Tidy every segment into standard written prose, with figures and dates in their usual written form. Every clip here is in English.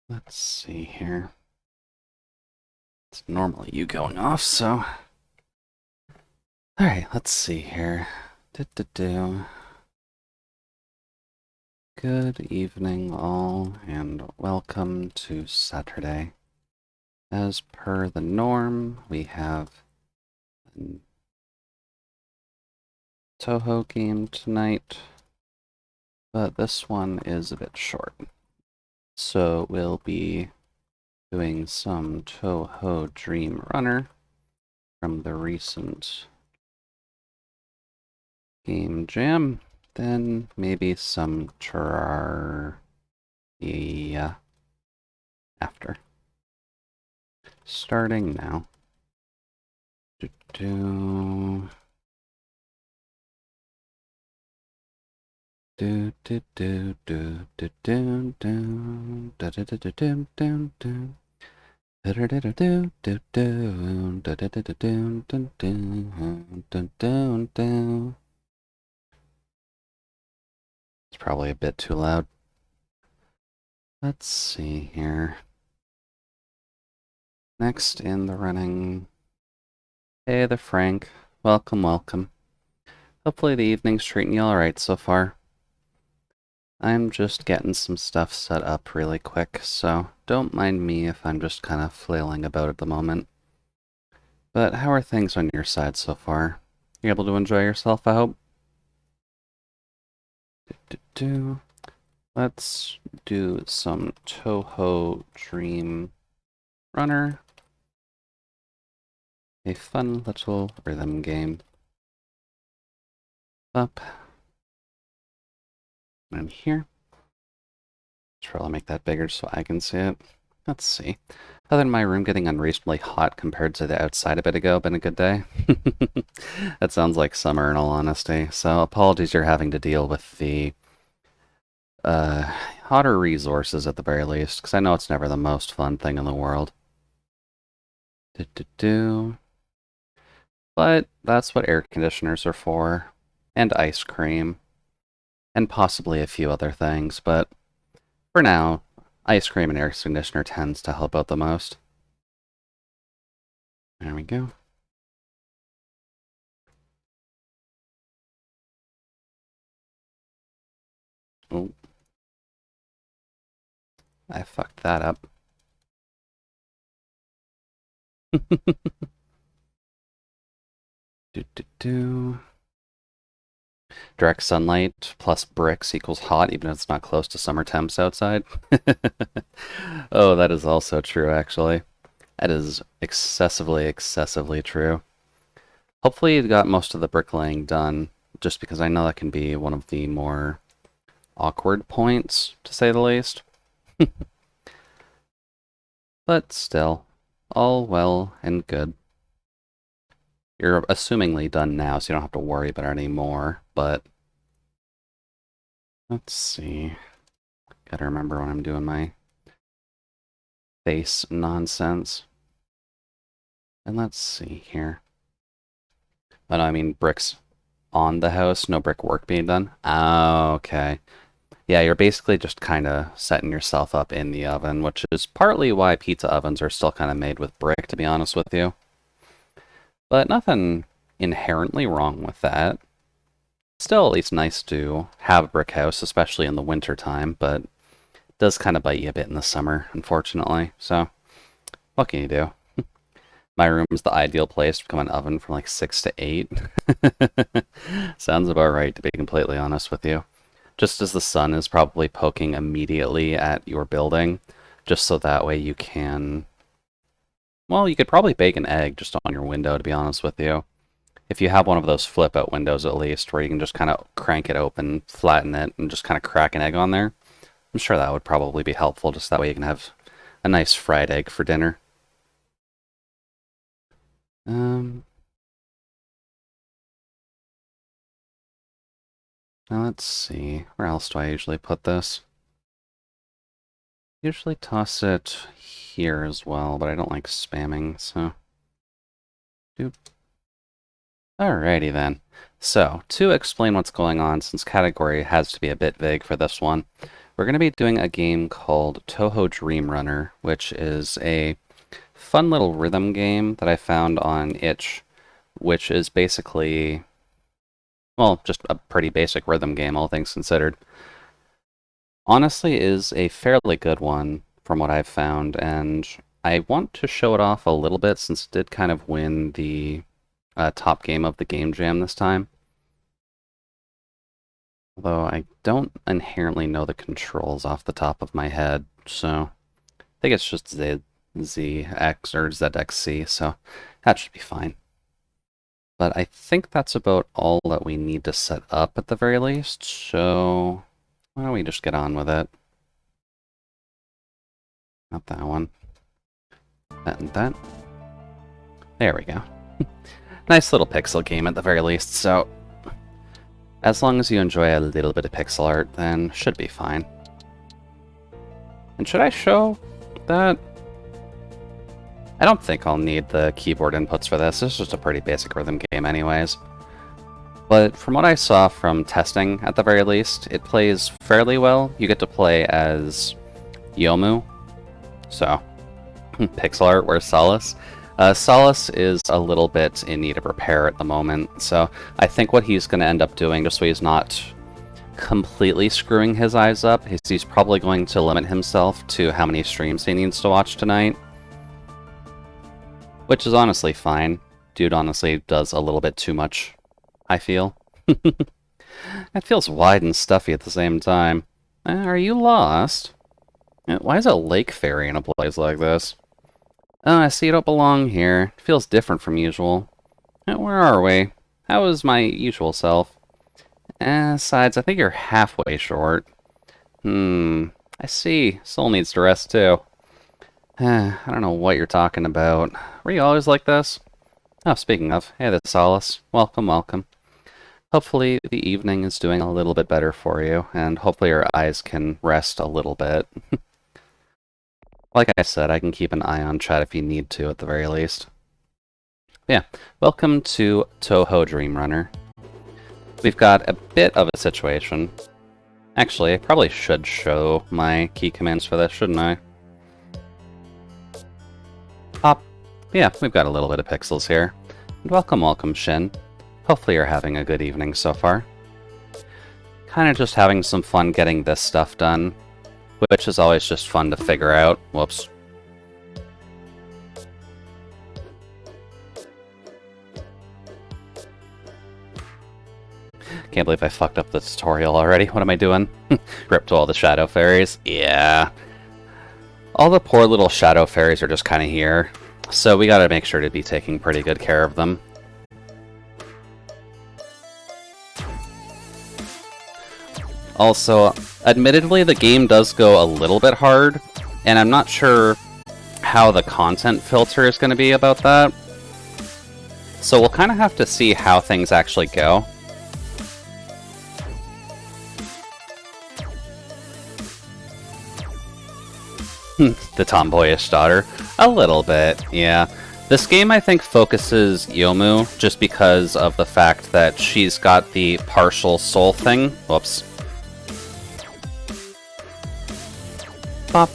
Let's see here. It's normally you going off, so. Alright, let's see here. Do-do-do. Good evening, all, and welcome to Saturday. As per the norm, we have a Touhou game tonight, but this one is a bit short. So we'll be doing some Touhou Dreamrunner from the recent game jam, then maybe some Terraria after. Starting now. Do do do do do do do do do do do do do do do. It's probably a bit too loud. Let's see here. Next in the running. Hey there, Frank. Welcome, welcome. Hopefully the evening's treating you alright so far. I'm just getting some stuff set up really quick, so don't mind me if I'm just kind of flailing about at the moment. But how are things on your side so far? You able to enjoy yourself, I hope? Let's do some Touhou Dreamrunner. A fun little rhythm game. Up. And here. Try to make that bigger so I can see it. Let's see. Other than my room getting unreasonably hot compared to the outside a bit ago, been a good day. That sounds like summer in all honesty. So apologies you're having to deal with the hotter resources at the very least, because I know it's never the most fun thing in the world. But that's what air conditioners are for. And ice cream. And possibly a few other things, but for now, ice cream and air conditioner tends to help out the most. There we go. Oh. I fucked that up. Do. Direct sunlight plus bricks equals hot, even if it's not close to summer temps outside. Oh, that is also true, actually. That is excessively true. Hopefully you got most of the bricklaying done, just because I know that can be one of the more awkward points, to say the least. But still, all well and good. You're assumingly done now, so you don't have to worry about it anymore, but let's see. Gotta remember when I'm doing my face nonsense. And let's see here. Oh, no, I mean bricks on the house, no brick work being done. Oh, okay. Yeah, you're basically just kind of setting yourself up in the oven, which is partly why pizza ovens are still kind of made with brick, to be honest with you. But nothing inherently wrong with that. Still at least nice to have a brick house, especially in the winter time, but it does kind of bite you a bit in the summer, unfortunately. So, what can you do? My room is the ideal place to become an oven from like 6 to 8. Sounds about right, to be completely honest with you. Just as the sun is probably poking immediately at your building, just so that way you can... Well, you could probably bake an egg just on your window, to be honest with you. If you have one of those flip-out windows at least, where you can just kind of crank it open, flatten it, and just kind of crack an egg on there, I'm sure that would probably be helpful, just that way you can have a nice fried egg for dinner. Now let's see, where else do I usually put this? Usually toss it here as well, but I don't like spamming, so... Doop. Alrighty then. So, to explain what's going on, since category has to be a bit vague for this one, we're going to be doing a game called Touhou Dreamrunner, which is a fun little rhythm game that I found on itch, which is basically, well, just a pretty basic rhythm game, all things considered. Honestly, is a fairly good one from what I've found, and I want to show it off a little bit since it did kind of win the top game of the game jam this time. Although I don't inherently know the controls off the top of my head, so I think it's just ZX or ZXC, so that should be fine. But I think that's about all that we need to set up at the very least, so why don't we just get on with it? Not that one. That and that. There we go. Nice little pixel game at the very least, so as long as you enjoy a little bit of pixel art, then should be fine. And should I show that? I don't think I'll need the keyboard inputs for this. This is just a pretty basic rhythm game anyways. But from what I saw from testing, at the very least, it plays fairly well. You get to play as Yomu, so pixel art, where's Solace? Solace is a little bit in need of repair at the moment, so I think what he's going to end up doing, just so he's not completely screwing his eyes up, is he's probably going to limit himself to how many streams he needs to watch tonight. Which is honestly fine. Dude honestly does a little bit too much, I feel. It feels wide and stuffy at the same time. Are you lost? Why is a lake fairy in a place like this? Oh, I see you don't belong here. It feels different from usual. Where are we? How is my usual self? Besides, I think you're halfway short. I see. Soul needs to rest too. I don't know what you're talking about. Were you always like this? Oh, speaking of, hey there, Solace. Welcome, welcome. Hopefully the evening is doing a little bit better for you, and hopefully your eyes can rest a little bit. Like I said, I can keep an eye on chat if you need to, at the very least. Yeah, welcome to Touhou Dreamrunner. We've got a bit of a situation. Actually, I probably should show my key commands for this, shouldn't I? Pop. Yeah, we've got a little bit of pixels here. And welcome, welcome, Shin. Hopefully you're having a good evening so far. Kind of just having some fun getting this stuff done, which is always just fun to figure out. Whoops. Can't believe I fucked up the tutorial already. What am I doing? Rip to all the shadow fairies? Yeah. All the poor little shadow fairies are just kind of here, so we gotta make sure to be taking pretty good care of them. Also, admittedly, the game does go a little bit hard, and I'm not sure how the content filter is going to be about that. So we'll kind of have to see how things actually go. The tomboyish daughter. A little bit, yeah. This game, I think, focuses Yomu just because of the fact that she's got the partial soul thing. Whoops. Pop.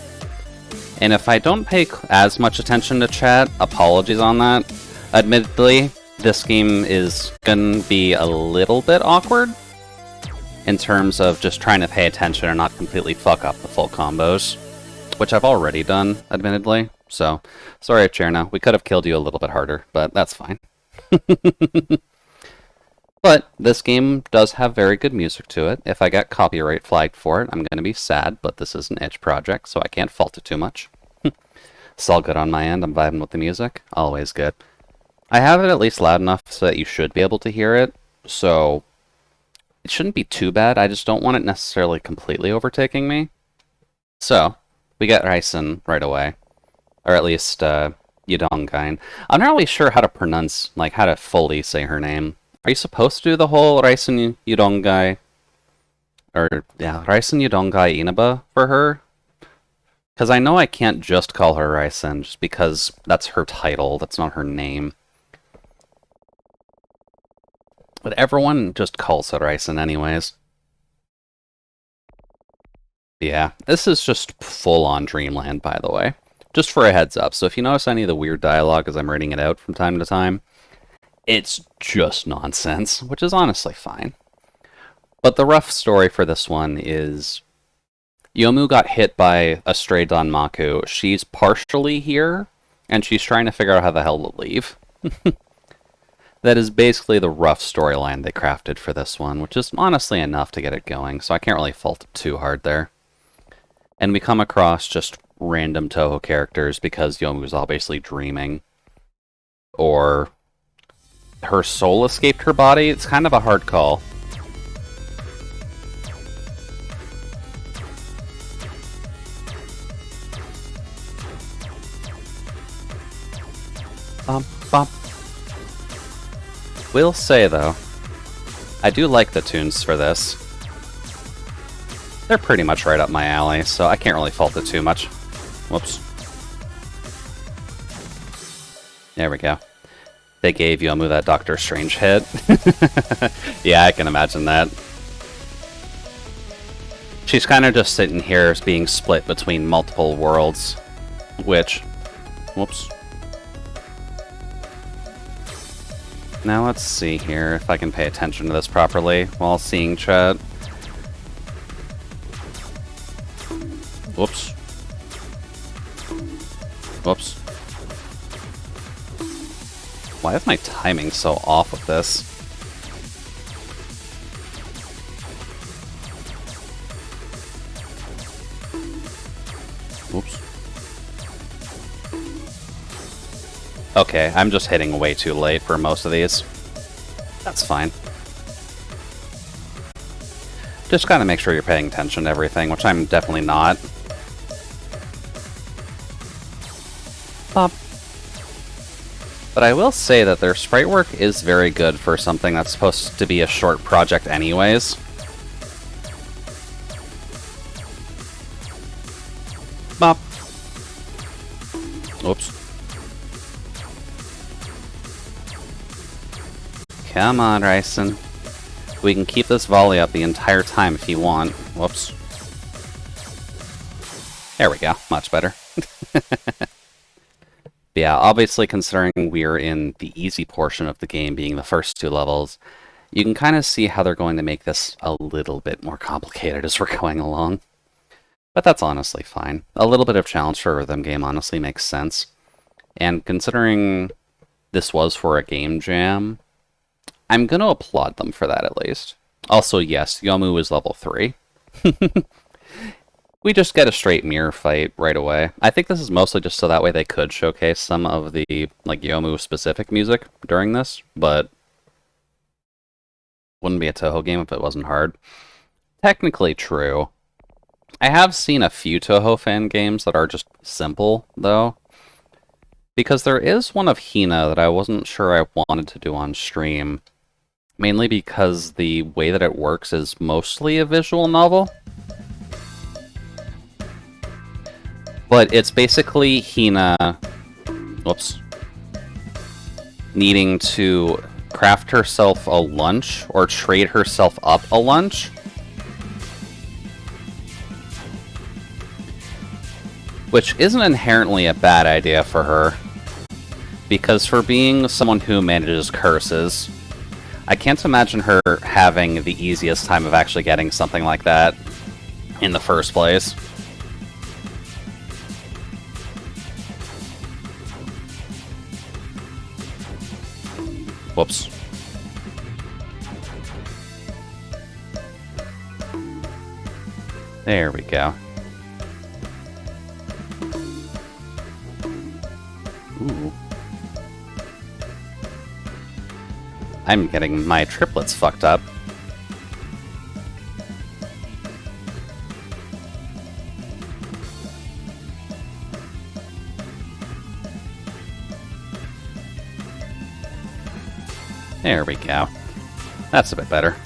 And if I don't pay as much attention to chat, apologies on that. Admittedly, this game is gonna be a little bit awkward in terms of just trying to pay attention and not completely fuck up the full combos, which I've already done, admittedly. So, sorry, Cherna. We could have killed you a little bit harder, but that's fine. But this game does have very good music to it. If I get copyright flagged for it, I'm going to be sad, but this is an itch project, so I can't fault it too much. It's all good on my end. I'm vibing with the music. Always good. I have it at least loud enough so that you should be able to hear it, so it shouldn't be too bad. I just don't want it necessarily completely overtaking me. So, we get Raisen right away. Or at least, Yudonggain. I'm not really sure how to pronounce, like, how to fully say her name. Are you supposed to do the whole Raisen Yudonggai? Or, yeah, Raisen Yudonggai Inaba for her? Because I know I can't just call her Raisen, just because that's her title, that's not her name. But everyone just calls her Raisen anyways. Yeah, this is just full-on Dreamland, by the way. Just for a heads up, so if you notice any of the weird dialogue as I'm reading it out from time to time, it's just nonsense, which is honestly fine. But the rough story for this one is Yomu got hit by a stray Danmaku. She's partially here, and she's trying to figure out how the hell to leave. That is basically the rough storyline they crafted for this one, which is honestly enough to get it going, so I can't really fault it too hard there. And we come across just random Touhou characters because Yomu's obviously dreaming. Or her soul escaped her body. It's kind of a hard call. Bump, bump. Will say, though, I do like the tunes for this. They're pretty much right up my alley, so I can't really fault it too much. Whoops. There we go. They gave Yomu that Doctor Strange hit. Yeah, I can imagine that. She's kind of just sitting here being split between multiple worlds, which... Whoops. Now let's see here if I can pay attention to this properly while seeing chat. Whoops. Whoops. Why is my timing so off with this? Whoops. Okay, I'm just hitting way too late for most of these. That's fine. Just gotta make sure you're paying attention to everything, which I'm definitely not. Bop. But I will say that their sprite work is very good for something that's supposed to be a short project anyways. Bop. Oops. Come on, Ryson. We can keep this volley up the entire time if you want. Whoops. There we go. Much better. Yeah, obviously considering we're in the easy portion of the game, being the first two levels, you can kind of see how they're going to make this a little bit more complicated as we're going along. But that's honestly fine. A little bit of challenge for a rhythm game honestly makes sense. And considering this was for a game jam, I'm going to applaud them for that, at least. Also, yes, Yomu is level 3. We just get a straight mirror fight right away. I think this is mostly just so that way they could showcase some of the, like, Yomu-specific music during this, but wouldn't be a Touhou game if it wasn't hard. Technically true. I have seen a few Touhou fan games that are just simple, though. Because there is one of Hina that I wasn't sure I wanted to do on stream. Mainly because the way that it works is mostly a visual novel. But it's basically Hina... Whoops. Needing to craft herself a lunch, or trade herself up a lunch. Which isn't inherently a bad idea for her. Because for being someone who manages curses, I can't imagine her having the easiest time of actually getting something like that in the first place. Whoops. There we go. Ooh. I'm getting my triplets fucked up. There we go. That's a bit better.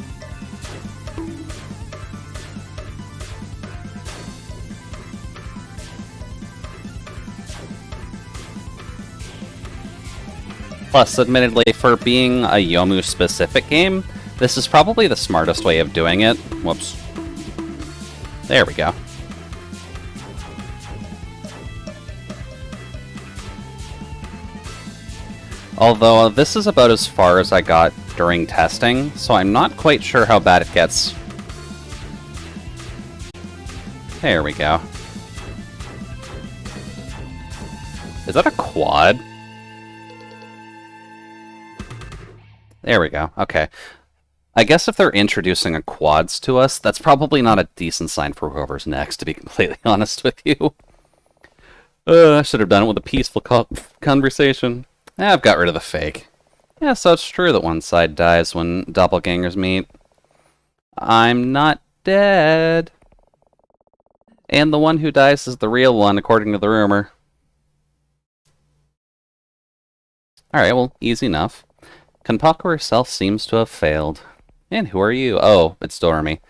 Plus, admittedly, for being a Yomu-specific game, this is probably the smartest way of doing it. Whoops. There we go. Although this is about as far as I got during testing, so I'm not quite sure how bad it gets. There we go. Is that a quad? There we go. Okay. I guess if they're introducing a quads to us, that's probably not a decent sign for whoever's next, to be completely honest with you. I should have done it with a peaceful conversation. I've got rid of the fake. Yeah, so it's true that one side dies when doppelgangers meet. I'm not dead. And the one who dies is the real one, according to the rumor. Alright, well, easy enough. Kanpaku herself seems to have failed. And who are you? Oh, it's Dormy.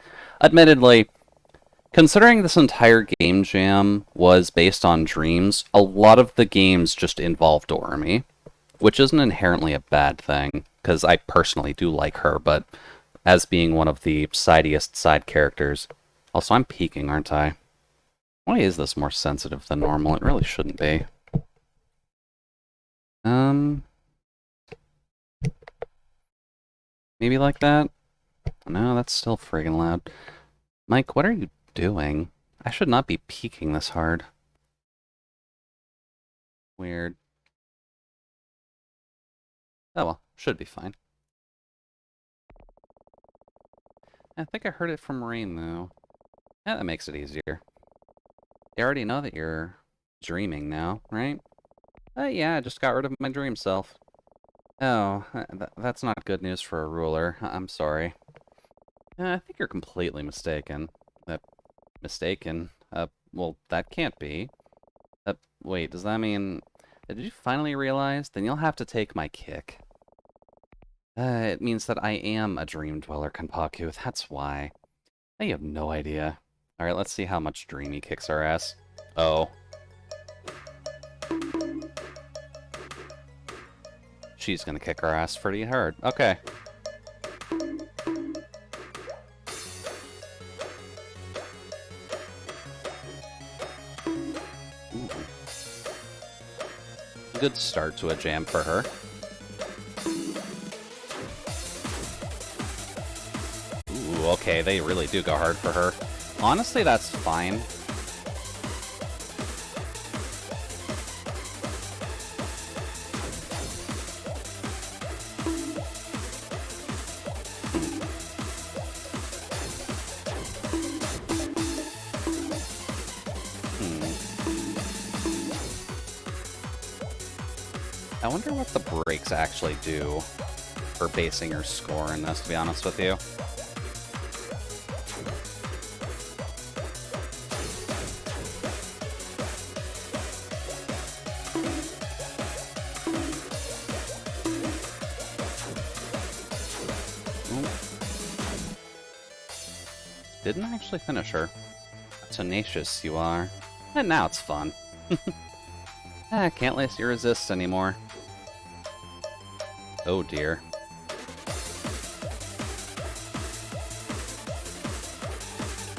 Admittedly, considering this entire game jam was based on dreams, a lot of the games just involve Dormy, which isn't inherently a bad thing, because I personally do like her, but as being one of the sideiest side characters... Also, I'm peeking, aren't I? Why is this more sensitive than normal? It really shouldn't be. Maybe like that? No, that's still friggin' loud. Mike, what are you doing? I should not be peeking this hard. Weird. Oh well, should be fine. I think I heard it from Rain, though. Yeah, that makes it easier. You already know that you're dreaming now, right? Yeah, I just got rid of my dream self. Oh, that's not good news for a ruler. I'm sorry. I think you're completely mistaken. Mistaken? Well, that can't be. Wait, does that mean... Did you finally realize? Then you'll have to take my kick. It means that I am a dream dweller, Kanpaku. That's why. You have no idea. Alright, let's see how much Dreamy kicks our ass. Oh. She's gonna kick our ass pretty hard. Okay. Ooh. Good start to a jam for her. Ooh, okay, they really do go hard for her. Honestly, that's fine. I wonder what the breaks actually do for basing your score in this, to be honest with you. Didn't actually finish her. Tenacious you are. And now it's fun. I can't let you resist anymore. Oh dear.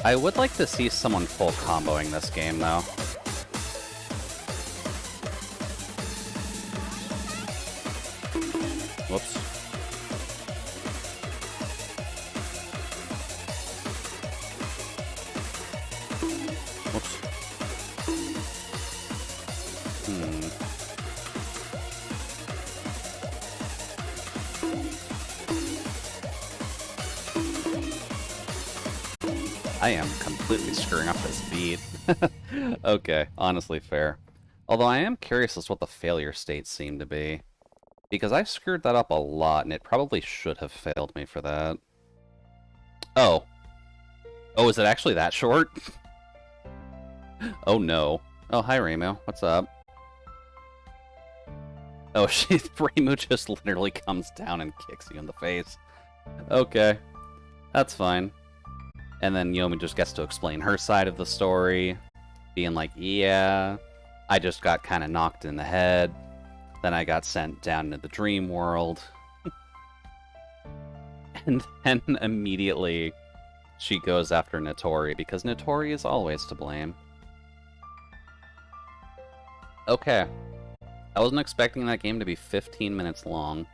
I would like to see someone full comboing this game, though. Whoops. Whoops. I am completely screwing up this beat. Okay, honestly fair. Although I am curious as to what the failure states seem to be. Because I screwed that up a lot, and it probably should have failed me for that. Oh. Oh, is it actually that short? Oh no. Oh, hi Remo. What's up? Oh, Remo just literally comes down and kicks you in the face. Okay. That's fine. And then Yomi just gets to explain her side of the story, being like, yeah, I just got kind of knocked in the head, then I got sent down into the dream world, and then immediately she goes after Notori, because Notori is always to blame. Okay. I wasn't expecting that game to be 15 minutes long.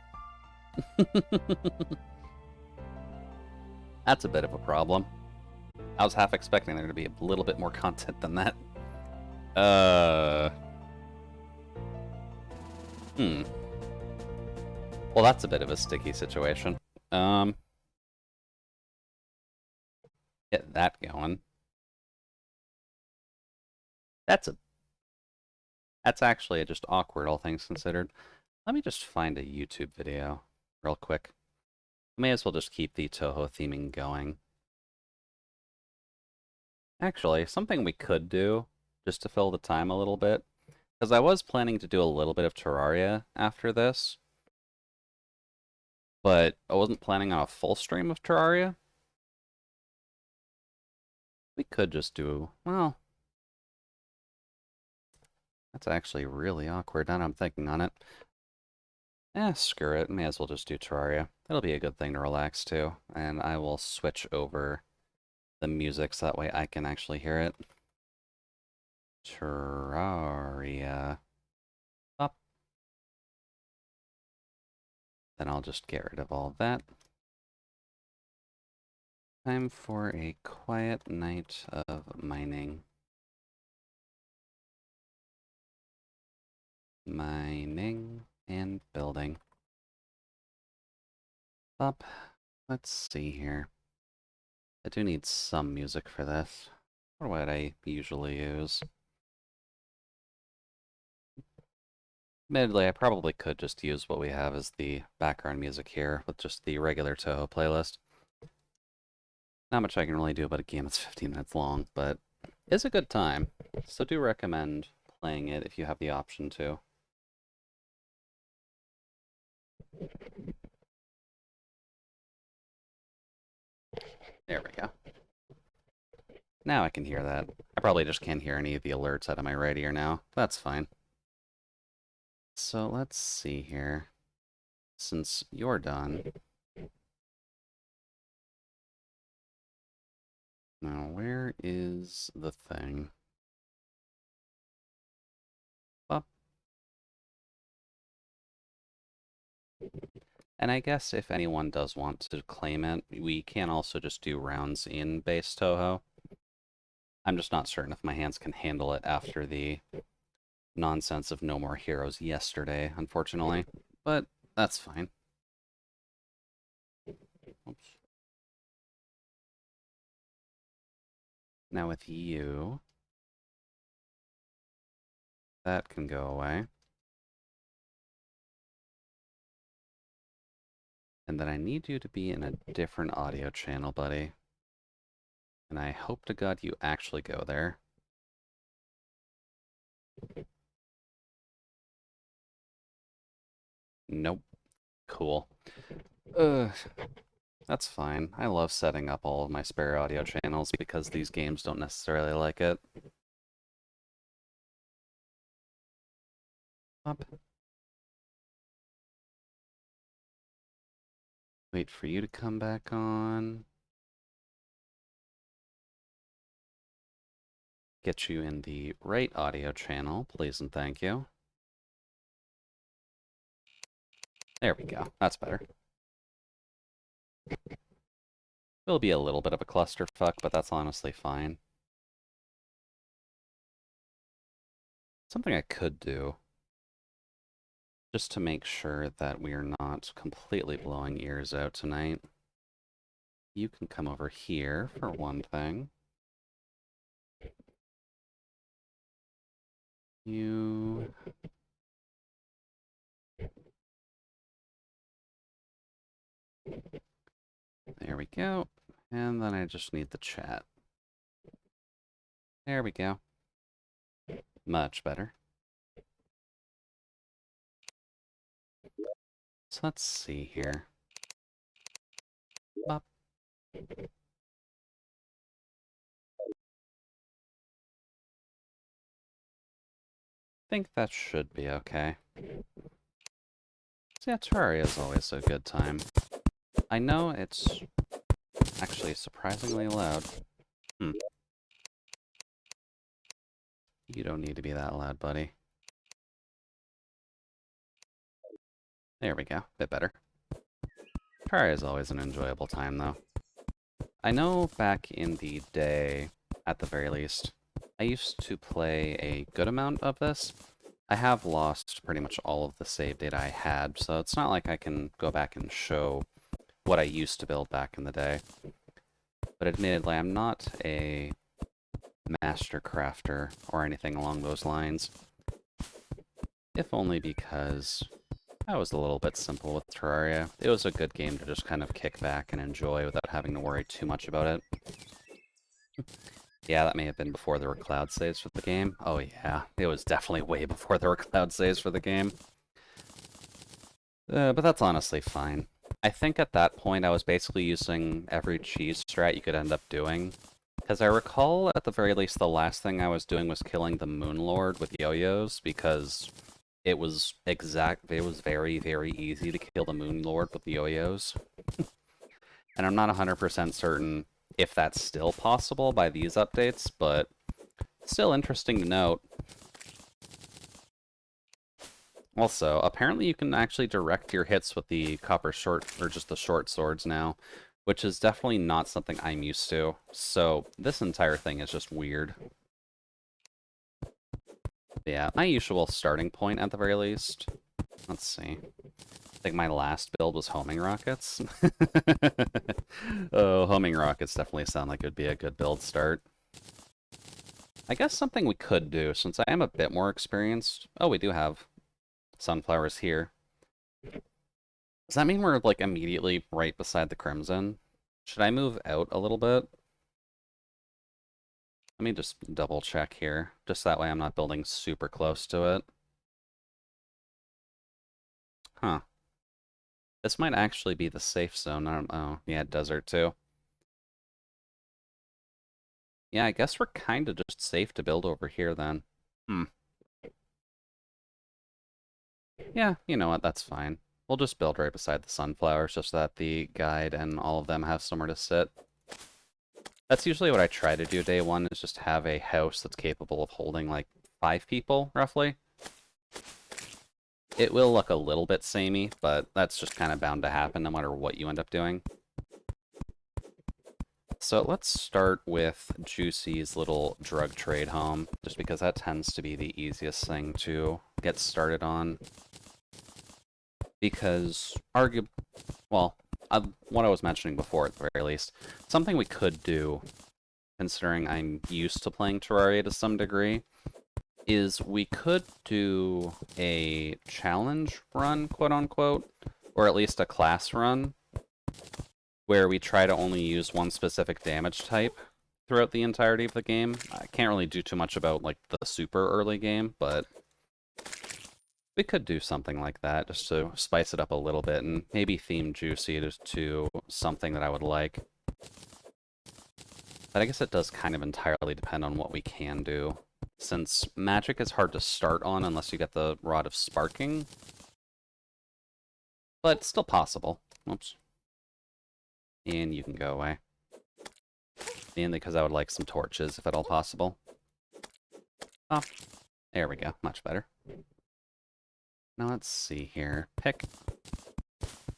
That's a bit of a problem. I was half expecting there to be a little bit more content than that. Well, that's a bit of a sticky situation. Get that going. That's actually just awkward, all things considered. Let me just find a YouTube video real quick. May as well just keep the Touhou theming going. Actually, something we could do, just to fill the time a little bit, because I was planning to do a little bit of Terraria after this, but I wasn't planning on a full stream of Terraria. We could just do, well, that's actually really awkward now that I'm thinking on it. Screw it, may as well just do Terraria. That'll be a good thing to relax to, and I will switch over the music so that way I can actually hear it. Terraria. Up. Then I'll just get rid of all that. Time for a quiet night of mining. Mining and building. Up. Let's see here. I do need some music for this. Or what I usually use. Admittedly, I probably could just use what we have as the background music here with just the regular Touhou playlist. Not much I can really do about a game that's 15 minutes long, but it's a good time. So do recommend playing it if you have the option to. There we go. Now I can hear that. I probably just can't hear any of the alerts out of my radio now. That's fine. So let's see here. Since you're done. Now, where is the thing? Up. And I guess if anyone does want to claim it, we can also just do rounds in base Touhou. I'm just not certain if my hands can handle it after the nonsense of No More Heroes yesterday, unfortunately. But that's fine. Oops. Now with you, that can go away. And then I need you to be in a different audio channel, buddy. And I hope to God you actually go there. Nope. Cool. That's fine. I love setting up all of my spare audio channels because these games don't necessarily like it. Up. Wait for you to come back on. Get you in the right audio channel, please and thank you. There we go. That's better. It'll be a little bit of a clusterfuck, but that's honestly fine. Something I could do, just to make sure that we're not completely blowing ears out tonight. You can come over here for one thing. You... There we go. And then I just need the chat. There we go. Much better. So let's see here. Bop. Think that should be okay. So yeah, Terraria is always a good time. I know it's actually surprisingly loud. You don't need to be that loud, buddy. There we go. Bit better. Terraria is always an enjoyable time, though. I know back in the day, at the very least, I used to play a good amount of this. I have lost pretty much all of the save data I had, so it's not like I can go back and show what I used to build back in the day. But admittedly, I'm not a master crafter or anything along those lines. If only because I was a little bit simple with Terraria. It was a good game to just kind of kick back and enjoy without having to worry too much about it. Yeah, that may have been before there were cloud saves for the game. Oh yeah, it was definitely way before there were cloud saves for the game. But that's honestly fine. I think at that point I was basically using every cheese strat you could end up doing. Because I recall, at the very least, the last thing I was doing was killing the Moon Lord with yo-yos, because it was very, very easy to kill the Moon Lord with yo-yos. And I'm not 100% certain if that's still possible by these updates, but still interesting to note. Also, apparently you can actually direct your hits with the copper short, or just the short swords now, which is definitely not something I'm used to. So this entire thing is just weird. Yeah, my usual starting point at the very least. Let's see. I think my last build was homing rockets. Oh, homing rockets definitely sound like it would be a good build start. I guess something we could do, since I am a bit more experienced... Oh, we do have sunflowers here. Does that mean we're, like, immediately right beside the Crimson? Should I move out a little bit? Let me just double check here. Just that way I'm not building super close to it. Huh. This might actually be the safe zone. I don't know. Yeah, desert too. Yeah, I guess we're kind of just safe to build over here then. Hmm. Yeah, you know what? That's fine. We'll just build right beside the sunflowers just so that the guide and all of them have somewhere to sit. That's usually what I try to do day one, is just have a house that's capable of holding like 5 people, roughly. It will look a little bit samey, but that's just kind of bound to happen no matter what you end up doing. So let's start with Juicy's little drug trade home, just because that tends to be the easiest thing to get started on. Because, well, what I was mentioning before at the very least, something we could do, considering I'm used to playing Terraria to some degree, is we could do a challenge run, quote-unquote, or at least a class run, where we try to only use one specific damage type throughout the entirety of the game. I can't really do too much about, like, the super early game, but we could do something like that, just to spice it up a little bit, and maybe theme Juicy to something that I would like. But I guess it does kind of entirely depend on what we can do, since magic is hard to start on unless you get the Rod of Sparking. But it's still possible. Oops. And you can go away. Mainly because I would like some torches, if at all possible. Oh, there we go. Much better. Now let's see here. Pick.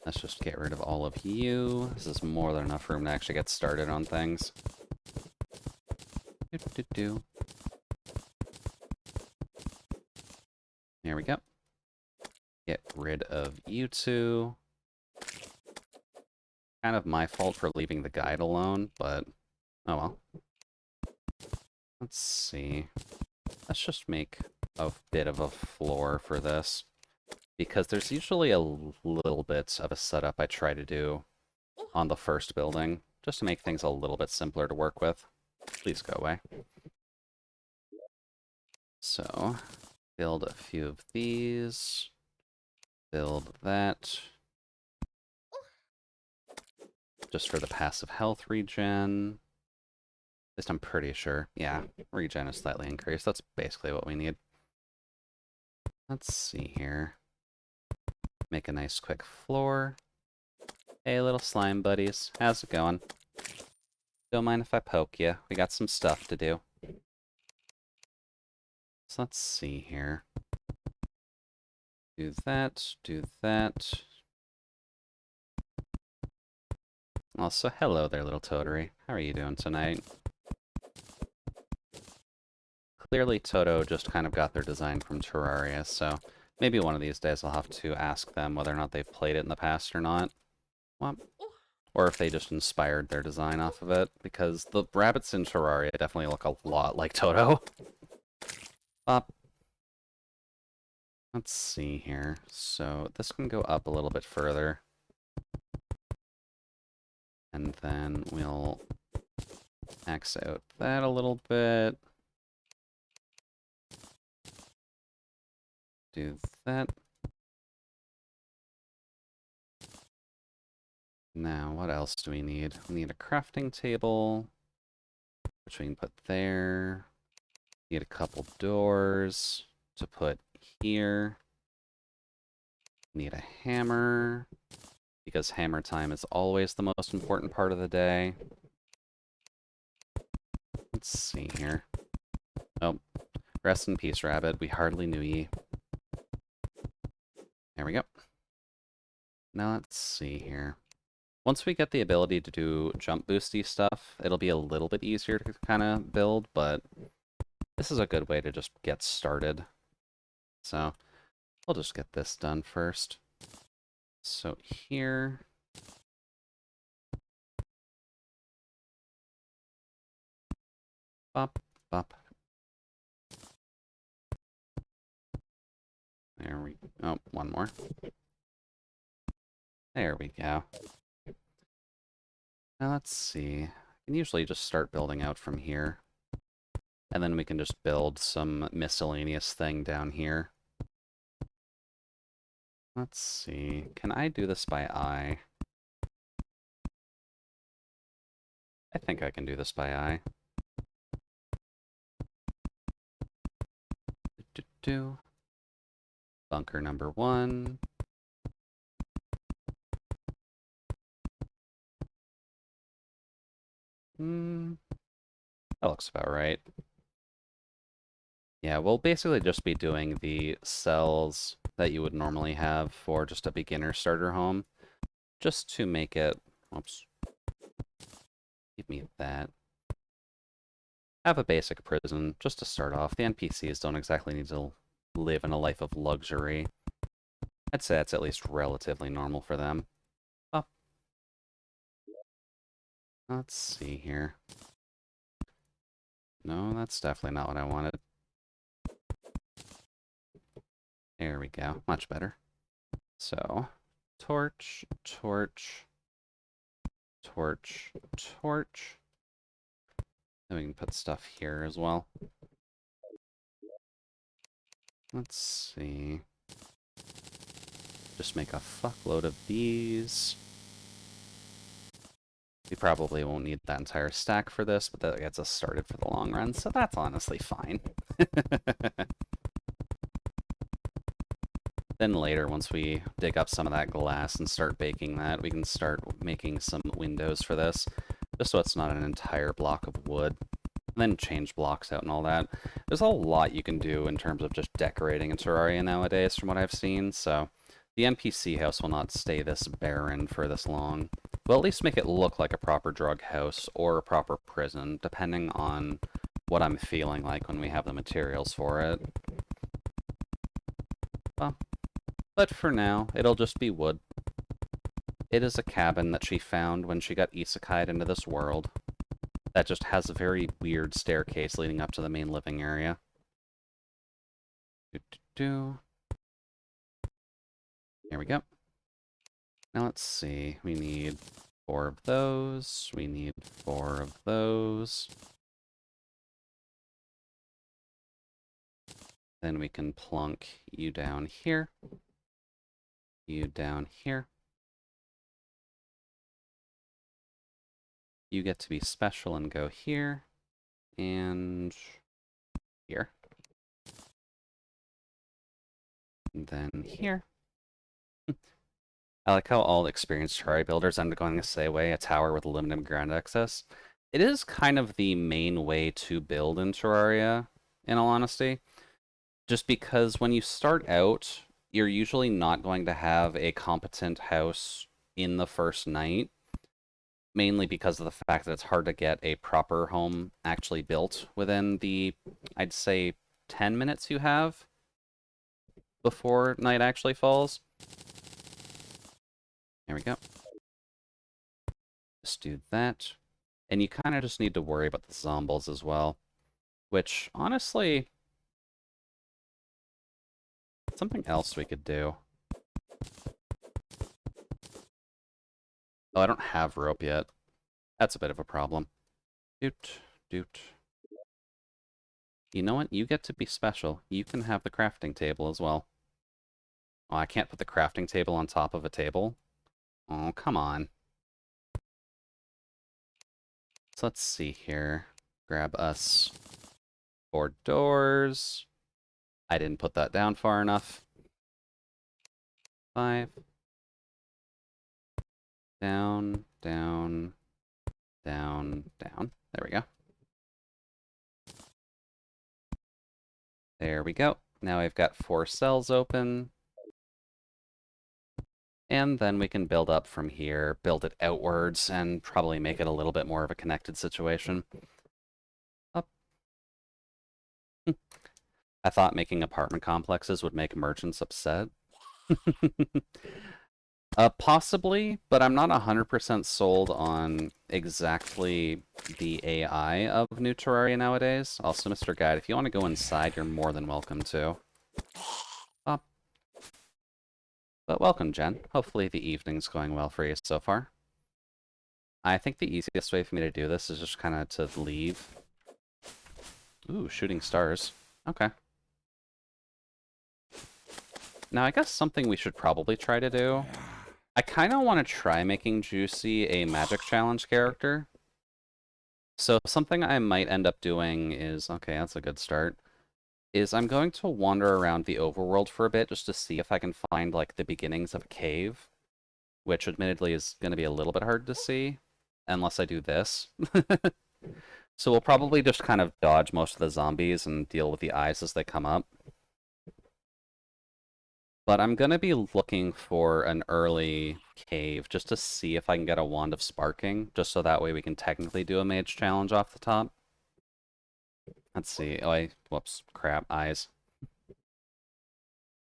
Let's just get rid of all of you. This is more than enough room to actually get started on things. There we go. Get rid of you two. Kind of my fault for leaving the guide alone, but oh well. Let's see. Let's just make a bit of a floor for this, because there's usually a little bit of a setup I try to do on the first building, just to make things a little bit simpler to work with. Please go away. So, build a few of these. Build that. Just for the passive health regen. At least I'm pretty sure. Yeah, regen is slightly increased. That's basically what we need. Let's see here. Make a nice quick floor. Hey, little slime buddies. How's it going? Don't mind if I poke you. We got some stuff to do. So let's see here. Do that, do that. Also, hello there, little toadery. How are you doing tonight? Clearly, Toto just kind of got their design from Terraria, so maybe one of these days I'll have to ask them whether or not they've played it in the past or not. What? Or if they just inspired their design off of it, because the rabbits in Terraria definitely look a lot like Toto. Let's see here. So this can go up a little bit further. And then we'll max out that a little bit. Do that. Now, what else do we need? We need a crafting table, which we can put there. Need a couple doors to put here. Need a hammer, because hammer time is always the most important part of the day. Let's see here. Oh, rest in peace, rabbit. We hardly knew ye. There we go. Now let's see here. Once we get the ability to do jump boosty stuff, it'll be a little bit easier to kind of build, but this is a good way to just get started. So we'll just get this done first. So here, bop, bop. There we go. Oh, one more. There we go. Now let's see. I can usually just start building out from here. And then we can just build some miscellaneous thing down here. Let's see. Can I do this by eye? I think I can do this by eye. Bunker number 1. That looks about right. Yeah, we'll basically just be doing the cells that you would normally have for just a beginner starter home, just to make it, oops, give me that. Have a basic prison, just to start off. The NPCs don't exactly need to live in a life of luxury. I'd say it's at least relatively normal for them. Oh. Let's see here. No, that's definitely not what I wanted. There we go. Much better. So, torch, torch, torch, torch. Then we can put stuff here as well. Let's see. Just make a fuckload of these. We probably won't need that entire stack for this, but that gets us started for the long run, so that's honestly fine. Then later, once we dig up some of that glass and start baking that, we can start making some windows for this, just so it's not an entire block of wood. And then change blocks out and all that. There's a lot you can do in terms of just decorating in Terraria nowadays, from what I've seen, so the NPC house will not stay this barren for this long. We'll at least make it look like a proper drug house or a proper prison, depending on what I'm feeling like when we have the materials for it. Well, but for now, it'll just be wood. It is a cabin that she found when she got isekai'd into this world. That just has a very weird staircase leading up to the main living area. Here we go. Now let's see. We need 4 of those. We need 4 of those. Then we can plunk you down here. You down here. You get to be special and go here. And here. And then here. I like how all experienced Terraria builders end up going the same way, a tower with limited ground access. It is kind of the main way to build in Terraria, in all honesty. Just because when you start out, you're usually not going to have a competent house in the first night, mainly because of the fact that it's hard to get a proper home actually built within the, I'd say, 10 minutes you have before night actually falls. There we go. Just do that. And you kind of just need to worry about the zombies as well. Which, honestly, something else we could do. Oh, I don't have rope yet. That's a bit of a problem. Doot, doot. You know what? You get to be special. You can have the crafting table as well. Oh, I can't put the crafting table on top of a table. Oh, come on. So let's see here. Grab us 4 doors. I didn't put that down far enough. 5. Down, down, down, down. There we go. There we go. Now I've got 4 cells open. And then we can build up from here, build it outwards, and probably make it a little bit more of a connected situation. Up. I thought making apartment complexes would make merchants upset. Possibly, but I'm not 100% sold on exactly the AI of New Terraria nowadays. Also, Mr. Guide, if you want to go inside, you're more than welcome to. But welcome, Jen. Hopefully the evening's going well for you so far. I think the easiest way for me to do this is just kind of to leave. Ooh, shooting stars. Okay. Now, I guess something we should probably try to do. I kind of want to try making Juicy a magic challenge character. So something I might end up doing is... Okay, that's a good start. Is I'm going to wander around the overworld for a bit just to see if I can find, like, the beginnings of a cave. Which, admittedly, is going to be a little bit hard to see. Unless I do this. So we'll probably just kind of dodge most of the zombies and deal with the eyes as they come up. But I'm going to be looking for an early cave just to see if I can get a Wand of Sparking, just so that way we can technically do a mage challenge off the top. Let's see. Oh, whoops. Crap. Eyes.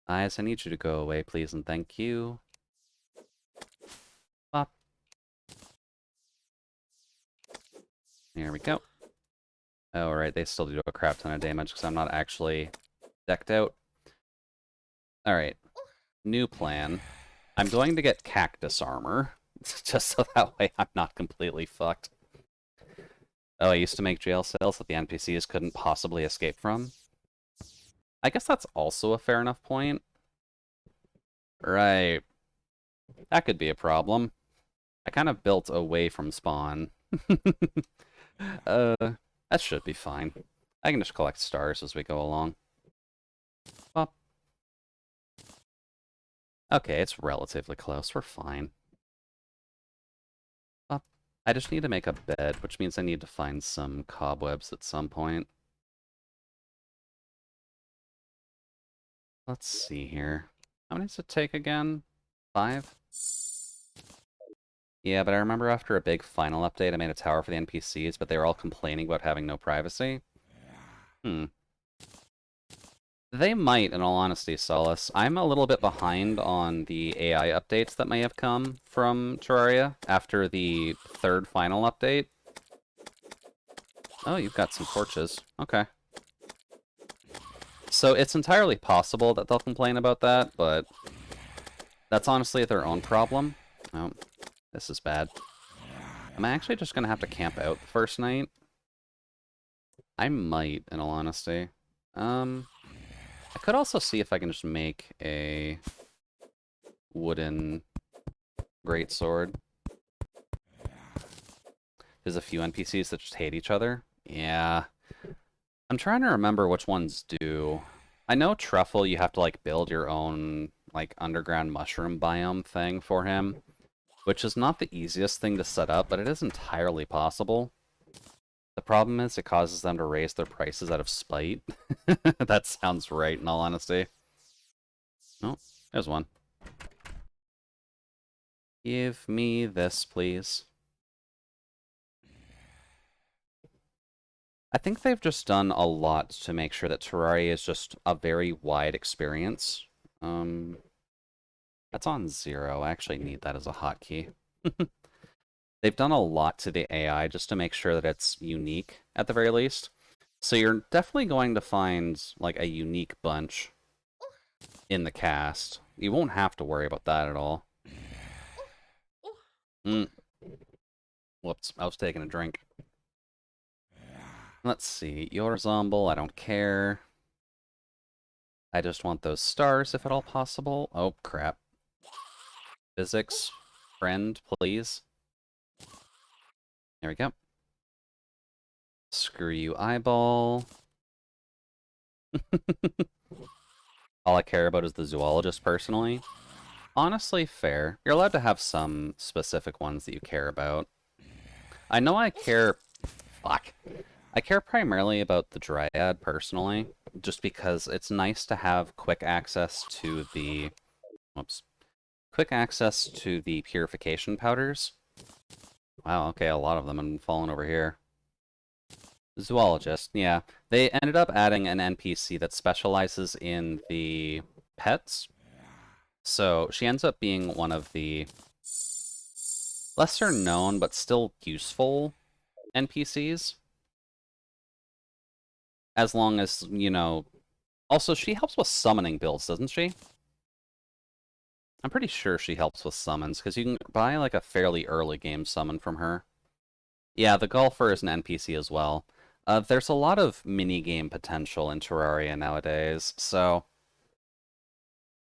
Eyes, I need you to go away, please, and thank you. Bop. There we go. Oh, right. They still do a crap ton of damage because I'm not actually decked out. Alright. New plan. I'm going to get cactus armor, just so that way I'm not completely fucked. Oh, I used to make jail cells that the NPCs couldn't possibly escape from. I guess that's also a fair enough point. Right. That could be a problem. I kind of built away from spawn. That should be fine. I can just collect stars as we go along. Well, okay, it's relatively close. We're fine. Well, I just need to make a bed, which means I need to find some cobwebs at some point. Let's see here. How many does it take again? 5? Yeah, but I remember after a big final update, I made a tower for the NPCs, but they were all complaining about having no privacy. They might, in all honesty, Solace. I'm a little bit behind on the AI updates that may have come from Terraria after the 3rd final update. Oh, you've got some torches. Okay. So it's entirely possible that they'll complain about that, but that's honestly their own problem. Oh, this is bad. I'm actually just going to have to camp out the first night. I might, in all honesty. I could also see if I can just make a wooden greatsword. There's a few NPCs that just hate each other. Yeah. I'm trying to remember which ones do. I know Truffle, you have to, like, build your own, like, underground mushroom biome thing for him, which is not the easiest thing to set up, but it is entirely possible. The problem is it causes them to raise their prices out of spite. That sounds right, in all honesty. Oh, There's one. Give me this, please. I think they've just done a lot to make sure that Terraria is just a very wide experience. That's on 0. I actually need that as a hotkey. They've done a lot to the AI just to make sure that it's unique, at the very least. So you're definitely going to find, like, a unique bunch in the cast. You won't have to worry about that at all. Whoops, I was taking a drink. Let's see, your Zomble, I don't care. I just want those stars, if at all possible. Oh, crap. Physics, friend, please. There we go. Screw you, eyeball. All I care about is the zoologist, personally. Honestly, fair. You're allowed to have some specific ones that you care about. I know I care... Fuck. I care primarily about the Dryad, personally, just because it's nice to have quick access to the... Whoops. Quick access to the purification powders. Wow, okay, a lot of them have fallen over here. Zoologist, yeah. They ended up adding an NPC that specializes in the pets. So she ends up being one of the lesser known but still useful NPCs. As long as, you know... Also, she helps with summoning builds, doesn't she? I'm pretty sure she helps with summons, because you can buy like a fairly early game summon from her. Yeah, the golfer is an NPC as well. There's a lot of mini-game potential in Terraria nowadays, so...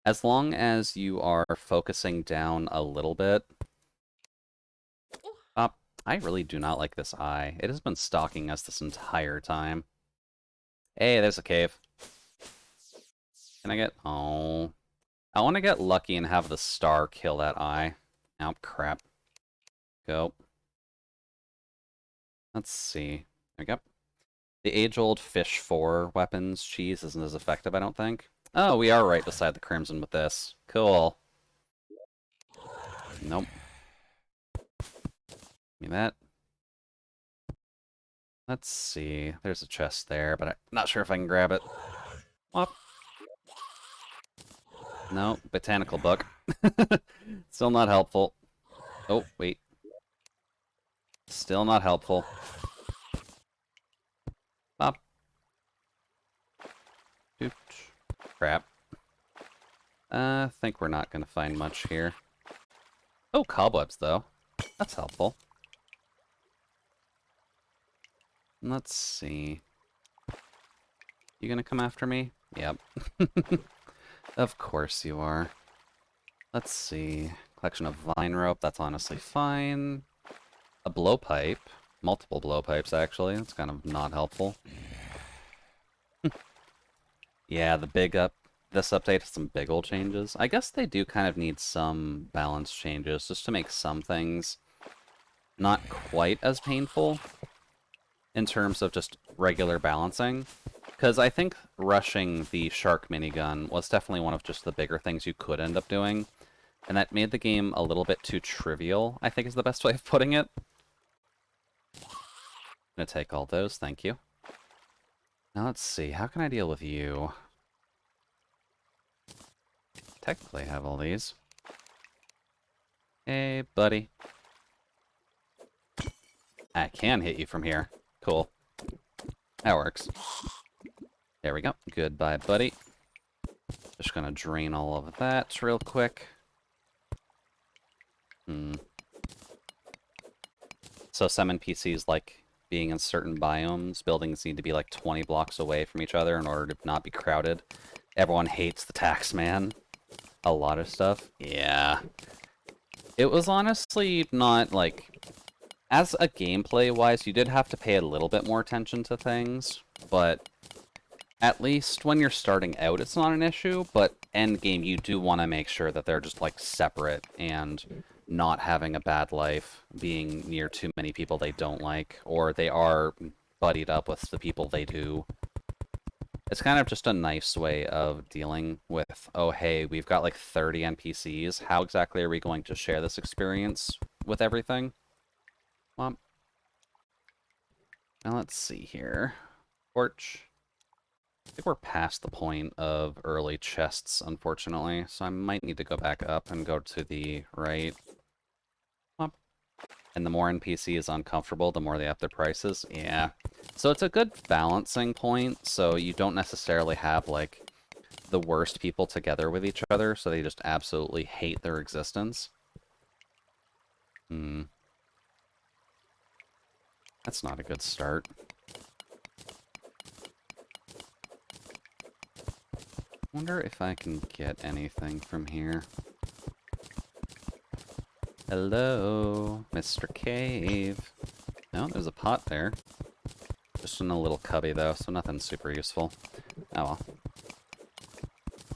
As long as you are focusing down a little bit... I really do not like this eye. It has been stalking us this entire time. Hey, there's a cave. Can I get... Oh... I want to get lucky and have the star kill that eye. Oh, crap. Go. Let's see. There we go. The age-old fish 4 weapons cheese isn't as effective, I don't think. Oh, we are right beside the Crimson with this. Cool. Nope. Give me that. Let's see. There's a chest there, but I'm not sure if I can grab it. Whoop. No, botanical book. Still not helpful. Oh, wait. Still not helpful. Pop. Oops. Crap. I think we're not going to find much here. Oh, cobwebs, though. That's helpful. Let's see. You gonna come after me? Yep. Of course you are. Let's see. Collection of vine rope, that's honestly fine. A blowpipe. Multiple blowpipes, actually. That's kind of not helpful. Yeah, this update has some big old changes. I guess they do kind of need some balance changes, just to make some things not quite as painful in terms of just regular balancing. Because I think rushing the shark minigun was definitely one of just the bigger things you could end up doing. And that made the game a little bit too trivial, I think is the best way of putting it. I'm gonna take all those, thank you. Now let's see, how can I deal with you? Technically I have all these. Hey, buddy. I can hit you from here. Cool. That works. There we go. Goodbye, buddy. Just gonna drain all of that real quick. So some NPCs like being in certain biomes. Buildings need to be like 20 blocks away from each other in order to not be crowded. Everyone hates the tax man. A lot of stuff. Yeah. It was honestly not like... As a gameplay-wise, you did have to pay a little bit more attention to things, but at least when you're starting out, it's not an issue, but endgame, you do want to make sure that they're just, like, separate and not having a bad life, being near too many people they don't like, or they are buddied up with the people they do. It's kind of just a nice way of dealing with, oh hey, we've got like 30 NPCs. How exactly are we going to share this experience with everything? Well, now let's see here. Torch. I think we're past the point of early chests, unfortunately, so I might need to go back up and go to the right. And the more NPC is uncomfortable, the more they up their prices. Yeah. So it's a good balancing point, so you don't necessarily have, like, the worst people together with each other, so they just absolutely hate their existence. Hmm. That's not a good start. Wonder if I can get anything from here. Hello, Mr. Cave. No, there's a pot there. Just in a little cubby, though, so nothing super useful. Oh well.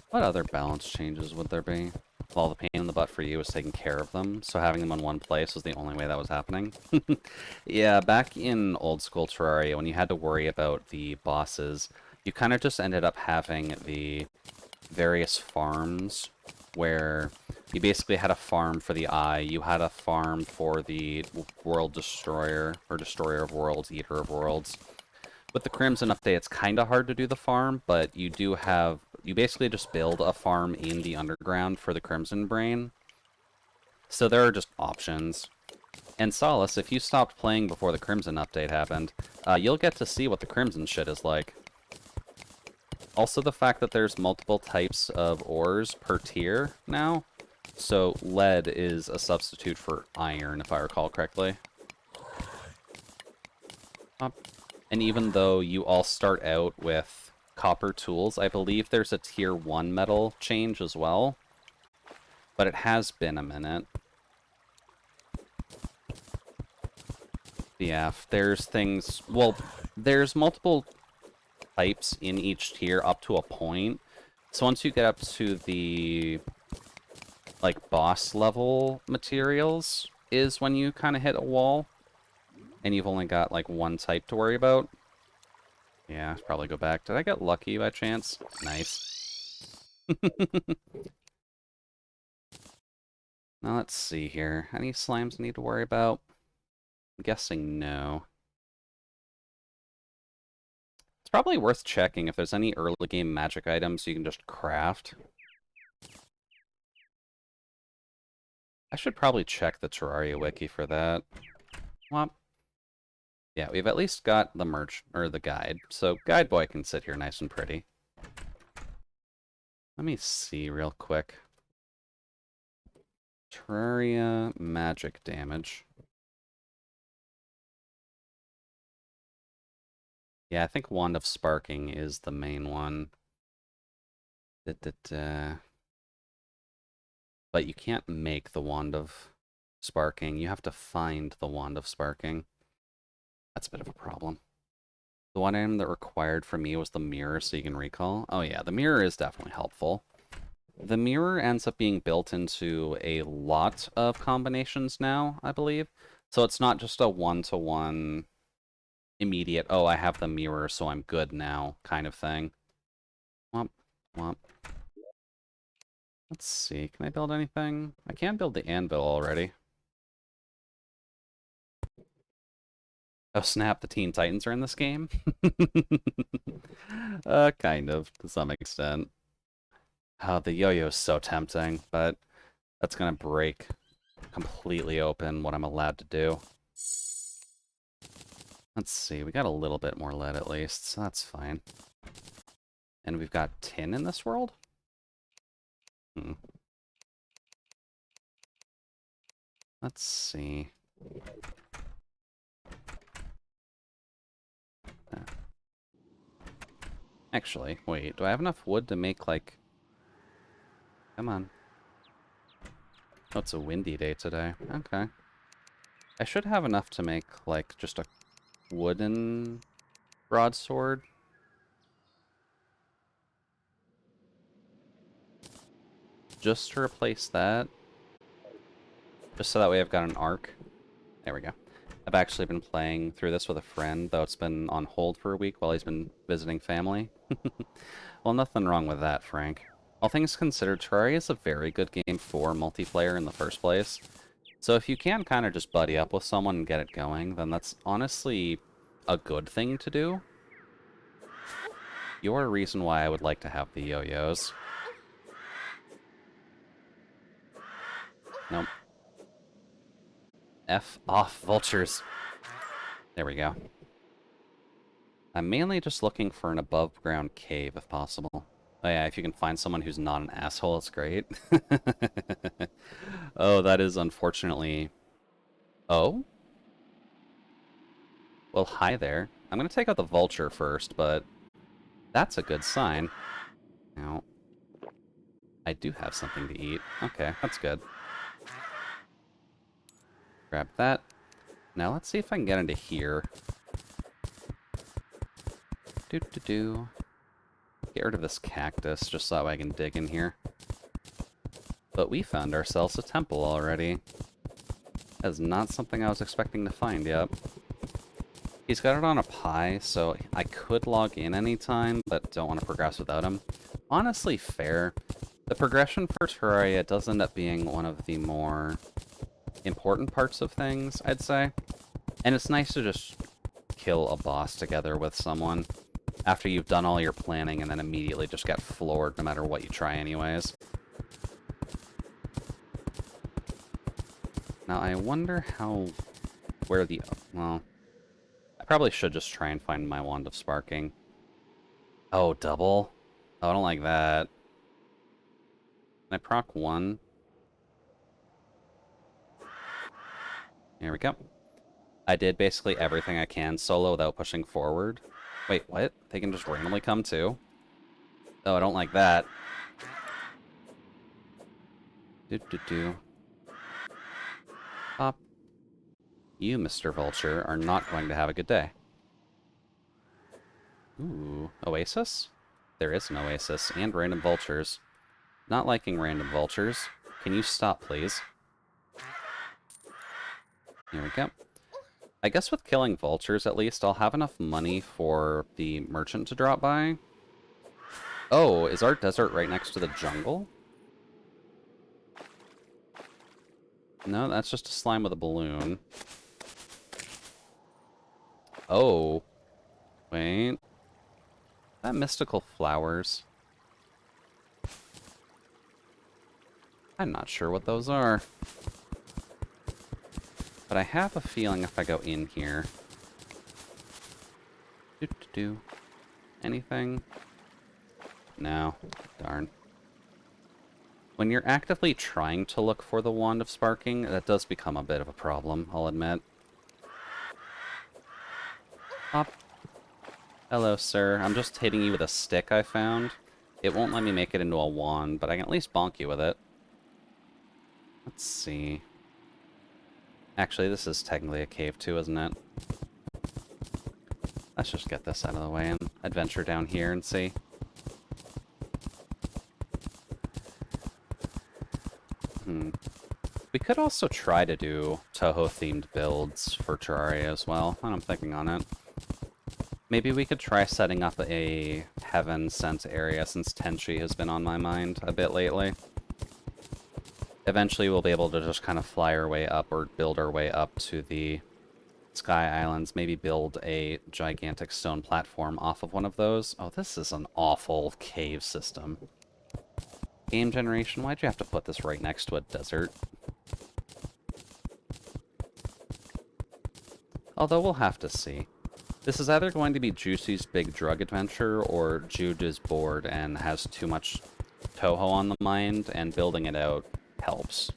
What other balance changes would there be? Well, the pain in the butt for you was taking care of them, so having them in one place was the only way that was happening. Yeah, back in old school Terraria, when you had to worry about the bosses, you kind of just ended up having the various farms where you basically had a farm for the Eye, you had a farm for the World Destroyer, or Destroyer of Worlds, Eater of Worlds. With the Crimson update, it's kind of hard to do the farm, but you do have... You basically just build a farm in the underground for the Crimson Brain. So there are just options. And Solace, if you stopped playing before the Crimson update happened, you'll get to see what the Crimson shit is like. Also, the fact that there's multiple types of ores per tier now. So lead is a substitute for iron, if I recall correctly. And even though you all start out with copper tools, I believe there's a tier 1 metal change as well. But it has been a minute. Yeah, there's things... Well, there's multiple types in each tier up to a point. So once you get up to the, like, boss level materials is when you kind of hit a wall. And you've only got, like, one type to worry about. Yeah, probably go back. Did I get lucky by chance? Nice. Now let's see here. Any slimes I need to worry about? I'm guessing no. It's probably worth checking if there's any early game magic items you can just craft. I should probably check the Terraria wiki for that. Well, yeah, we've at least got the merch, or the guide, so Guide Boy can sit here nice and pretty. Let me see real quick. Terraria magic damage. Yeah, I think Wand of Sparking is the main one. But you can't make the Wand of Sparking. You have to find the Wand of Sparking. That's a bit of a problem. The one item that required for me was the mirror, so you can recall. Oh yeah, the mirror is definitely helpful. The mirror ends up being built into a lot of combinations now, I believe. So it's not just a one-to-one immediate, oh, I have the mirror, so I'm good now, kind of thing. Womp, womp. Let's see, can I build anything? I can build the anvil already. Oh snap, the Teen Titans are in this game? Kind of, to some extent. Oh, the yo-yo is so tempting, but that's gonna break completely open what I'm allowed to do. Let's see, we got a little bit more lead at least, so that's fine. And we've got tin in this world? Hmm. Let's see. Actually, wait, do I have enough wood to make, like... Come on. Oh, it's a windy day today. Okay. I should have enough to make, like, just a wooden broadsword. Just to replace that. Just so that way I've got an arc. There we go. I've actually been playing through this with a friend, though it's been on hold for a week while he's been visiting family. Well, nothing wrong with that, Frank. All things considered, Terraria is a very good game for multiplayer in the first place. So if you can kind of just buddy up with someone and get it going, then that's honestly a good thing to do. You're a reason why I would like to have the yo-yos. Nope. F off, vultures. There we go. I'm mainly just looking for an above-ground cave, if possible. Oh yeah, if you can find someone who's not an asshole, it's great. Oh, that is unfortunately... Oh? Well, hi there. I'm gonna take out the vulture first, but... That's a good sign. Now... I do have something to eat. Okay, that's good. Grab that. Now let's see if I can get into here. Do-do-do. Get rid of this cactus, just so I can dig in here. But we found ourselves a temple already. That is not something I was expecting to find yet. He's got it on a pie, so I could log in anytime, but don't want to progress without him. Honestly, fair. The progression for Terraria does end up being one of the more important parts of things, I'd say. And it's nice to just kill a boss together with someone after you've done all your planning and then immediately just get floored no matter what you try anyways. Now I wonder where the... well, I probably should just try and find my Wand of Sparking. Oh, double? Oh, I don't like that. Can I proc one? There we go. I did basically everything I can solo without pushing forward. Wait, what? They can just randomly come too? Oh, I don't like that. Do-do-do. Pop. You, Mr. Vulture, are not going to have a good day. Ooh, oasis? There is an oasis, and random vultures. Not liking random vultures. Can you stop, please? Here we go. I guess with killing vultures, at least, I'll have enough money for the merchant to drop by. Oh, is our desert right next to the jungle? No, that's just a slime with a balloon. Oh. Wait. That mystical flowers. I'm not sure what those are. But I have a feeling if I go in here... Do-do-do. Anything? No. Darn. When you're actively trying to look for the Wand of Sparking, that does become a bit of a problem, I'll admit. Hop. Hello, sir. I'm just hitting you with a stick I found. It won't let me make it into a wand, but I can at least bonk you with it. Let's see. Actually, this is technically a cave too, isn't it? Let's just get this out of the way and adventure down here and see. We could also try to do Touhou-themed builds for Terraria as well, and I'm thinking on it. Maybe we could try setting up a heaven-sent area, since Tenchi has been on my mind a bit lately. Eventually we'll be able to just kind of fly our way up, or build our way up to the Sky Islands, maybe build a gigantic stone platform off of one of those. Oh, this is an awful cave system. Game generation, why'd you have to put this right next to a desert? Although we'll have to see. This is either going to be Juicy's big drug adventure, or Jude is bored and has too much Touhou on the mind, and building it out helps.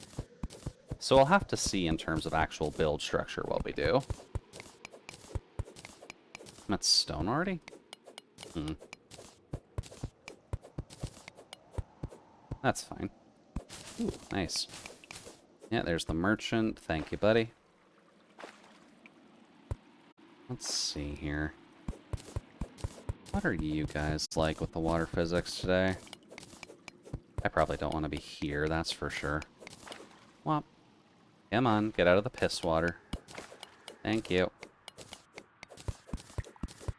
So we'll have to see in terms of actual build structure what we do. That's stone already? That's fine. Ooh, nice. Yeah, there's the merchant. Thank you, buddy. Let's see here. What are you guys like with the water physics today? I probably don't want to be here, that's for sure. Whop. Come on, get out of the piss water. Thank you.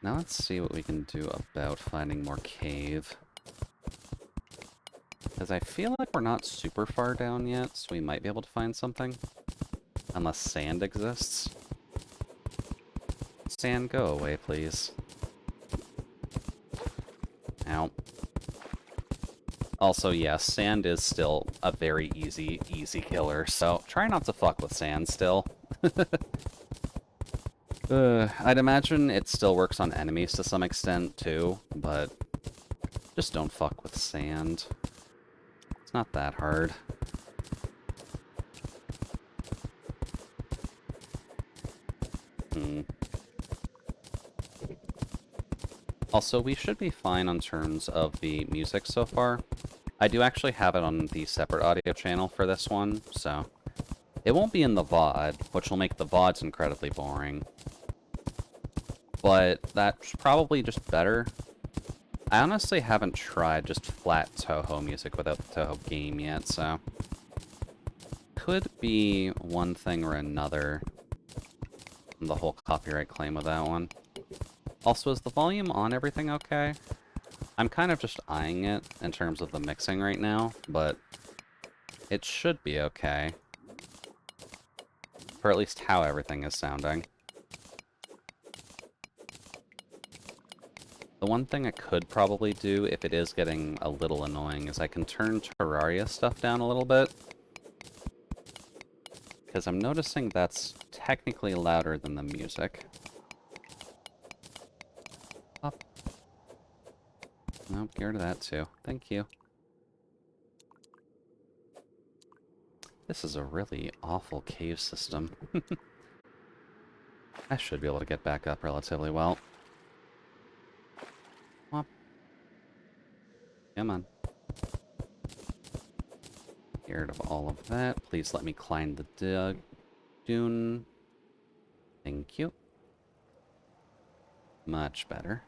Now let's see what we can do about finding more cave. Because I feel like we're not super far down yet, so we might be able to find something. Unless sand exists. Sand, go away, please. Ow. Also, yes, sand is still a very easy killer, so try not to fuck with sand still. I'd imagine it still works on enemies to some extent, too, but just don't fuck with sand. It's not that hard. Also, we should be fine on terms of the music so far. I do actually have it on the separate audio channel for this one, so it won't be in the VOD, which will make the VODs incredibly boring. But that's probably just better. I honestly haven't tried just flat Touhou music without the Touhou game yet, so could be one thing or another. The whole copyright claim with that one. Also, is the volume on everything okay? I'm kind of just eyeing it in terms of the mixing right now, but it should be okay. For at least how everything is sounding. The one thing I could probably do, if it is getting a little annoying, is I can turn Terraria stuff down a little bit. Because I'm noticing that's technically louder than the music. Up. Nope, get rid of that too. Thank you. This is a really awful cave system. I should be able to get back up relatively well. Come on. Get rid of all of that. Please let me climb the dune. Thank you. Much better.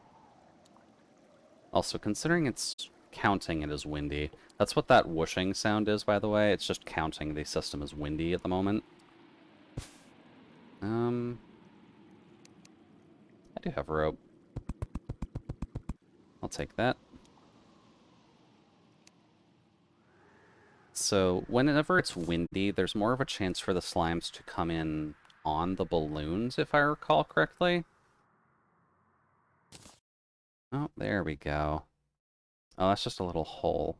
Also, considering it's counting it as windy, that's what that whooshing sound is, by the way. It's just counting the system as windy at the moment. I do have rope. I'll take that. So, whenever it's windy, there's more of a chance for the slimes to come in on the balloons, if I recall correctly. Oh, there we go. Oh, that's just a little hole.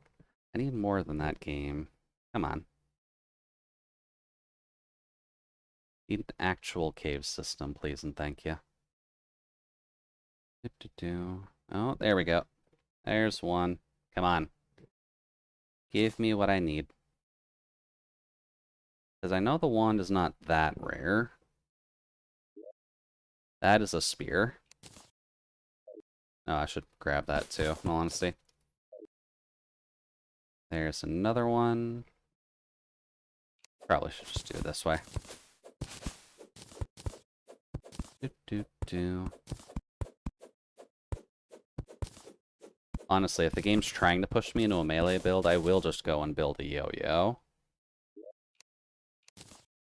I need more than that game. Come on. Need an actual cave system, please and thank you. Oh, there we go. There's one. Come on. Give me what I need. Because I know the wand is not that rare. That is a spear. Oh, I should grab that too, in all honesty. There's another one. Probably should just do it this way. Honestly, if the game's trying to push me into a melee build, I will just go and build a yo-yo.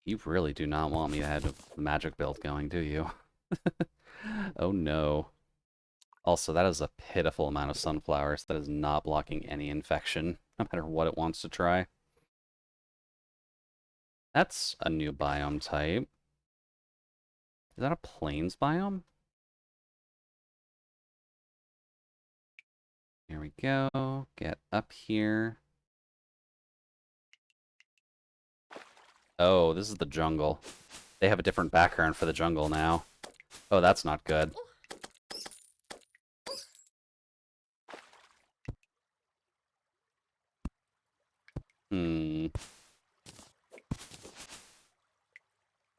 You really do not want me to have a magic build going, do you? Oh no. Also, that is a pitiful amount of sunflowers that is not blocking any infection, no matter what it wants to try. That's a new biome type. Is that a plains biome? Here we go. Get up here. Oh, this is the jungle. They have a different background for the jungle now. Oh, that's not good.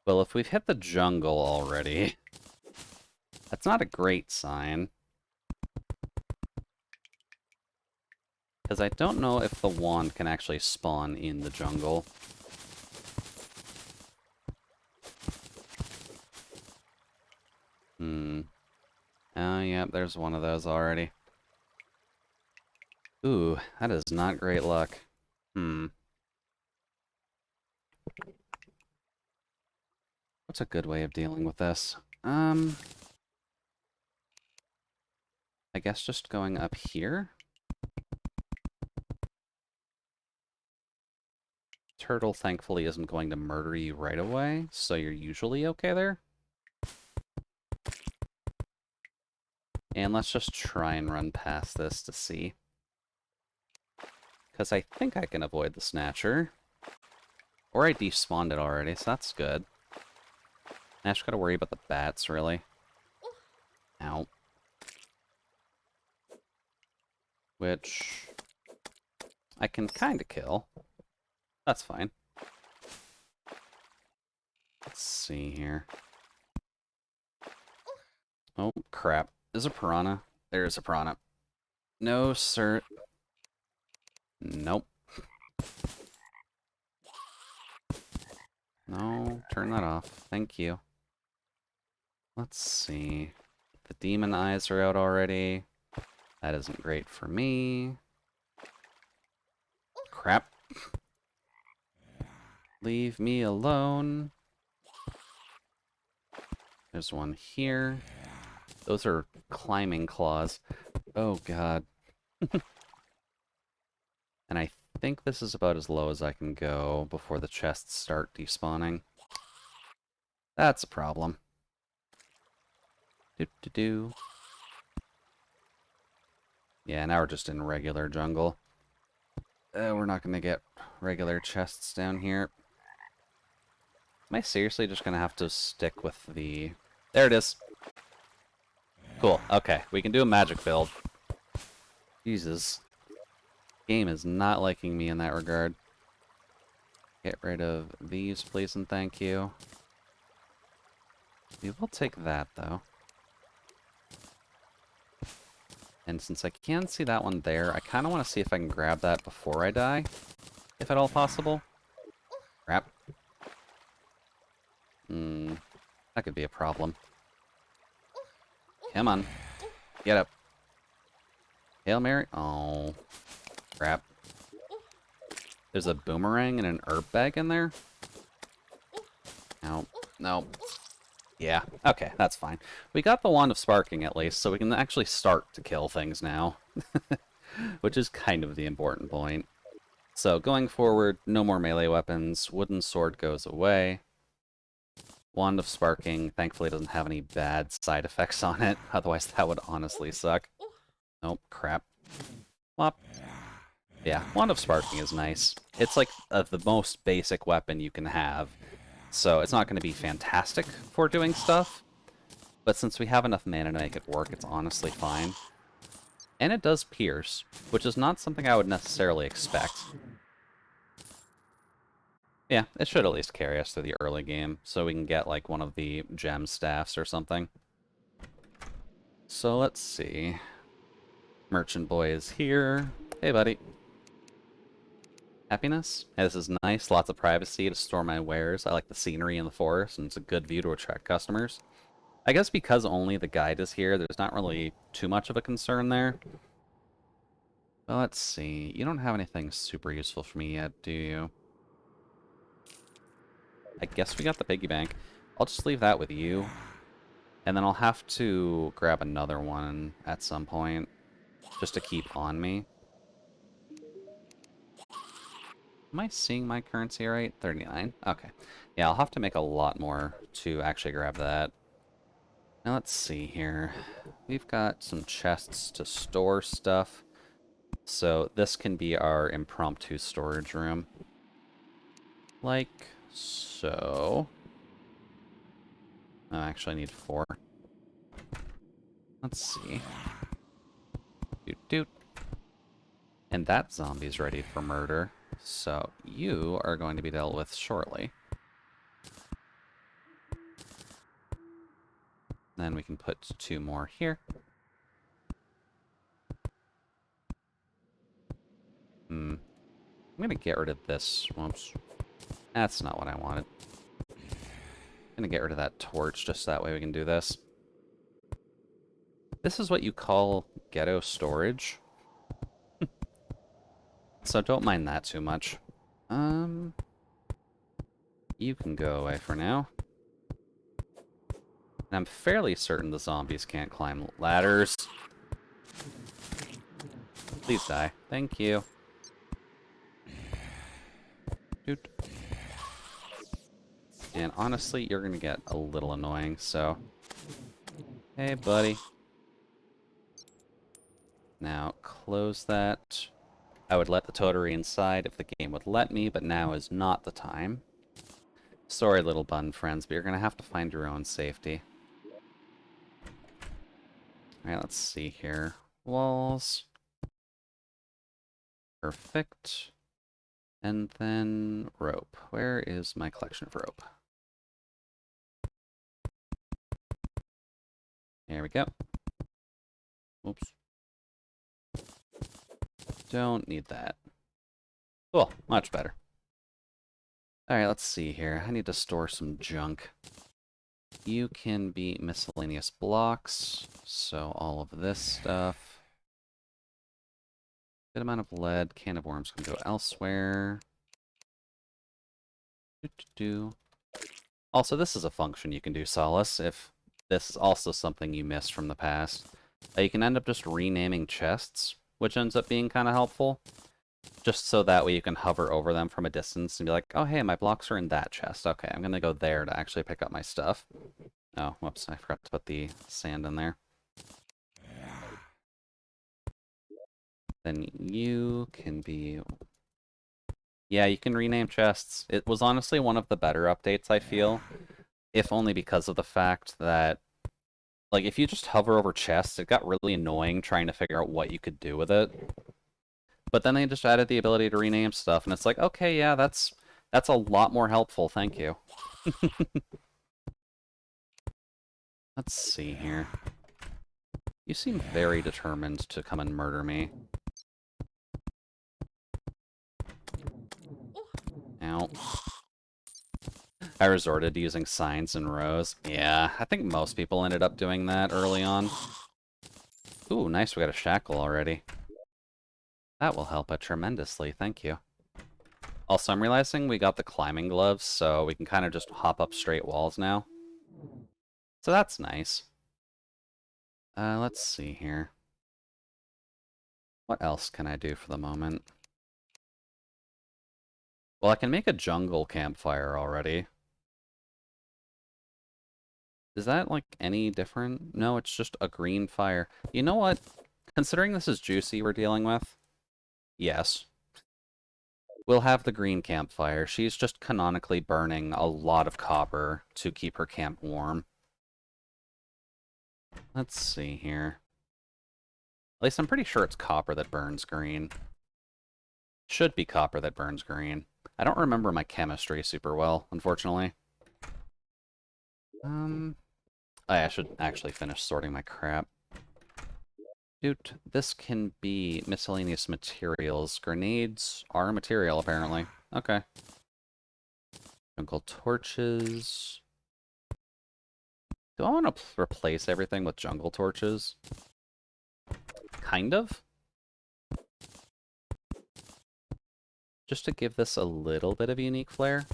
Well, if we've hit the jungle already, that's not a great sign. Because I don't know if the wand can actually spawn in the jungle. Oh, yeah, there's one of those already. Ooh, that is not great luck. What's a good way of dealing with this? I guess just going up here. Turtle, thankfully, isn't going to murder you right away, so you're usually okay there. And let's just try and run past this to see. Because I think I can avoid the Snatcher. Or I despawned it already, so that's good. I just gotta worry about the bats, really. Ow. Which I can kind of kill. That's fine. Let's see here. Oh, crap. There's a piranha. There's a piranha. No, sir. Nope. No, turn that off. Thank you. Let's see. The demon eyes are out already. That isn't great for me. Crap. Leave me alone. There's one here. Those are climbing claws. Oh, God. And I think this is about as low as I can go before the chests start despawning. That's a problem. Do-do-do. Yeah, now we're just in regular jungle. We're not going to get regular chests down here. Am I seriously just going to have to stick with the... There it is. Cool. Okay, we can do a magic build. Jesus. Game is not liking me in that regard. Get rid of these, please and thank you. We will take that, though. And since I can see that one there, I kind of want to see if I can grab that before I die. If at all possible. Crap. That could be a problem. Come on. Get up. Hail Mary. Oh. Crap. There's a boomerang and an herb bag in there? No. No. Yeah. Okay, that's fine. We got the Wand of Sparking at least, so we can actually start to kill things now. Which is kind of the important point. So, going forward, no more melee weapons. Wooden sword goes away. Wand of Sparking, thankfully, doesn't have any bad side effects on it. Otherwise, that would honestly suck. Nope, crap. Whop. Yeah, Wand of Sparking is nice. It's like the most basic weapon you can have. So it's not going to be fantastic for doing stuff. But since we have enough mana to make it work, it's honestly fine. And it does pierce, which is not something I would necessarily expect. Yeah, it should at least carry us through the early game, so we can get like one of the gem staffs or something. So let's see. Merchant boy is here. Hey, buddy. Happiness? Hey, this is nice. Lots of privacy to store my wares. I like the scenery in the forest, and it's a good view to attract customers. I guess because only the guide is here, there's not really too much of a concern there. Well, let's see. You don't have anything super useful for me yet, do you? I guess we got the piggy bank. I'll just leave that with you. And then I'll have to grab another one at some point, just to keep on me. Am I seeing my currency right? 39. Okay. Yeah, I'll have to make a lot more to actually grab that. Now let's see here. We've got some chests to store stuff. So this can be our impromptu storage room. Like so. Oh, I actually need 4. Let's see. Doot doot. And that zombie's ready for murder. So you are going to be dealt with shortly. Then we can put 2 more here. I'm going to get rid of this. Whoops. That's not what I wanted. I'm going to get rid of that torch, just that way we can do this. This is what you call ghetto storage. So don't mind that too much. You can go away for now. And I'm fairly certain the zombies can't climb ladders. Please die. Thank you. Doot. And honestly, you're gonna get a little annoying, so... Hey, buddy. Now, close that. I would let the totery inside if the game would let me, but now is not the time. Sorry, little bun friends, but you're gonna have to find your own safety. Alright, let's see here. Walls. Perfect. And then rope. Where is my collection of rope? There we go. Oops. Don't need that. Cool, much better. Alright, let's see here. I need to store some junk. You can be miscellaneous blocks, so all of this stuff. Good amount of lead. Can of worms can go elsewhere. Also, this is a function you can do, Solace, if this is also something you missed from the past. You can end up just renaming chests, which ends up being kind of helpful. Just so that way you can hover over them from a distance and be like, oh hey, my blocks are in that chest. Okay, I'm gonna go there to actually pick up my stuff. Oh, whoops, I forgot to put the sand in there. Then you can be... Yeah, you can rename chests. It was honestly one of the better updates, I feel. If only because of the fact that, like, if you just hover over chests, it got really annoying trying to figure out what you could do with it. But then they just added the ability to rename stuff, and it's like, okay, yeah, that's a lot more helpful, thank you. Let's see here. You seem very determined to come and murder me. Ow. I resorted to using signs and rows. Yeah, I think most people ended up doing that early on. Ooh, nice, we got a shackle already. That will help it tremendously, thank you. Also, I'm realizing we got the climbing gloves, so we can kind of just hop up straight walls now. So that's nice. Let's see here. What else can I do for the moment? Well, I can make a jungle campfire already. Is that, like, any different? No, it's just a green fire. You know what? Considering this is Juicy we're dealing with, yes. We'll have the green campfire. She's just canonically burning a lot of copper to keep her camp warm. Let's see here. At least I'm pretty sure it's copper that burns green. Should be copper that burns green. I don't remember my chemistry super well, unfortunately. I should actually finish sorting my crap. Dude, this can be miscellaneous materials. Grenades are a material, apparently. Okay. Jungle torches. Do I want to replace everything with jungle torches? Kind of. Just to give this a little bit of unique flair.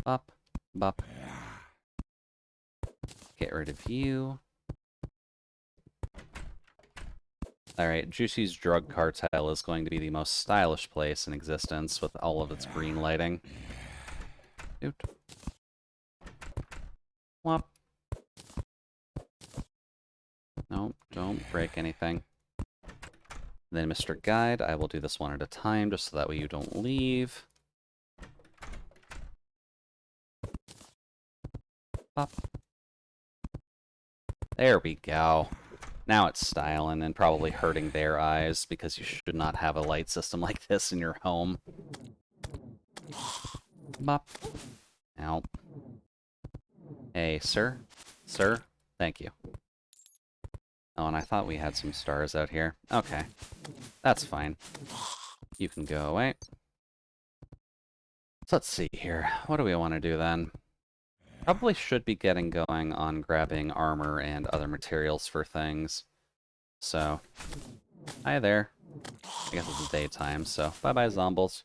Bop, bop. Get rid of you. Alright, Juicy's drug cartel is going to be the most stylish place in existence with all of its green lighting. Doot. Whop. No, don't break anything. Then, Mr. Guide, I will do this one at a time, just so that way you don't leave. Pop. There we go. Now it's styling and probably hurting their eyes, because you should not have a light system like this in your home. Bop. Ow. Hey, sir? Sir? Thank you. Oh, and I thought we had some stars out here. Okay. That's fine. You can go away. So let's see here. What do we want to do then? Probably should be getting going on grabbing armor and other materials for things. So, hi there. I guess it's daytime, so bye-bye, zombies.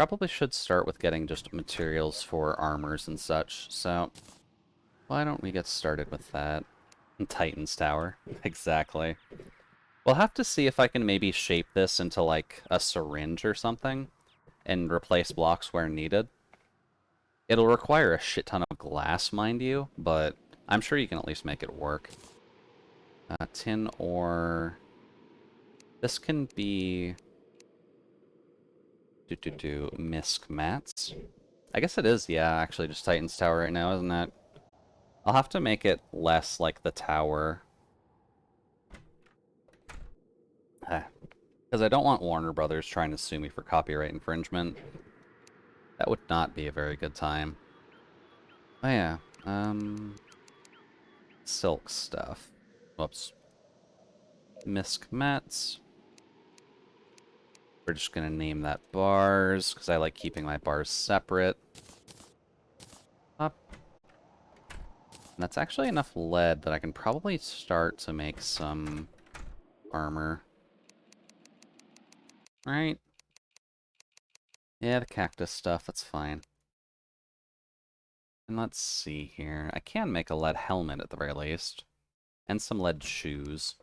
probably should start with getting just materials for armors and such, so why don't we get started with that? Titan's Tower. Exactly. We'll have to see if I can maybe shape this into, like, a syringe or something, and replace blocks where needed. It'll require a shit ton of glass, mind you, but I'm sure you can at least make it work. Tin ore... This can be... Misc mats? I guess it is, yeah, actually just Titan's Tower right now, isn't it? I'll have to make it less like the tower. Because I don't want Warner Brothers trying to sue me for copyright infringement. That would not be a very good time. Oh yeah, silk stuff. Whoops. Misc mats. We're just gonna name that bars, because I like keeping my bars separate. Up. And that's actually enough lead that I can probably start to make some armor. Right? Yeah, the cactus stuff, that's fine. And let's see here. I can make a lead helmet at the very least. And some lead shoes.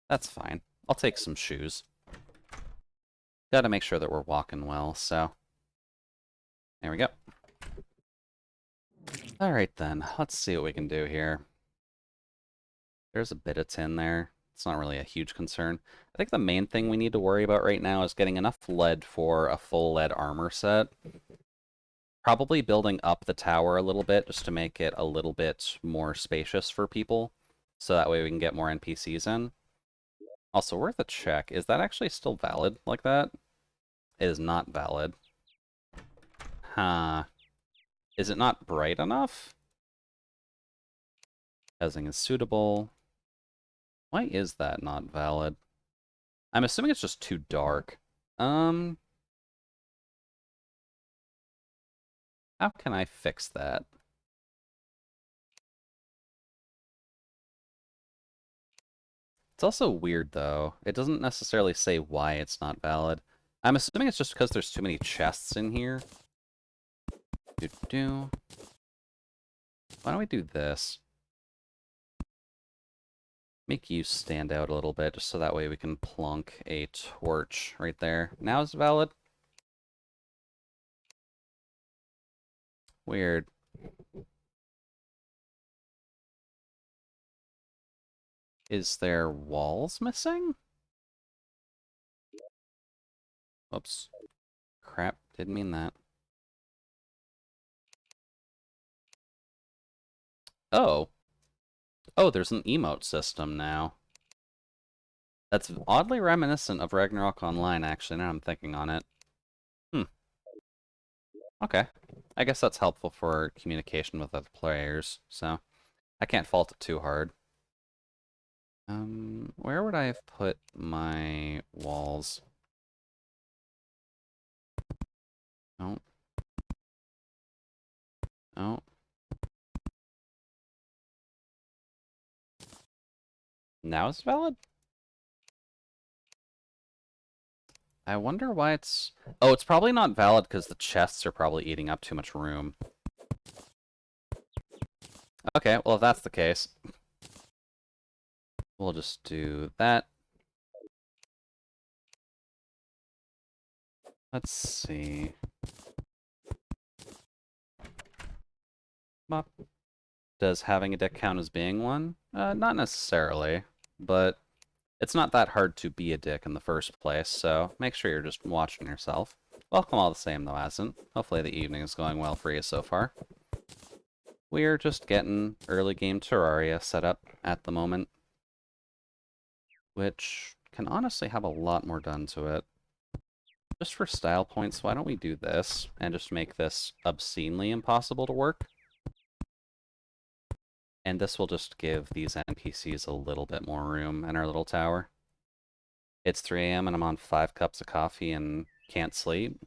That's fine. I'll take some shoes. Gotta make sure that we're walking well, so... There we go. Alright then, let's see what we can do here. There's a bit of tin there. It's not really a huge concern. I think the main thing we need to worry about right now is getting enough lead for a full lead armor set. Probably building up the tower a little bit just to make it a little bit more spacious for people. So that way we can get more NPCs in. Also, worth a check. Is that actually still valid like that? It is not valid. Huh. Is it not bright enough? Housing is suitable. Why is that not valid? I'm assuming it's just too dark. How can I fix that? It's also weird, though. It doesn't necessarily say why it's not valid. I'm assuming it's just because there's too many chests in here. Why don't we do this? Make you stand out a little bit, just so that way we can plunk a torch right there. Now it's valid? Weird. Is there walls missing? Oops. Crap, didn't mean that. Oh. Oh, there's an emote system now. That's oddly reminiscent of Ragnarok Online, actually, now I'm thinking on it. Okay. I guess that's helpful for communication with other players, so I can't fault it too hard. Where would I have put my walls? Oh. Oh. Now it's valid? I wonder why it's... Oh, it's probably not valid because the chests are probably eating up too much room. Okay, well, if that's the case, we'll just do that. Let's see. Bop. Does having a deck count as being one? Not necessarily, but it's not that hard to be a dick in the first place, so make sure you're just watching yourself. Welcome all the same, though, Ascent. Hopefully the evening is going well for you so far. We're just getting early game Terraria set up at the moment, which can honestly have a lot more done to it. Just for style points, why don't we do this and just make this obscenely impossible to work? And this will just give these NPCs a little bit more room in our little tower. It's 3 a.m. and I'm on 5 cups of coffee and can't sleep.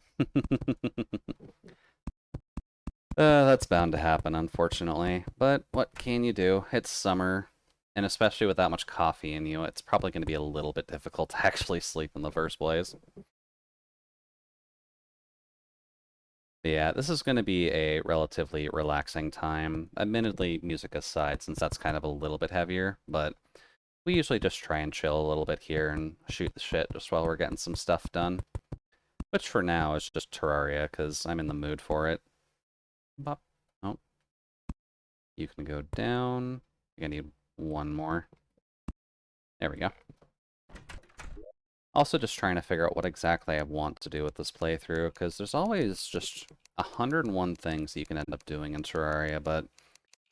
That's bound to happen, unfortunately. But what can you do? It's summer, and especially with that much coffee in you, it's probably going to be a little bit difficult to actually sleep in the first place. Yeah, this is going to be a relatively relaxing time. Admittedly, music aside, since that's kind of a little bit heavier, but we usually just try and chill a little bit here and shoot the shit just while we're getting some stuff done. Which for now is just Terraria, because I'm in the mood for it. Bop. Oh, you can go down. I need one more. There we go. Also just trying to figure out what exactly I want to do with this playthrough, because there's always just 101 things that you can end up doing in Terraria, but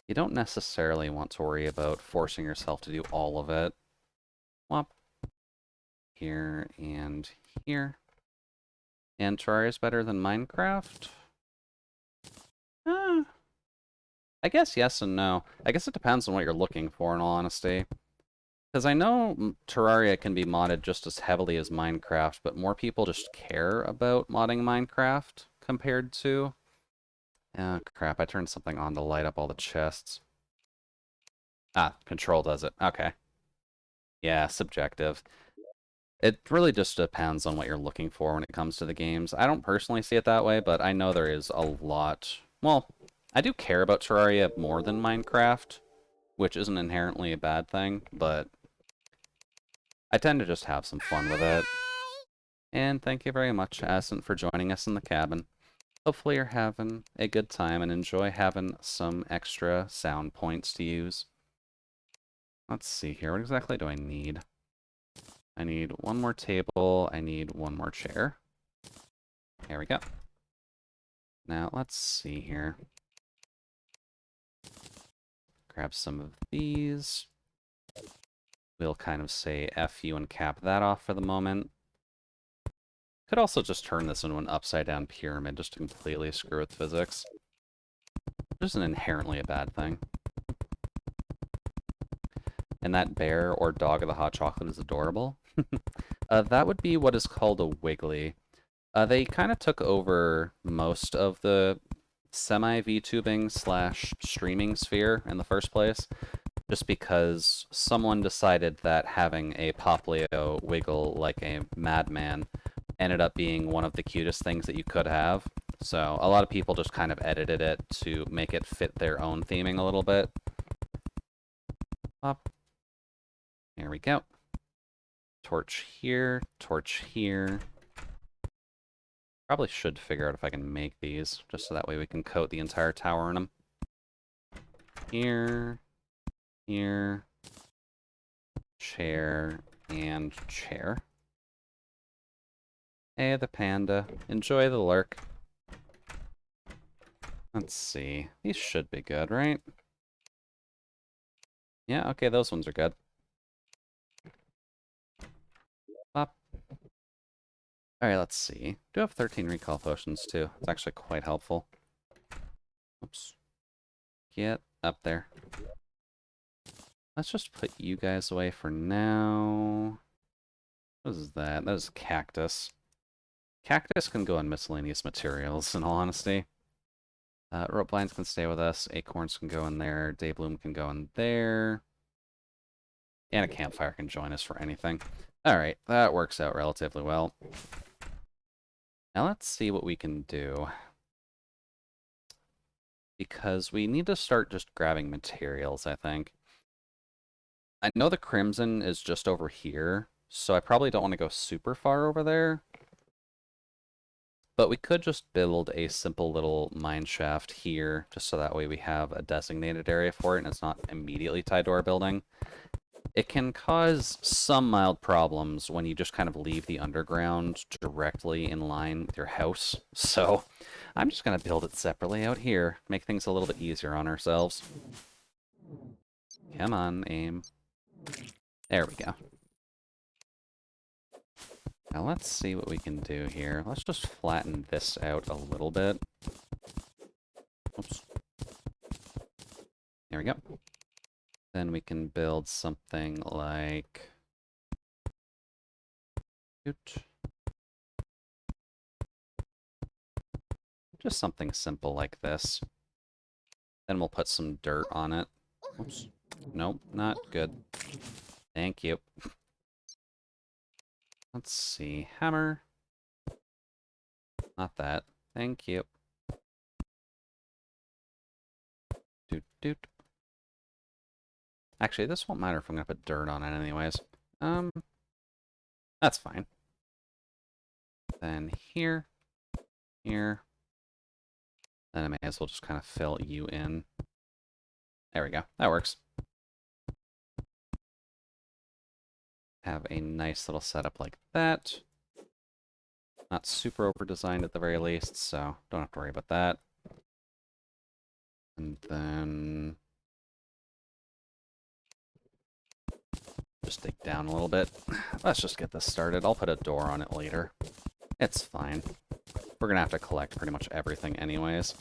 you don't necessarily want to worry about forcing yourself to do all of it. Whop. Here and here. And Terraria is better than Minecraft? I guess yes and no. I guess it depends on what you're looking for, in all honesty. Because I know Terraria can be modded just as heavily as Minecraft, but more people just care about modding Minecraft compared to... Oh, crap, I turned something on to light up all the chests. Ah, control does it. Okay. Yeah, subjective. It really just depends on what you're looking for when it comes to the games. I don't personally see it that way, but I know there is a lot... Well, I do care about Terraria more than Minecraft, which isn't inherently a bad thing, but I tend to just have some fun with it. And thank you very much, Ascent, for joining us in the cabin. Hopefully you're having a good time and enjoy having some extra sound points to use. Let's see here. What exactly do I need? I need one more table. I need one more chair. There we go. Now, let's see here. Grab some of these. We'll kind of say F you and cap that off for the moment. Could also just turn this into an upside-down pyramid just to completely screw with physics. Which isn't inherently a bad thing. And that bear or dog of the hot chocolate is adorable. That would be what is called a wiggly. They kind of took over most of the semi-VTubing slash streaming sphere in the first place, just because someone decided that having a Poplio wiggle like a madman ended up being one of the cutest things that you could have. So a lot of people just kind of edited it to make it fit their own theming a little bit. Up. There we go. Torch here, torch here. Probably should figure out if I can make these, just so that way we can coat the entire tower in them. Here, here, chair, and chair. Hey, the panda. Enjoy the lurk. Let's see. These should be good, right? Yeah, okay, those ones are good. Up. Alright, let's see. I do have 13 recall potions, too. It's actually quite helpful. Oops. Get up there. Let's just put you guys away for now. What is that? That is cactus. Cactus can go on miscellaneous materials, in all honesty. Rope vines can stay with us. Acorns can go in there. Daybloom can go in there. And a campfire can join us for anything. Alright, that works out relatively well. Now let's see what we can do. Because we need to start just grabbing materials, I think. I know the Crimson is just over here, so I probably don't want to go super far over there. But we could just build a simple little mine shaft here, just so that way we have a designated area for it and it's not immediately tied to our building. It can cause some mild problems when you just kind of leave the underground directly in line with your house. So I'm just going to build it separately out here, make things a little bit easier on ourselves. Come on, aim. There we go. Now let's see what we can do here. Let's just flatten this out a little bit. Oops. There we go. Then we can build something like... Just something simple like this. Then we'll put some dirt on it. Oops. Nope, not good. Thank you. Let's see. Hammer. Not that. Thank you. Doot. Actually, this won't matter if I'm gonna put dirt on it anyways. That's fine. Then here, here. Then I may as well just kind of fill you in. There we go. That works. Have a nice little setup like that. Not super over-designed at the very least, so don't have to worry about that. And then just dig down a little bit. Let's just get this started. I'll put a door on it later. It's fine. We're gonna have to collect pretty much everything anyways.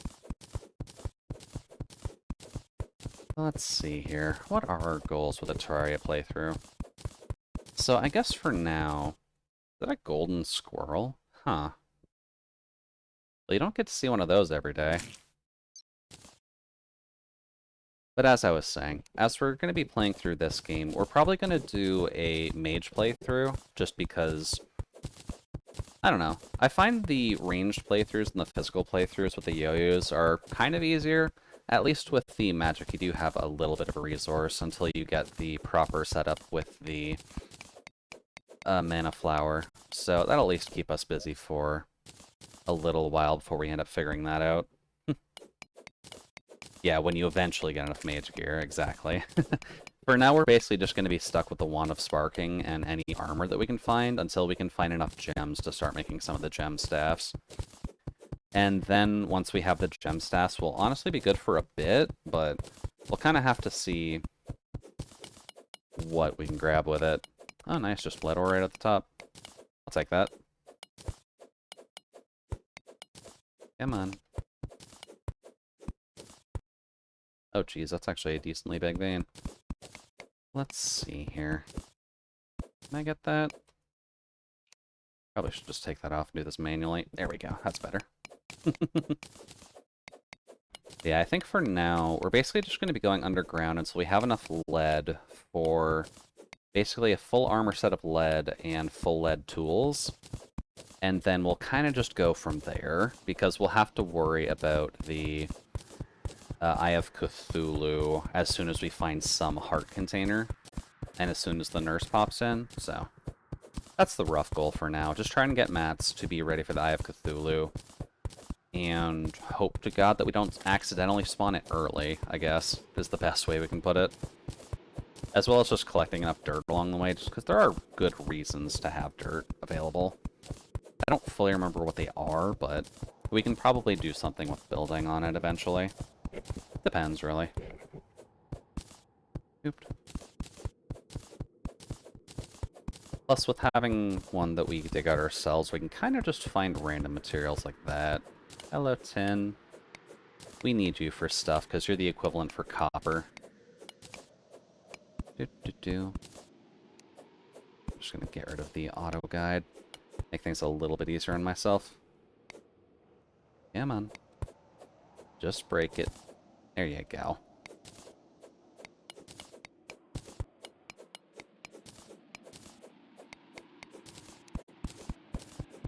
Let's see here. What are our goals with a Terraria playthrough? So I guess for now, is that a golden squirrel? Huh. Well, you don't get to see one of those every day. But as I was saying, as we're going to be playing through this game, we're probably going to do a mage playthrough, just because, I don't know. I find the ranged playthroughs and the physical playthroughs with the yo-yos are kind of easier. At least with the magic, you do have a little bit of a resource until you get the proper setup with the mana flower. So that'll at least keep us busy for a little while before we end up figuring that out. Yeah, when you eventually get enough mage gear, exactly. For now, we're basically just going to be stuck with the Wand of Sparking and any armor that we can find until we can find enough gems to start making some of the gem staffs. And then, once we have the gem staffs, we'll honestly be good for a bit, but we'll kind of have to see what we can grab with it. Oh, nice, just blood ore right at the top. I'll take that. Come on. Oh, geez, that's actually a decently big vein. Let's see here. Can I get that? Probably should just take that off and do this manually. There we go. That's better. Yeah, I think for now, we're basically just going to be going underground until we have enough lead for basically a full armor set of lead and full lead tools. And then we'll kind of just go from there, because we'll have to worry about the Eye of Cthulhu as soon as we find some heart container, and as soon as the nurse pops in, so that's the rough goal for now. Just trying to get mats to be ready for the Eye of Cthulhu, and hope to God that we don't accidentally spawn it early, I guess, is the best way we can put it. As well as just collecting enough dirt along the way, just because there are good reasons to have dirt available. I don't fully remember what they are, but we can probably do something with building on it eventually. Depends, really. Oops. Plus, with having one that we dig out ourselves, we can kind of just find random materials like that. Hello, tin. We need you for stuff, because you're the equivalent for copper. I'm just going to get rid of the auto guide. Make things a little bit easier on myself. Come on. Just break it. There you go.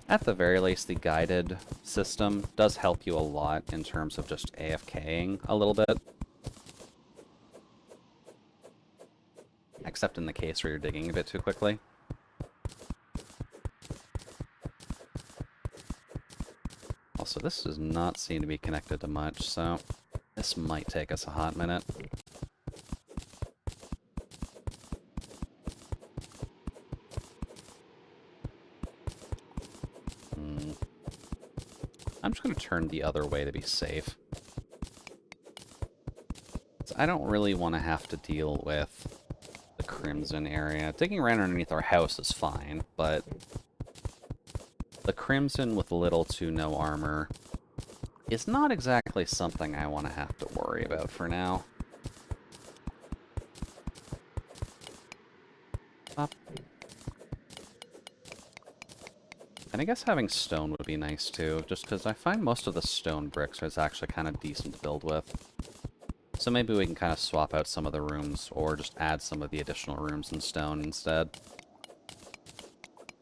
At the very least, the guided system does help you a lot in terms of just AFKing a little bit. Except in the case where you're digging a bit too quickly. Also, this does not seem to be connected to much, so this might take us a hot minute. I'm just going to turn the other way to be safe. So I don't really want to have to deal with the Crimson area. Digging around underneath our house is fine, but the Crimson with little to no armor is not exactly something I want to have to worry about for now. Up. And I guess having stone would be nice too, just because I find most of the stone bricks is actually kind of decent to build with. So maybe we can kind of swap out some of the rooms, or just add some of the additional rooms in stone instead.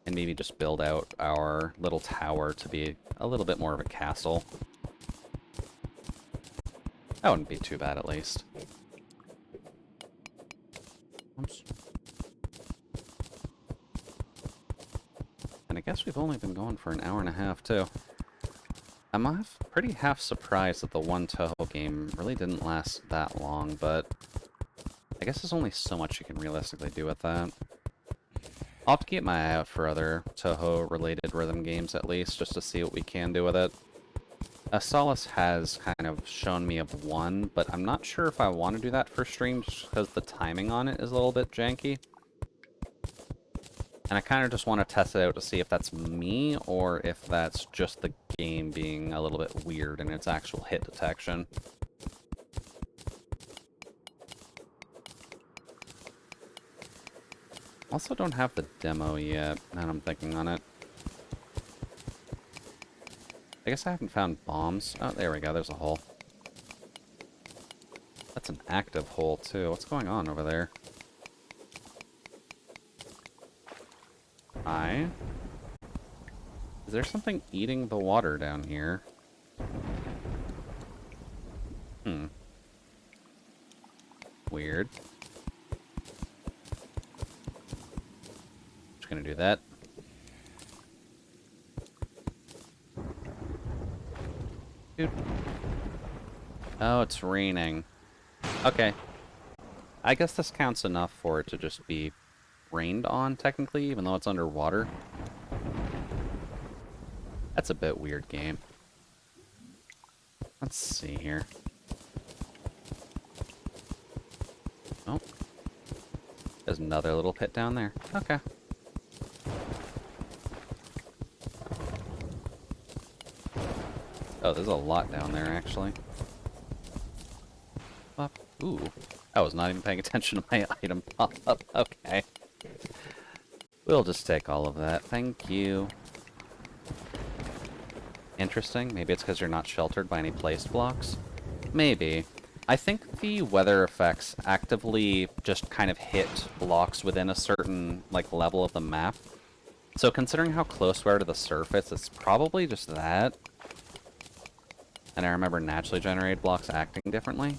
And maybe just build out our little tower to be a little bit more of a castle. That wouldn't be too bad, at least. Oops. And I guess we've only been going for an hour and a half, too. I'm pretty half surprised that the one Touhou game really didn't last that long, but I guess there's only so much you can realistically do with that. I'll have to keep my eye out for other Touhou-related rhythm games, at least, just to see what we can do with it. Solace has kind of shown me of one, but I'm not sure if I want to do that for stream, just because the timing on it is a little bit janky. And I kind of just want to test it out to see if that's me, or if that's just the game being a little bit weird in its actual hit detection. Also don't have the demo yet, now I'm thinking on it. I guess I haven't found bombs. Oh, there we go, there's a hole. That's an active hole, too. What's going on over there? Hi? Is there something eating the water down here? Weird. Just gonna do that. Dude. Oh, it's raining. Okay. I guess this counts enough for it to just be rained on, technically, even though it's underwater. That's a bit weird game. Let's see here. Oh. There's another little pit down there. Okay. Oh, there's a lot down there, actually. Up. Ooh. I was not even paying attention to my item pop-up. Okay. We'll just take all of that. Thank you. Interesting. Maybe it's because you're not sheltered by any placed blocks? Maybe. I think the weather effects actively just kind of hit blocks within a certain, like, level of the map. So considering how close we are to the surface, it's probably just that. And I remember naturally generated blocks acting differently.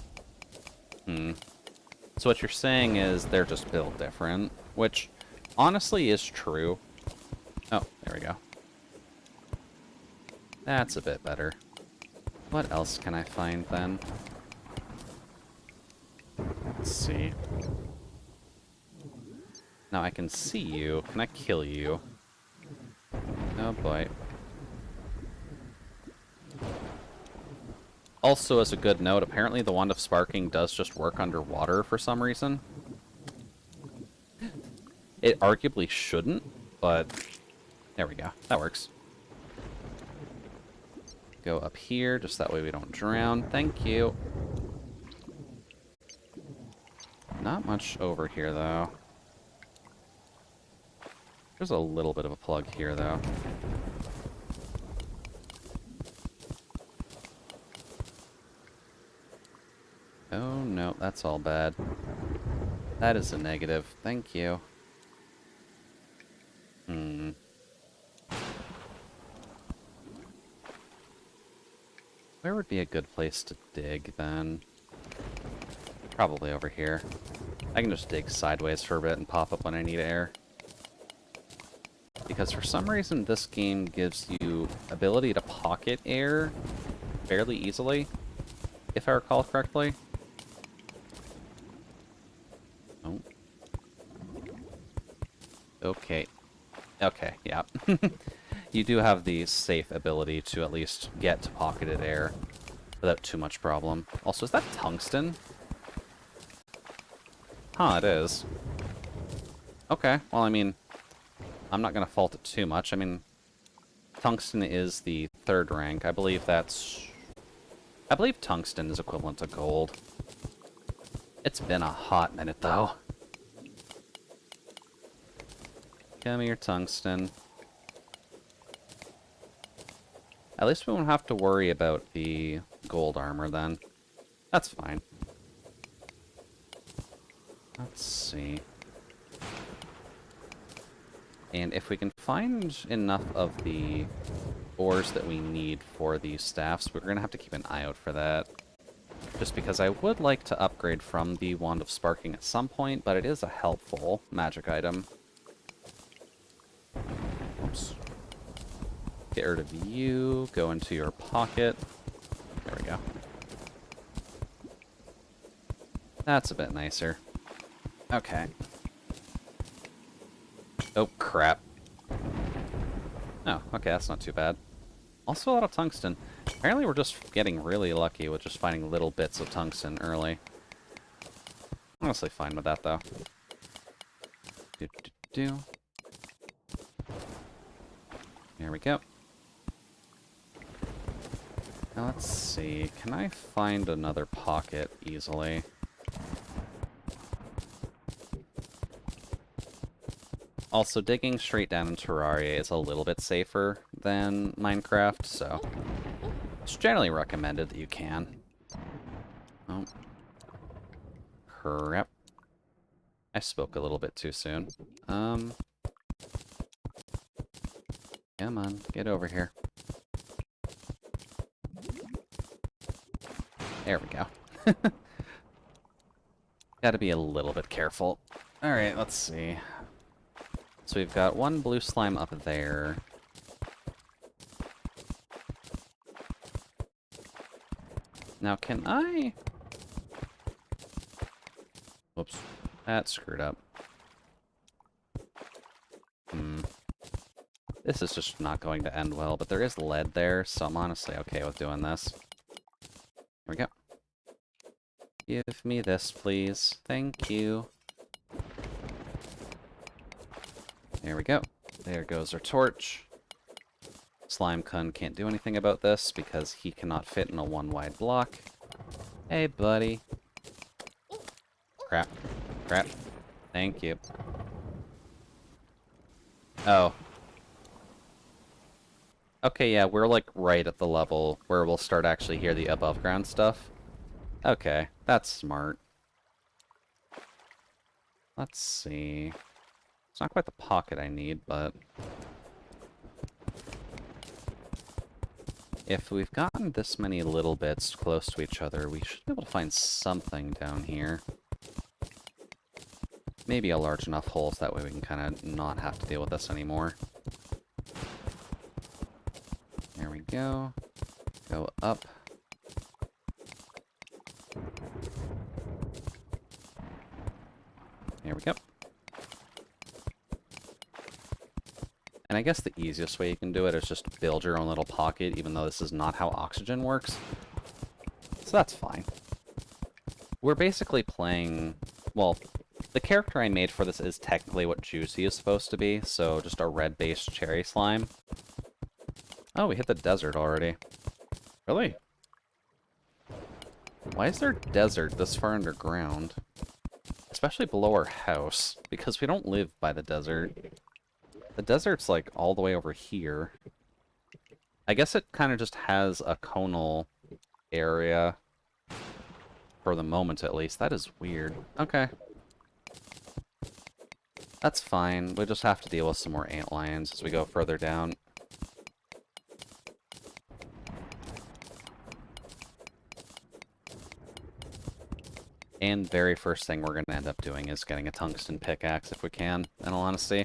So what you're saying is they're just built different, which honestly is true. Oh, there we go. That's a bit better. What else can I find then? Let's see. Now I can see you. Can I kill you? Oh boy. Also, as a good note, apparently the Wand of Sparking does just work underwater for some reason. It arguably shouldn't, but there we go. That works. Go up here, just that way we don't drown. Thank you. Not much over here, though. There's a little bit of a plug here, though. Oh, no, that's all bad. That is a negative. Thank you. Where would be a good place to dig, then? Probably over here. I can just dig sideways for a bit and pop up when I need air. Because for some reason, this game gives you ability to pocket air fairly easily, if I recall correctly. Oh. Okay. Okay, yeah. You do have the safe ability to at least get to pocketed air without too much problem. Also, is that tungsten? Huh, it is. Okay, well, I mean, I'm not going to fault it too much. I mean, tungsten is the 3rd rank. I believe tungsten is equivalent to gold. It's been a hot minute, though. Come here, tungsten. At least we won't have to worry about the gold armor, then. That's fine. Let's see. And if we can find enough of the ores that we need for these staffs, we're going to have to keep an eye out for that. Just because I would like to upgrade from the Wand of Sparking at some point, but it is a helpful magic item. Oops. Get rid of you, go into your pocket. There we go. That's a bit nicer. Okay. Oh, crap. Oh, okay, that's not too bad. Also a lot of tungsten. Apparently we're just getting really lucky with just finding little bits of tungsten early. Honestly fine with that, though. Do. There we go. Now let's see. Can I find another pocket easily? Also, digging straight down in Terraria is a little bit safer than Minecraft, so it's generally recommended that you can. Oh. Crap. I spoke a little bit too soon. Come on, get over here. There we go. Gotta be a little bit careful. Alright, let's see. So we've got one blue slime up there. Now can I... Whoops. That screwed up. This is just not going to end well, but there is lead there, so I'm honestly okay with doing this. Here we go. Give me this, please. Thank you. There we go. There goes our torch. Slimecun can't do anything about this because he cannot fit in a one-wide block. Hey, buddy. Crap. Crap. Thank you. Oh. Okay, yeah, we're like right at the level where we'll start actually hear the above ground stuff. Okay, that's smart. Let's see. It's not quite the pocket I need, but... if we've gotten this many little bits close to each other, we should be able to find something down here. Maybe a large enough hole so that way we can kind of not have to deal with this anymore. There we go. Go up. There we go. And I guess the easiest way you can do it is just build your own little pocket, even though this is not how oxygen works. So that's fine. We're basically playing... well, the character I made for this is technically what Juicy is supposed to be, so just a red-based cherry slime. Oh, we hit the desert already. Really? Why is there desert this far underground? Especially below our house, because we don't live by the desert. The desert's like all the way over here. I guess it kind of just has a conal area. For the moment, at least. That is weird. Okay. That's fine. We'll just have to deal with some more antlions as we go further down. And very first thing we're going to end up doing is getting a tungsten pickaxe if we can, in all honesty.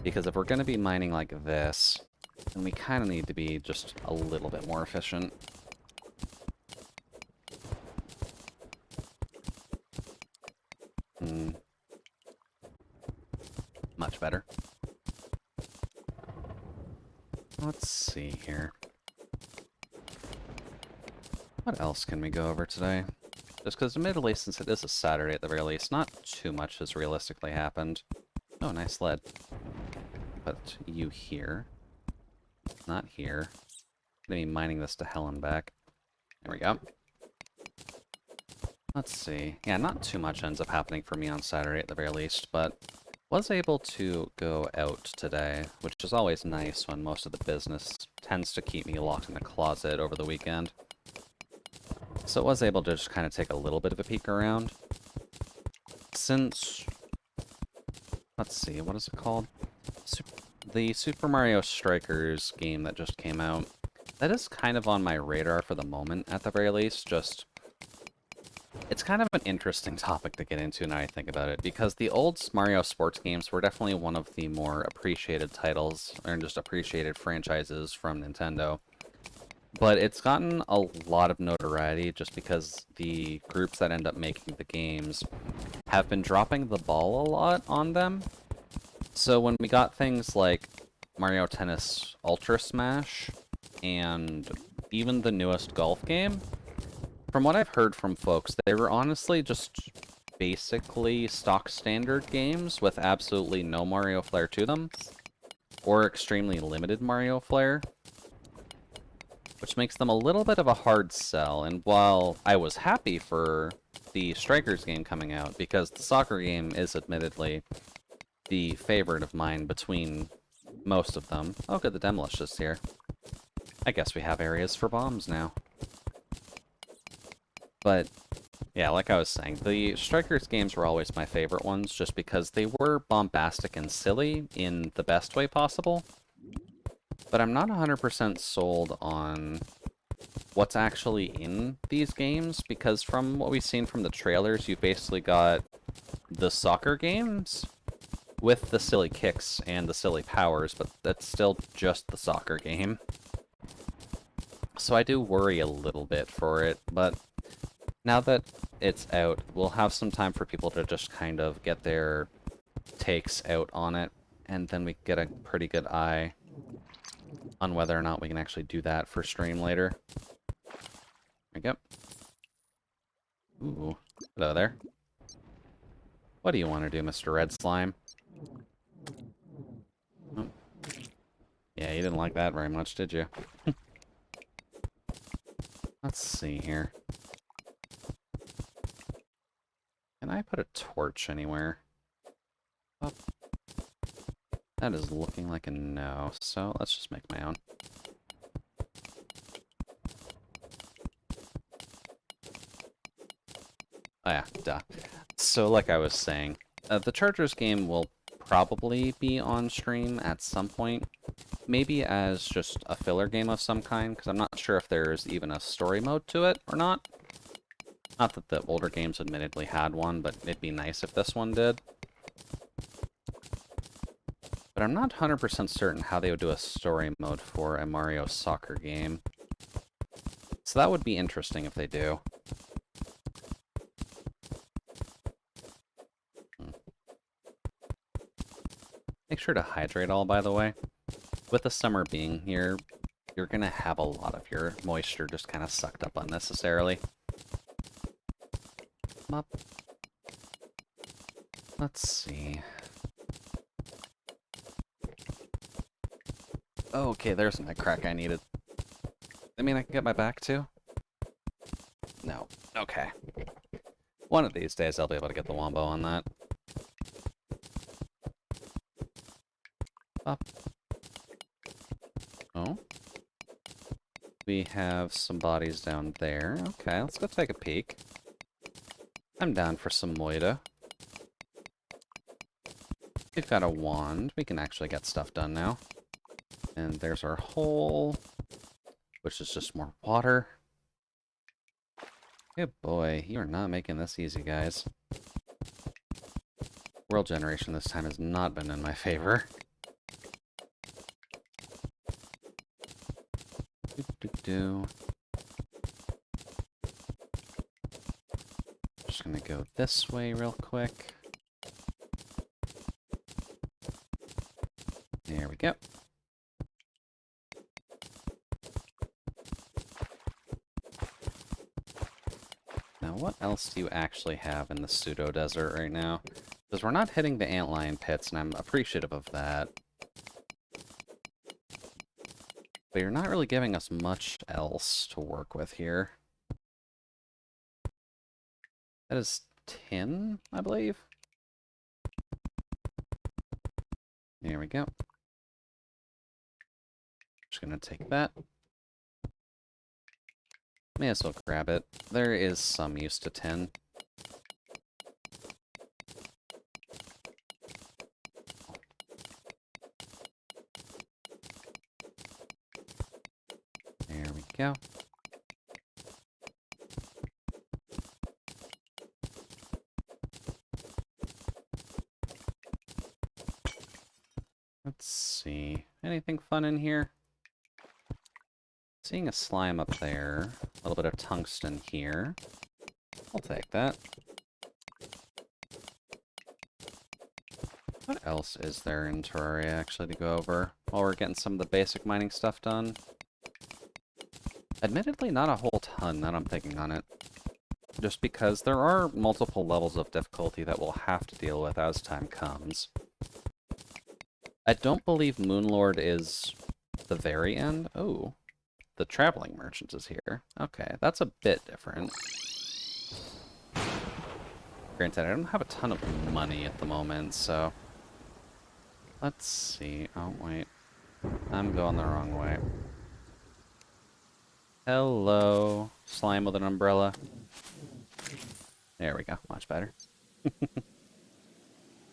Because if we're going to be mining like this, then we kind of need to be just a little bit more efficient. Much better. Let's see here. What else can we go over today? Just because admittedly, since it is a Saturday at the very least, not too much has realistically happened. Oh, nice lead. Put you here. Not here. I'm gonna be mining this to hell and back. There we go. Let's see. Yeah, not too much ends up happening for me on Saturday at the very least, but was able to go out today, which is always nice when most of the business tends to keep me locked in the closet over the weekend. So I was able to just kind of take a little bit of a peek around. Since... let's see, what is it called? The Super Mario Strikers game that just came out. That is kind of on my radar for the moment, at the very least. Just, it's kind of an interesting topic to get into now I think about it, because the old Mario sports games were definitely one of the more appreciated titles, or just appreciated franchises from Nintendo. But it's gotten a lot of notoriety just because the groups that end up making the games have been dropping the ball a lot on them. So when we got things like Mario Tennis Ultra Smash and even the newest golf game, from what I've heard from folks, they were honestly just basically stock standard games with absolutely no Mario flair to them, or extremely limited Mario flair, which makes them a little bit of a hard sell. And while I was happy for the Strikers game coming out, because the soccer game is admittedly the favorite of mine between most of them. Oh good, the Demolish is here. I guess we have areas for bombs now. But, yeah, like I was saying, the Strikers games were always my favorite ones, just because they were bombastic and silly in the best way possible. But I'm not 100% sold on what's actually in these games, because from what we've seen from the trailers, you've basically got the soccer games with the silly kicks and the silly powers, but that's still just the soccer game. So I do worry a little bit for it, but now that it's out, we'll have some time for people to just kind of get their takes out on it, and then we get a pretty good eye on whether or not we can actually do that for stream later. There we go. Ooh, hello there. What do you want to do, Mr. Red Slime? Oh. Yeah, you didn't like that very much, did you? Let's see here. Can I put a torch anywhere? Oh. That is looking like a no, so let's just make my own. Oh yeah, duh. So like I was saying, the Chargers game will probably be on stream at some point. Maybe as just a filler game of some kind, because I'm not sure if there's even a story mode to it or not. Not that the older games admittedly had one, but it'd be nice if this one did. But I'm not 100% certain how they would do a story mode for a Mario soccer game. So that would be interesting if they do. Make sure to hydrate all, by the way. With the summer being here, you're going to have a lot of your moisture just kind of sucked up unnecessarily. Up. Let's see. Oh, okay, there's my crack I needed. I mean, I can get my back too? No. Okay. One of these days I'll be able to get the wombo on that. Up. Oh. We have some bodies down there. Okay, let's go take a peek. I'm down for some moida. We've got a wand. We can actually get stuff done now. And there's our hole, which is just more water. Good boy, you are not making this easy, guys. World generation this time has not been in my favor. Just gonna go this way real quick. There we go. Now, what else do you actually have in the pseudo-desert right now? Because we're not hitting the antlion pits, and I'm appreciative of that. But you're not really giving us much else to work with here. That is tin, I believe. There we go. Just gonna take that. May as well grab it. There is some use to tin. go. Let's see. Anything fun in here? Seeing a slime up there. A little bit of tungsten here. I'll take that. What else is there in Terraria actually to go over while we're getting some of the basic mining stuff done? Admittedly, not a whole ton that I'm thinking on it. Just because there are multiple levels of difficulty that we'll have to deal with as time comes. I don't believe Moonlord is the very end. Oh, the traveling merchant is here. Okay, that's a bit different. Granted, I don't have a ton of money at the moment, so... Let's see. Oh, wait. I'm going the wrong way. Hello. Slime with an umbrella. There we go. Much better.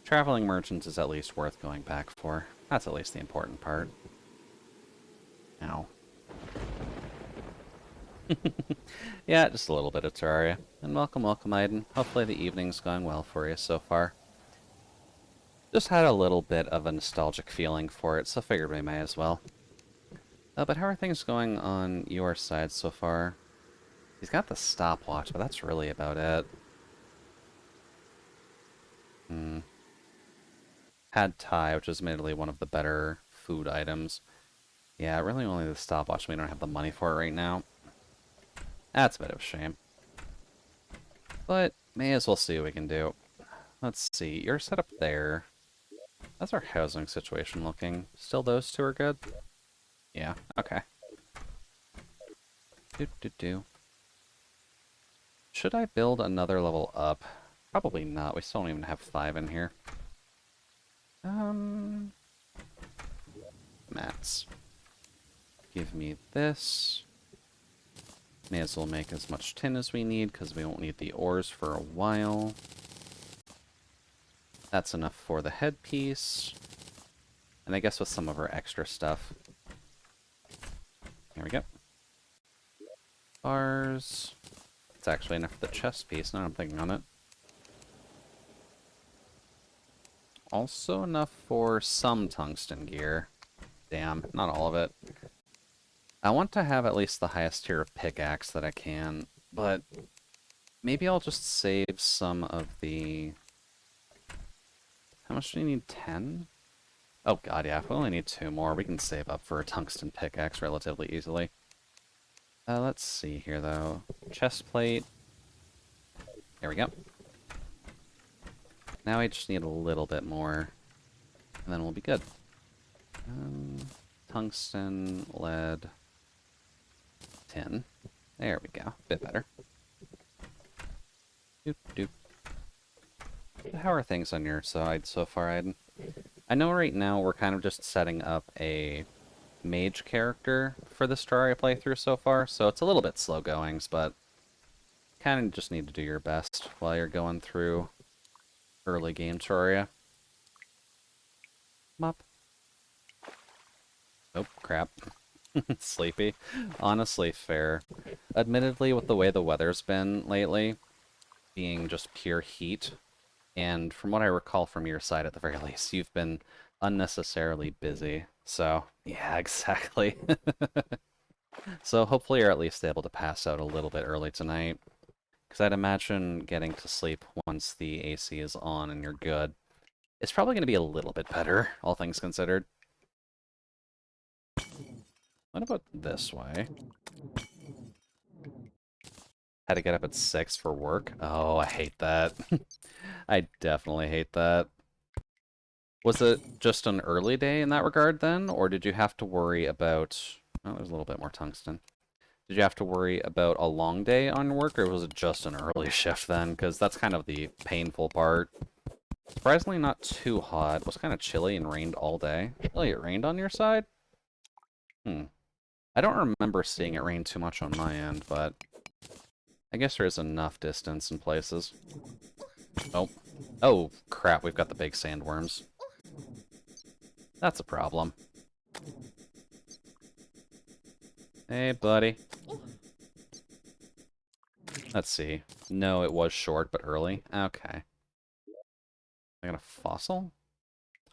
Traveling merchants is at least worth going back for. That's at least the important part. Ow. Yeah, just a little bit of Terraria. And welcome, welcome, Aiden. Hopefully the evening's going well for you so far. Just had a little bit of a nostalgic feeling for it, so figured we may as well. But how are things going on your side so far? He's got the stopwatch, but that's really about it. Had Thai, which is admittedly one of the better food items. Yeah, really only the stopwatch. We don't have the money for it right now. That's a bit of a shame. But may as well see what we can do. Let's see. You're set up there. How's our housing situation looking? Still those two are good? Yeah, okay. Should I build another level up? Probably not. We still don't even have 5 in here. Mats. Give me this. May as well make as much tin as we need, because we won't need the ores for a while. That's enough for the headpiece. And I guess with some of our extra stuff. Here we go. Bars. It's actually enough for the chest piece, now I'm thinking on it. Also enough for some tungsten gear. Damn, not all of it. I want to have at least the highest tier of pickaxe that I can, but maybe I'll just save some of the... How much do you need? 10? Oh god, yeah, if we only need 2 more, we can save up for a tungsten pickaxe relatively easily. Let's see here, though. Chest plate. There we go. Now I just need a little bit more, and then we'll be good. Tungsten, lead, tin. There we go. Bit better. Doop doop. How are things on your side so far, Aiden? I know right now we're kind of just setting up a mage character for this Terraria playthrough so far, so it's a little bit slow goings, but kind of just need to do your best while you're going through early game Terraria. Mop. Oh, crap. Sleepy. Honestly, fair. Admittedly, with the way the weather's been lately, being just pure heat, and from what I recall from your side at the very least, you've been unnecessarily busy. So, yeah, exactly. So hopefully you're at least able to pass out a little bit early tonight. Because I'd imagine getting to sleep once the AC is on and you're good is probably going to be a little bit better, all things considered. What about this way? Had to get up at 6 for work? Oh, I hate that. I definitely hate that. Was it just an early day in that regard then? Or did you have to worry about... Oh, there's a little bit more tungsten. Did you have to worry about a long day on work, or was it just an early shift then? Because that's kind of the painful part. Surprisingly not too hot. It was kind of chilly and rained all day. Really, it rained on your side? I don't remember seeing it rain too much on my end, but... I guess there is enough distance in places. Oh. Oh, crap, we've got the big sandworms. That's a problem. Hey, buddy. Let's see. No, it was short, but early. Okay. I got a fossil?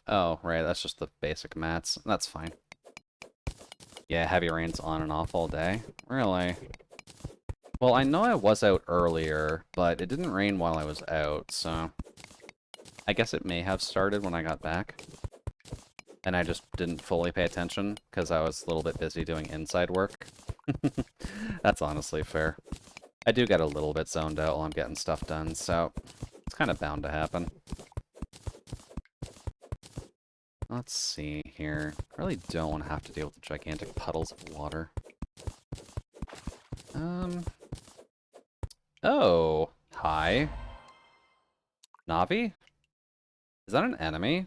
Oh, right, that's just the basic mats. That's fine. Yeah, heavy rain's on and off all day. Really? Well, I know I was out earlier, but it didn't rain while I was out, so... I guess it may have started when I got back. And I just didn't fully pay attention, because I was a little bit busy doing inside work. That's honestly fair. I do get a little bit zoned out while I'm getting stuff done, so it's kind of bound to happen. Let's see here. I really don't want to have to deal with the gigantic puddles of water. Oh, hi. Navi? Is that an enemy?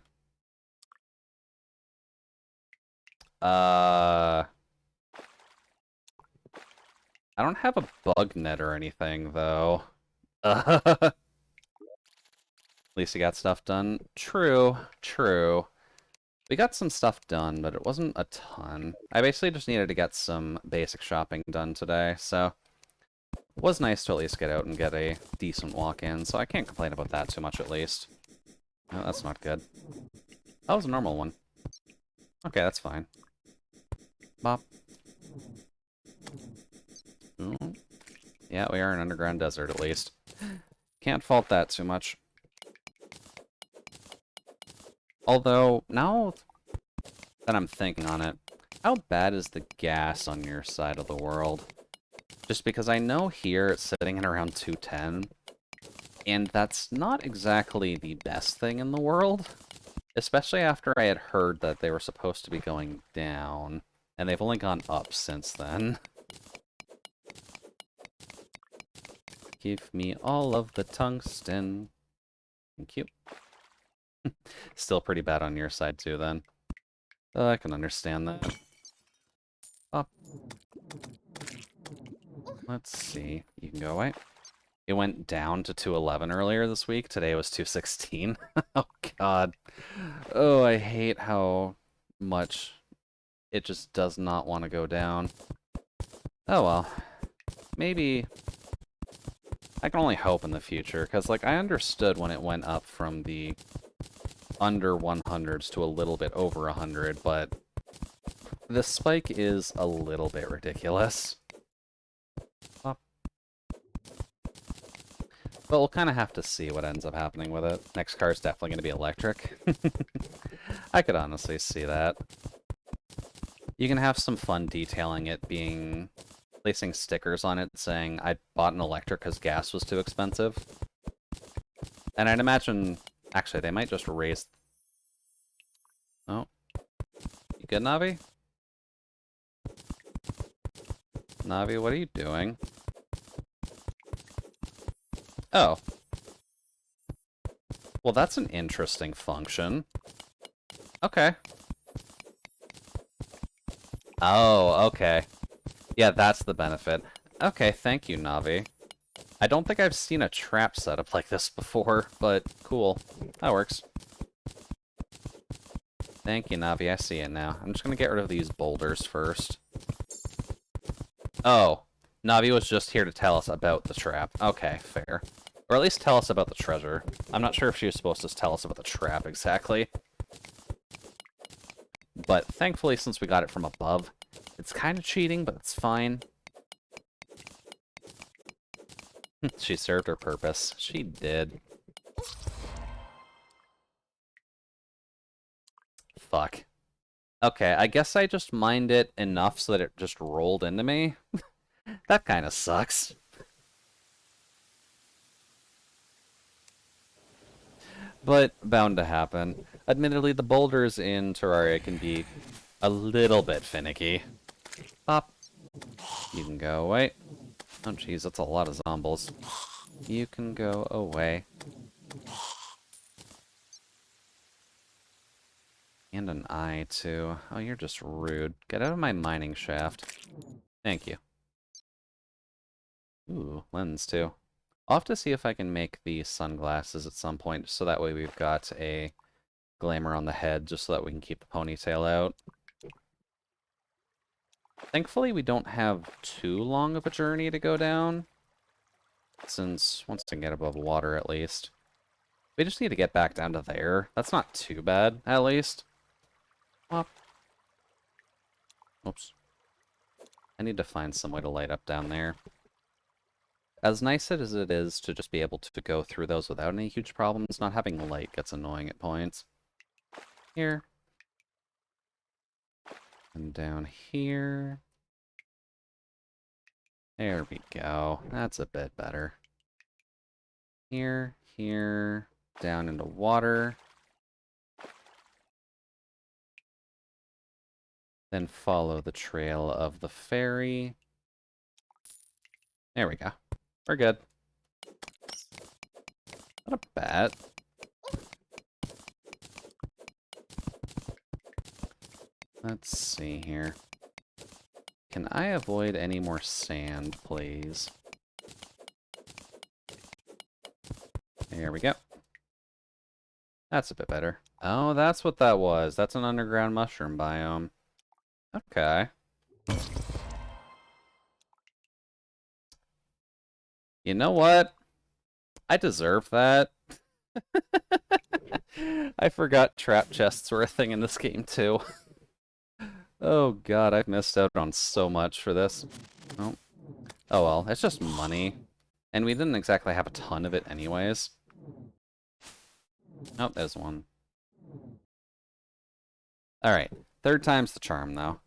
I don't have a bug net or anything, though. At least you got stuff done. True, true. We got some stuff done, but it wasn't a ton. I basically just needed to get some basic shopping done today, so... It was nice to at least get out and get a decent walk in, so I can't complain about that too much at least. No, that's not good. That was a normal one. Okay, that's fine. Bop. Ooh. Yeah, we are an underground desert at least. Can't fault that too much. Although, now that I'm thinking on it, how bad is the gas on your side of the world? Just because I know here it's sitting at around 210, and that's not exactly the best thing in the world. Especially after I had heard that they were supposed to be going down, and they've only gone up since then. Give me all of the tungsten. Thank you. Still pretty bad on your side too, then. I can understand that. Up. Let's see. You can go away. It went down to 211 earlier this week. Today it was 216. Oh, God. Oh, I hate how much it just does not want to go down. Oh, well. Maybe... I can only hope in the future, because, like, I understood when it went up from the under 100s to a little bit over 100, but the spike is a little bit ridiculous. But we'll kind of have to see what ends up happening with it. Next car is definitely going to be electric. I could honestly see that. You can have some fun detailing it being... placing stickers on it saying, I bought an electric because gas was too expensive. And I'd imagine... Actually, they might just raise... Oh. You good, Navi? Navi, what are you doing? Oh. Well, that's an interesting function. Okay. Oh, okay. Yeah, that's the benefit. Okay, thank you, Navi. I don't think I've seen a trap setup like this before, but cool. That works. Thank you, Navi. I see it now. I'm just gonna get rid of these boulders first. Oh. Navi was just here to tell us about the trap. Okay, fair. Or at least tell us about the treasure. I'm not sure if she was supposed to tell us about the trap exactly. But thankfully, since we got it from above, it's kind of cheating, but it's fine. She served her purpose. She did. Fuck. Okay, I guess I just mined it enough so that it just rolled into me. That kind of sucks. But bound to happen. Admittedly, the boulders in Terraria can be a little bit finicky. Pop. You can go away. Oh jeez, that's a lot of zombies. You can go away. And an eye, too. Oh, you're just rude. Get out of my mining shaft. Thank you. Ooh, lens, too. I'll have to see if I can make the sunglasses at some point, so that way we've got a glamour on the head, just so that we can keep the ponytail out. Thankfully, we don't have too long of a journey to go down. Since once I can get above water at least. We just need to get back down to there. That's not too bad, at least. Well, oops. I need to find some way to light up down there. As nice as it is to just be able to go through those without any huge problems, not having light gets annoying at points. Here. And down here. There we go. That's a bit better. Here, here, down into water. Then follow the trail of the ferry. There we go. We're good. Not a bad. Let's see here. Can I avoid any more sand, please? There we go. That's a bit better. Oh, that's what that was. That's an underground mushroom biome. Okay. You know what? I deserve that. I forgot trap chests were a thing in this game, too. Oh god, I've missed out on so much for this. Oh. Oh well, it's just money. And we didn't exactly have a ton of it anyways. Oh, there's one. Alright, third time's the charm, though.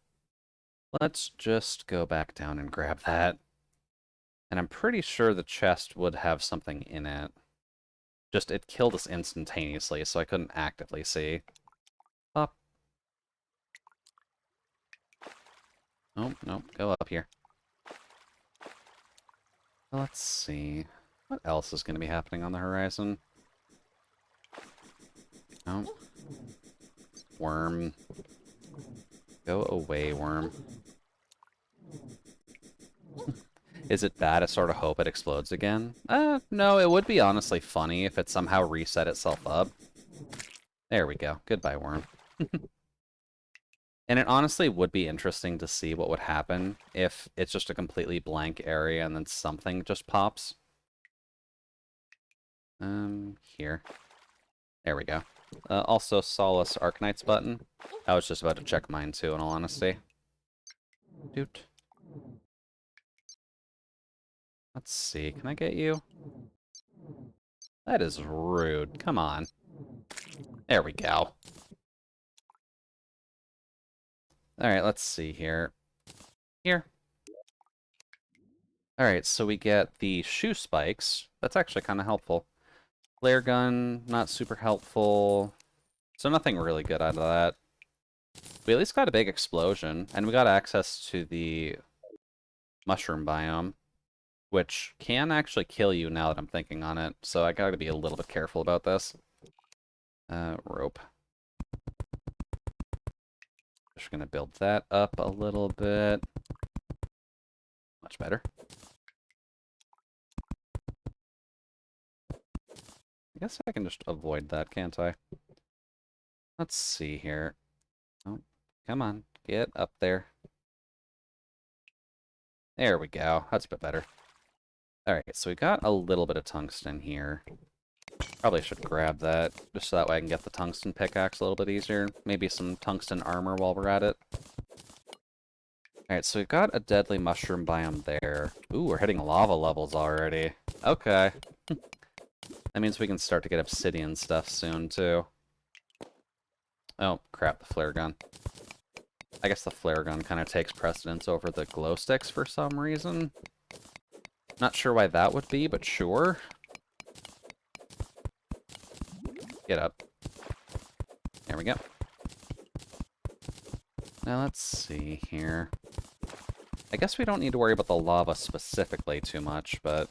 Let's just go back down and grab that. And I'm pretty sure the chest would have something in it. Just, it killed us instantaneously, so I couldn't actively see. Up. Oh, no, go up here. Let's see. What else is going to be happening on the horizon? Oh. Worm. Go away, worm. Is it bad? I sort of hope it explodes again. No, it would be honestly funny if it somehow reset itself up. There we go. Goodbye, worm. And it honestly would be interesting to see what would happen if it's just a completely blank area and then something just pops. Here. There we go. Also, Solace Arknight's button. I was just about to check mine too, in all honesty. Doot. Let's see, can I get you? That is rude. Come on. There we go. Alright, let's see here. Here. Alright, so we get the shoe spikes. That's actually kind of helpful. Flare gun, not super helpful. So nothing really good out of that. We at least got a big explosion, and we got access to the mushroom biome, which can actually kill you now that I'm thinking on it, so I gotta be a little bit careful about this. Rope. Just gonna build that up a little bit. Much better. I guess I can just avoid that, can't I? Let's see here. Oh, come on, get up there. There we go. That's a bit better. Alright, so we got a little bit of tungsten here. Probably should grab that, just so that way I can get the tungsten pickaxe a little bit easier. Maybe some tungsten armor while we're at it. Alright, so we've got a deadly mushroom biome there. Ooh, we're hitting lava levels already. Okay. That means we can start to get obsidian stuff soon, too. Oh, crap, the flare gun. I guess the flare gun kind of takes precedence over the glow sticks for some reason. Not sure why that would be, but sure. Get up. There we go. Now let's see here. I guess we don't need to worry about the lava specifically too much, but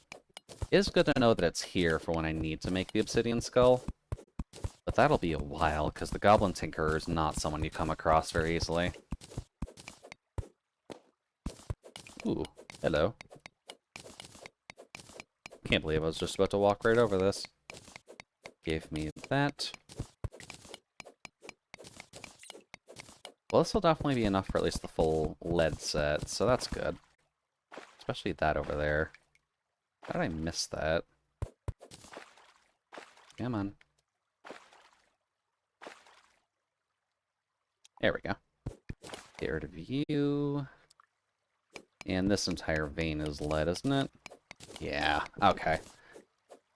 it is good to know that it's here for when I need to make the obsidian skull. But that'll be a while, because the Goblin Tinkerer is not someone you come across very easily. Ooh, hello. Can't believe I was just about to walk right over this. Gave me that. Well, this will definitely be enough for at least the full lead set, so that's good. Especially that over there. How did I miss that? Come on. There we go. Get rid of you. And this entire vein is lead, isn't it? Yeah, okay.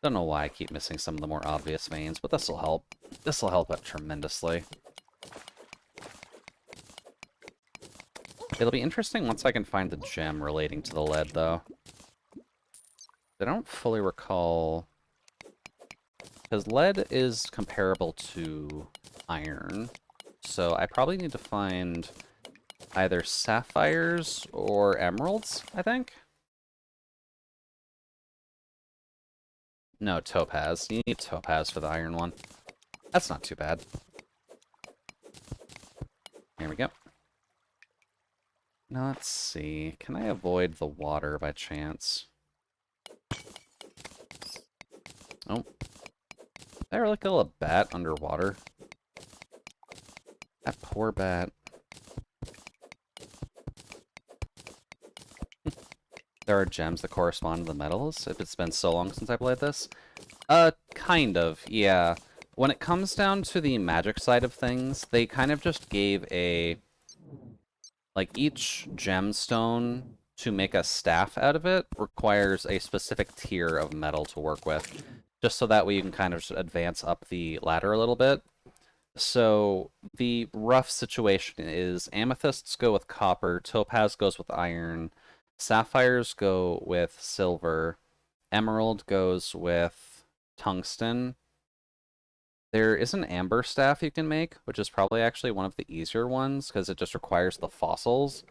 Don't know why I keep missing some of the more obvious veins, but this'll help. This'll help out tremendously. It'll be interesting once I can find the gem relating to the lead, though. I don't fully recall... Because lead is comparable to iron, so I probably need to find either sapphires or emeralds, I think? No, topaz. You need topaz for the iron one. That's not too bad. Here we go. Now let's see. Can I avoid the water by chance? Oh. Did I really kill a bat underwater? That poor bat. There are gems that correspond to the metals, if it's been so long since I played this. Kind of, yeah. When it comes down to the magic side of things, they kind of just gave a... Like, each gemstone to make a staff out of it requires a specific tier of metal to work with, just so that way you can kind of just advance up the ladder a little bit. So, the rough situation is amethysts go with copper, topaz goes with iron, sapphires go with silver, emerald goes with tungsten. There is an amber staff you can make, which is probably actually one of the easier ones, because it just requires the fossils.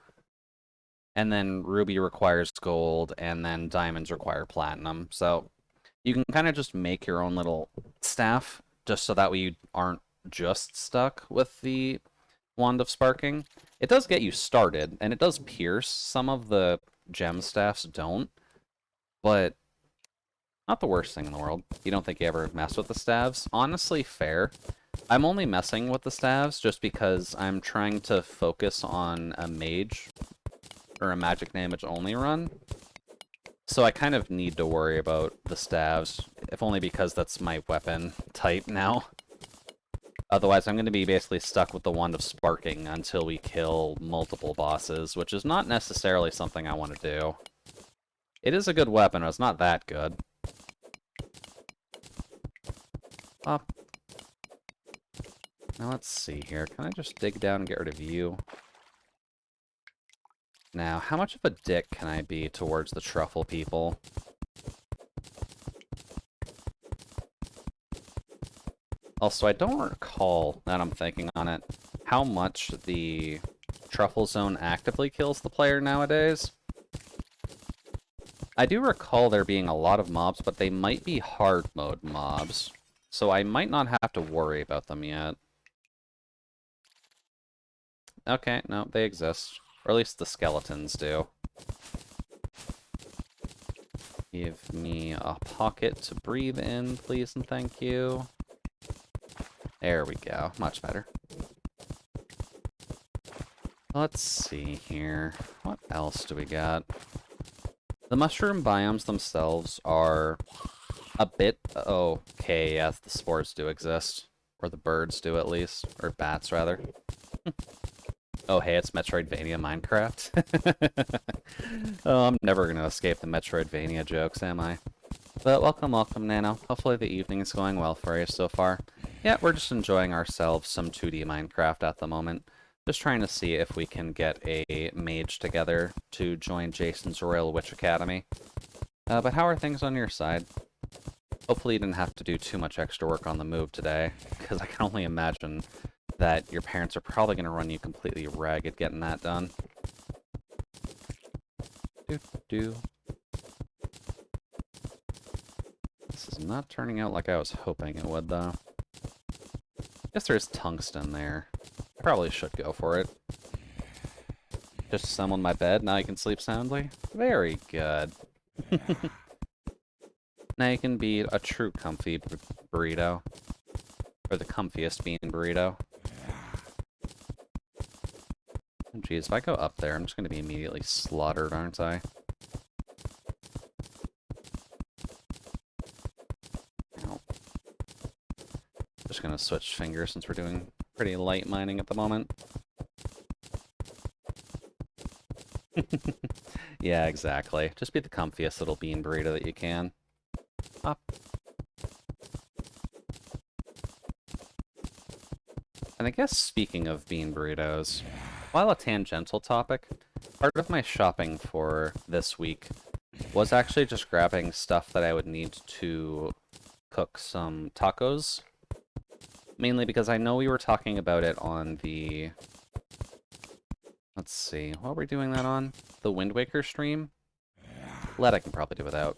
And then ruby requires gold, and then diamonds require platinum. So you can kind of just make your own little staff, just so that way you aren't just stuck with the Wand of Sparking. It does get you started, and it does pierce. Some of the gem staffs don't, but not the worst thing in the world. You don't think you ever mess with the staves? Honestly, fair. I'm only messing with the staves just because I'm trying to focus on a mage, or a magic damage only run. So I kind of need to worry about the staves, if only because that's my weapon type now. Otherwise, I'm going to be basically stuck with the Wand of Sparking until we kill multiple bosses, which is not necessarily something I want to do. It is a good weapon, but it's not that good. Up. Now let's see here. Can I just dig down and get rid of you? Now, how much of a dick can I be towards the truffle people? Also, I don't recall, now that I'm thinking on it, how much the truffle zone actively kills the player nowadays. I do recall there being a lot of mobs, but they might be hard mode mobs, so I might not have to worry about them yet. Okay, no, they exist. Or at least the skeletons do. Give me a pocket to breathe in, please and thank you. There we go. Much better. Let's see here. What else do we got? The mushroom biomes themselves are a bit... Okay, yes, the spores do exist. Or the birds do, at least. Or bats, rather. Oh, hey, it's Metroidvania Minecraft. Oh, I'm never going to escape the Metroidvania jokes, am I? But welcome, welcome, Nano. Hopefully the evening is going well for you so far. Yeah, we're just enjoying ourselves some 2D Minecraft at the moment. Just trying to see if we can get a mage together to join Jason's Royal Witch Academy. But how are things on your side? Hopefully you didn't have to do too much extra work on the move today, because I can only imagine that your parents are probably going to run you completely ragged getting that done. This is not turning out like I was hoping it would, though. Guess there's tungsten there. I probably should go for it. Just summon my bed, now you can sleep soundly? Very good. Now you can be a true comfy burrito. Or the comfiest bean burrito. Jeez, if I go up there, I'm just going to be immediately slaughtered, aren't I? gonna switch fingers since we're doing pretty light mining at the moment. Yeah, exactly. Just be the comfiest little bean burrito that you can. Up. And I guess speaking of bean burritos, while a tangential topic, part of my shopping for this week was actually just grabbing stuff that I would need to cook some tacos. Mainly because I know we were talking about it on the... Let's see, what were we doing that on? The Wind Waker stream? Lead I can probably do without.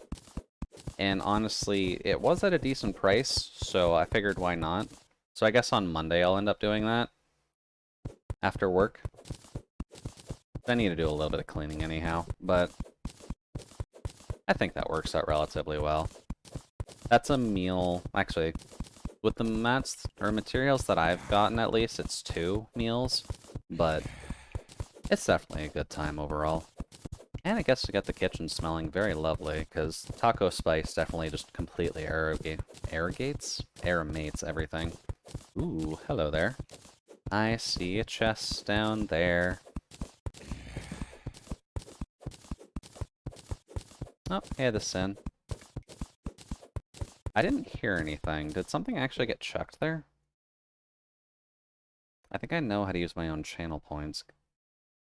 And honestly, it was at a decent price, so I figured why not. So I guess on Monday I'll end up doing that. After work. I need to do a little bit of cleaning anyhow, but I think that works out relatively well. That's a meal, actually, with the materials that I've gotten at least, it's 2 meals, but it's definitely a good time overall. And it gets to get the kitchen smelling very lovely, because taco spice definitely just completely aromates everything. Ooh, hello there. I see a chest down there. Oh, hey, this in. I didn't hear anything. Did something actually get chucked there? I think I know how to use my own channel points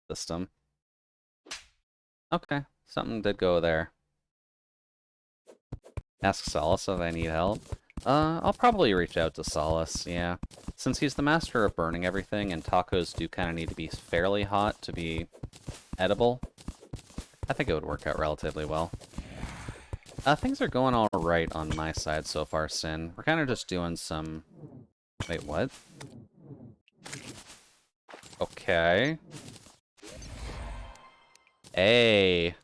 system. Okay, something did go there. Ask Solace if I need help. I'll probably reach out to Solace, yeah. Since he's the master of burning everything, and tacos do kind of need to be fairly hot to be edible, I think it would work out relatively well. Things are going alright on my side so far, Sin. We're kind of just doing some... Wait, what? Okay. Hey!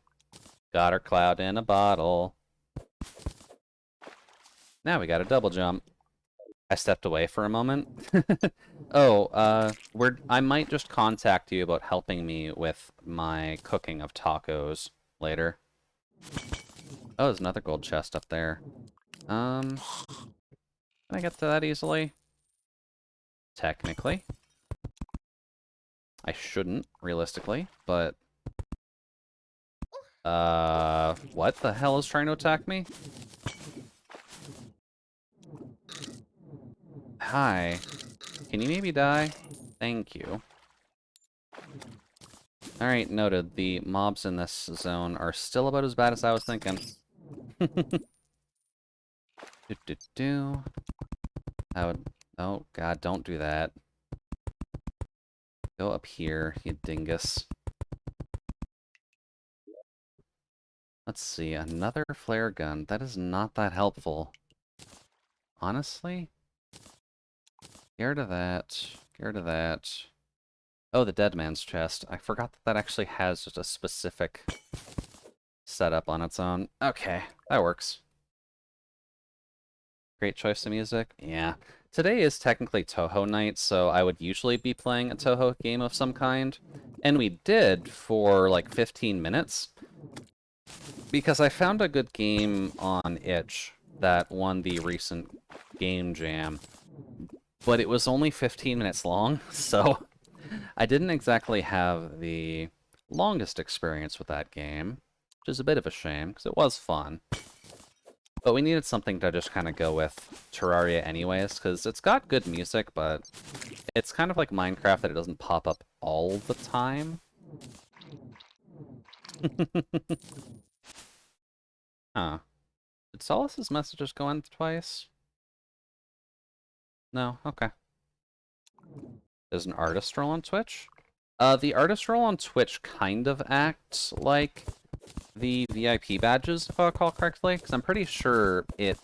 Got our cloud in a bottle. Now we got a double jump. I stepped away for a moment. Oh, I might just contact you about helping me with my cooking of tacos later. Oh, there's another gold chest up there. Can I get to that easily? Technically. I shouldn't, realistically, but... what the hell is trying to attack me? Hi. Can you maybe die? Thank you. Alright, noted. The mobs in this zone are still about as bad as I was thinking. Do-do-do. Oh god, don't do that. Go up here, you dingus. Let's see, another flare gun. That is not that helpful. Honestly? Get rid of that. Get rid of that. Oh, the dead man's chest. I forgot that that actually has just a specific setup on its own. Okay, that works. Great choice of music. Yeah. Today is technically Touhou night, so I would usually be playing a Touhou game of some kind. And we did for like 15 minutes. Because I found a good game on itch that won the recent game jam. But it was only 15 minutes long, so I didn't exactly have the longest experience with that game, which is a bit of a shame, because it was fun. But we needed something to just kind of go with Terraria anyways, because it's got good music, but it's kind of like Minecraft that it doesn't pop up all the time. Huh. Did Solace's messages go in twice? No? Okay. There's an artist role on Twitch? The artist role on Twitch kind of acts like the VIP badges, if I recall correctly, because I'm pretty sure it...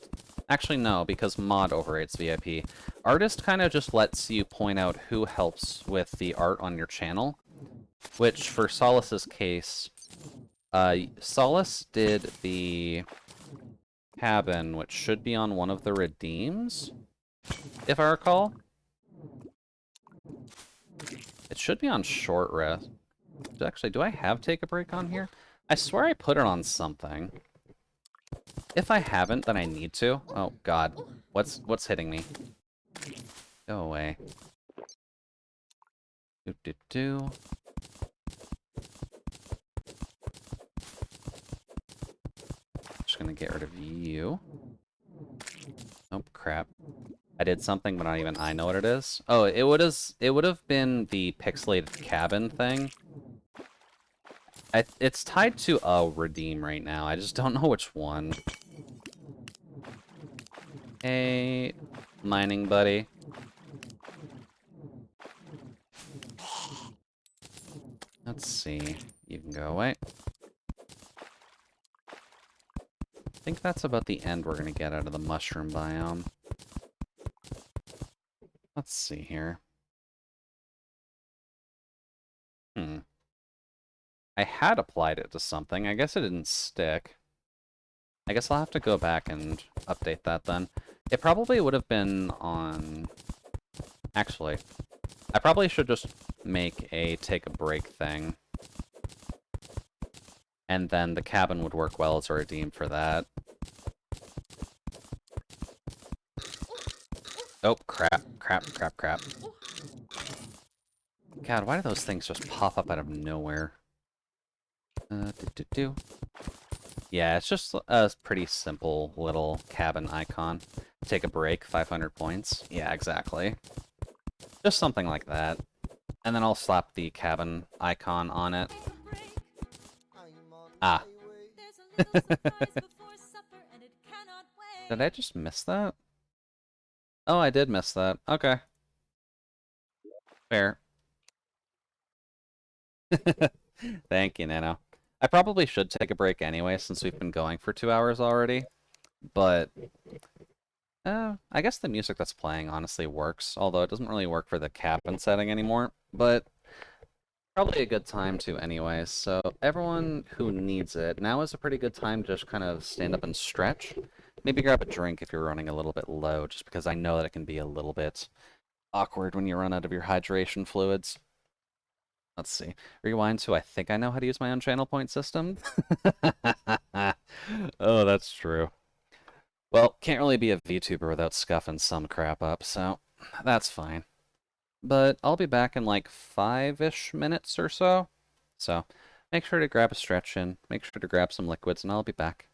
Actually, no, because mod overrates VIP. Artist kind of just lets you point out who helps with the art on your channel, which, for Solace's case, Solace did the cabin, which should be on one of the redeems, if I recall. It should be on short rest. Actually, do I have take a break on here? I swear I put it on something. If I haven't, then I need to. Oh god. What's hitting me? Go away. Do do do. Just gonna get rid of you. Oh crap. I did something, but not even I know what it is. Oh, it would have been the pixelated cabin thing. It's tied to a redeem right now. I just don't know which one. Hey, mining buddy. Let's see. You can go away. I think that's about the end we're gonna get out of the mushroom biome. Let's see here. I had applied it to something. I guess it didn't stick. I guess I'll have to go back and update that then. It probably would have been on... Actually, I probably should just make a take a break thing. And then the cabin would work well as a redeem for that. Oh, crap, crap, crap, crap. God, why do those things just pop up out of nowhere? Yeah, it's just a pretty simple little cabin icon. Take a break, 500 points. Yeah, exactly. Just something like that. And then I'll slap the cabin icon on it. Ah. Did I just miss that? Oh, I did miss that. Okay. Fair. Thank you, Nano. I probably should take a break anyway, since we've been going for 2 hours already. But I guess the music that's playing honestly works, although it doesn't really work for the cabin setting anymore. But probably a good time to anyways. So everyone who needs it, now is a pretty good time to just kind of stand up and stretch. Maybe grab a drink if you're running a little bit low, just because I know that it can be a little bit awkward when you run out of your hydration fluids. Let's see. Rewind to I think I know how to use my own channel point system. Oh, that's true. Well, can't really be a VTuber without scuffing some crap up, so that's fine. But I'll be back in like 5-ish minutes or so. So make sure to grab a stretch in, make sure to grab some liquids, and I'll be back.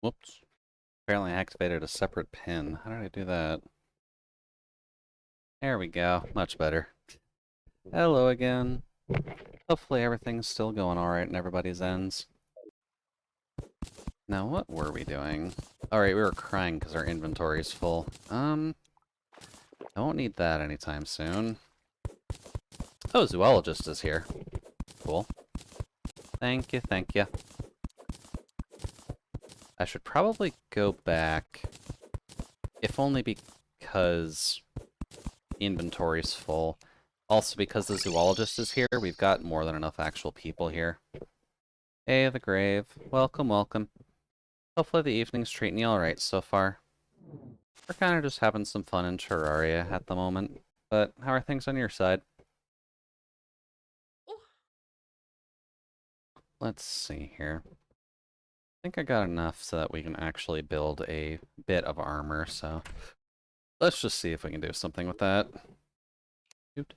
Whoops. Apparently I activated a separate pin. How did I do that? There we go. Much better. Hello again. Hopefully everything's still going alright in everybody's ends. Now, what were we doing? Alright, we were crying because our inventory's full. I won't need that anytime soon. Oh, zoologist is here. Cool. Thank you, thank you. I should probably go back, if only because inventory's full. Also, because the zoologist is here, we've got more than enough actual people here. Hey, the grave. Welcome, welcome. Hopefully the evening's treating you alright so far. We're kind of just having some fun in Terraria at the moment. But how are things on your side? Let's see here. I think I got enough so that we can actually build a bit of armor, so let's just see if we can do something with that. Oop.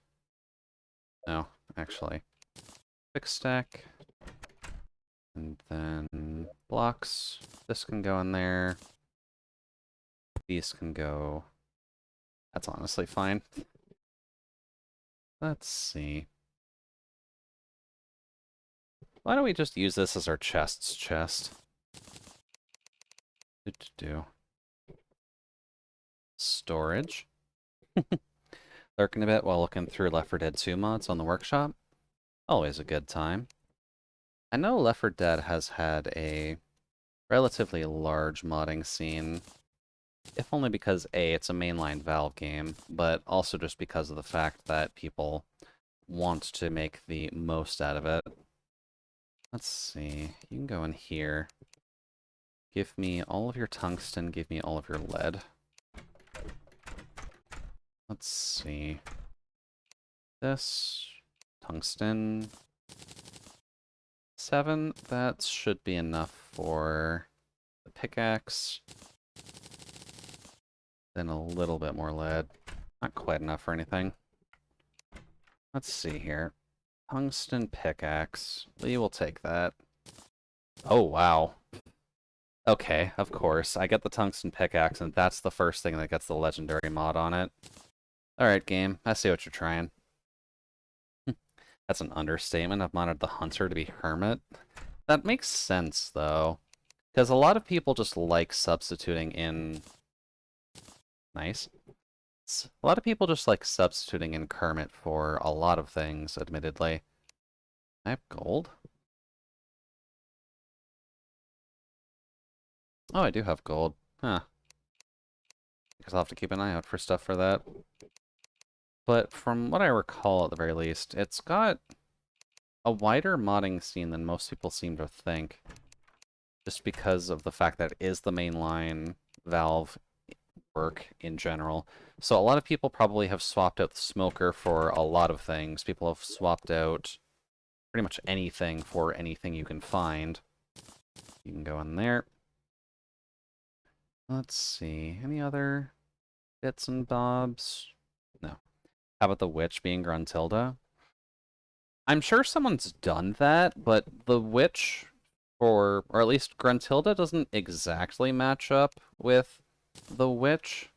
No, actually. Quick stack. And then blocks. This can go in there. These can go. That's honestly fine. Let's see. Why don't we just use this as our chest's chest? Do. Storage. Lurking a bit while looking through Left 4 Dead 2 mods on the workshop. Always a good time. I know Left 4 Dead has had a relatively large modding scene, if only because A, it's a mainline Valve game, but also just because of the fact that people want to make the most out of it. Let's see, you can go in here. Give me all of your tungsten, give me all of your lead. Let's see. This, tungsten, 7, that should be enough for the pickaxe. Then a little bit more lead. Not quite enough for anything. Let's see here. Tungsten pickaxe. We will take that. Oh, wow. Okay, of course. I get the tungsten pickaxe, and that's the first thing that gets the legendary mod on it. Alright, game. I see what you're trying. That's an understatement. I've modded the hunter to be hermit. That makes sense, though. Because a lot of people just like substituting in... Nice. A lot of people just like substituting in Kermit for a lot of things, admittedly. I have gold? Oh, I do have gold. Huh. Because I'll have to keep an eye out for stuff for that. But from what I recall, at the very least, it's got a wider modding scene than most people seem to think. Just because of the fact that it is the mainline Valve work in general. So a lot of people probably have swapped out the smoker for a lot of things. People have swapped out pretty much anything for anything you can find. You can go in there. Let's see. Any other bits and bobs? No. How about the witch being Gruntilda? I'm sure someone's done that, but the witch, or at least Gruntilda, doesn't exactly match up with the witch.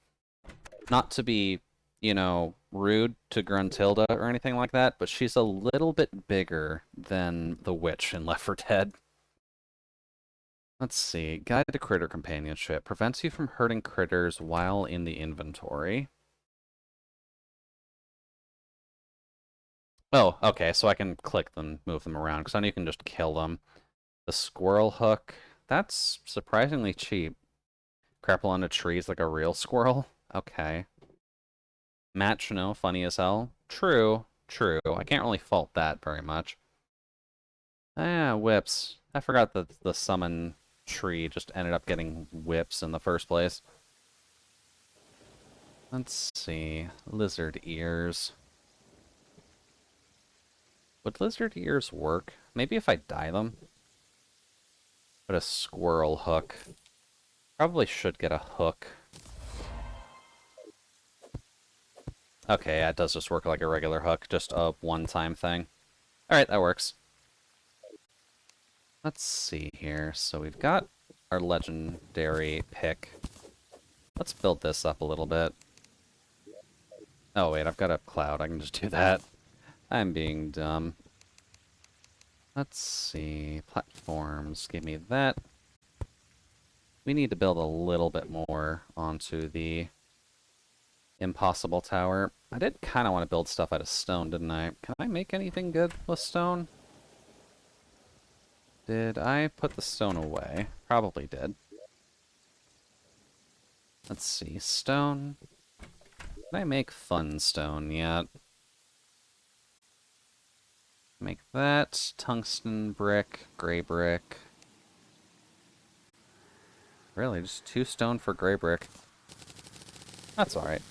Not to be, you know, rude to Gruntilda or anything like that, but she's a little bit bigger than the witch in Left 4 Dead. Let's see. Guide to critter companionship. Prevents you from hurting critters while in the inventory. Oh, okay, so I can click them, move them around, because then you can just kill them. The squirrel hook. That's surprisingly cheap. Crapple onto trees like a real squirrel? Okay. Match, no, funny as hell. True, true. I can't really fault that very much. Ah, whips. I forgot that the summon tree just ended up getting whips in the first place. Let's see. Lizard ears. Would lizard ears work? Maybe if I dye them? But a squirrel hook. Probably should get a hook. Okay, yeah, it does just work like a regular hook, just a one-time thing. Alright, that works. Let's see here. So we've got our legendary pick. Let's build this up a little bit. Oh wait, I've got a cloud. I can just do that. I'm being dumb. Let's see. Platforms. Give me that. We need to build a little bit more onto the impossible tower. I did kind of want to build stuff out of stone, didn't I? Can I make anything good with stone? Did I put the stone away? Probably did. Let's see. Stone. Can I make fun stone yet? Make that. Tungsten brick. Gray brick. Really, just 2 stone for gray brick. That's alright.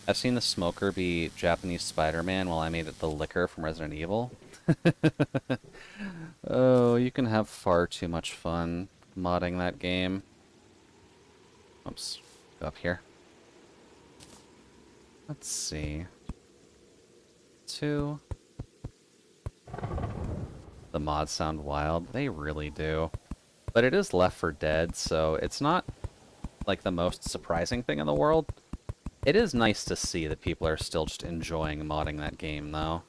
I've seen the smoker be Japanese Spider-Man while I made it the liquor from Resident Evil. Oh, you can have far too much fun modding that game. Oops. Go up here. Let's see. 2. The mods sound wild. They really do. But it is Left 4 Dead, so it's not like the most surprising thing in the world. It is nice to see that people are still just enjoying modding that game, though.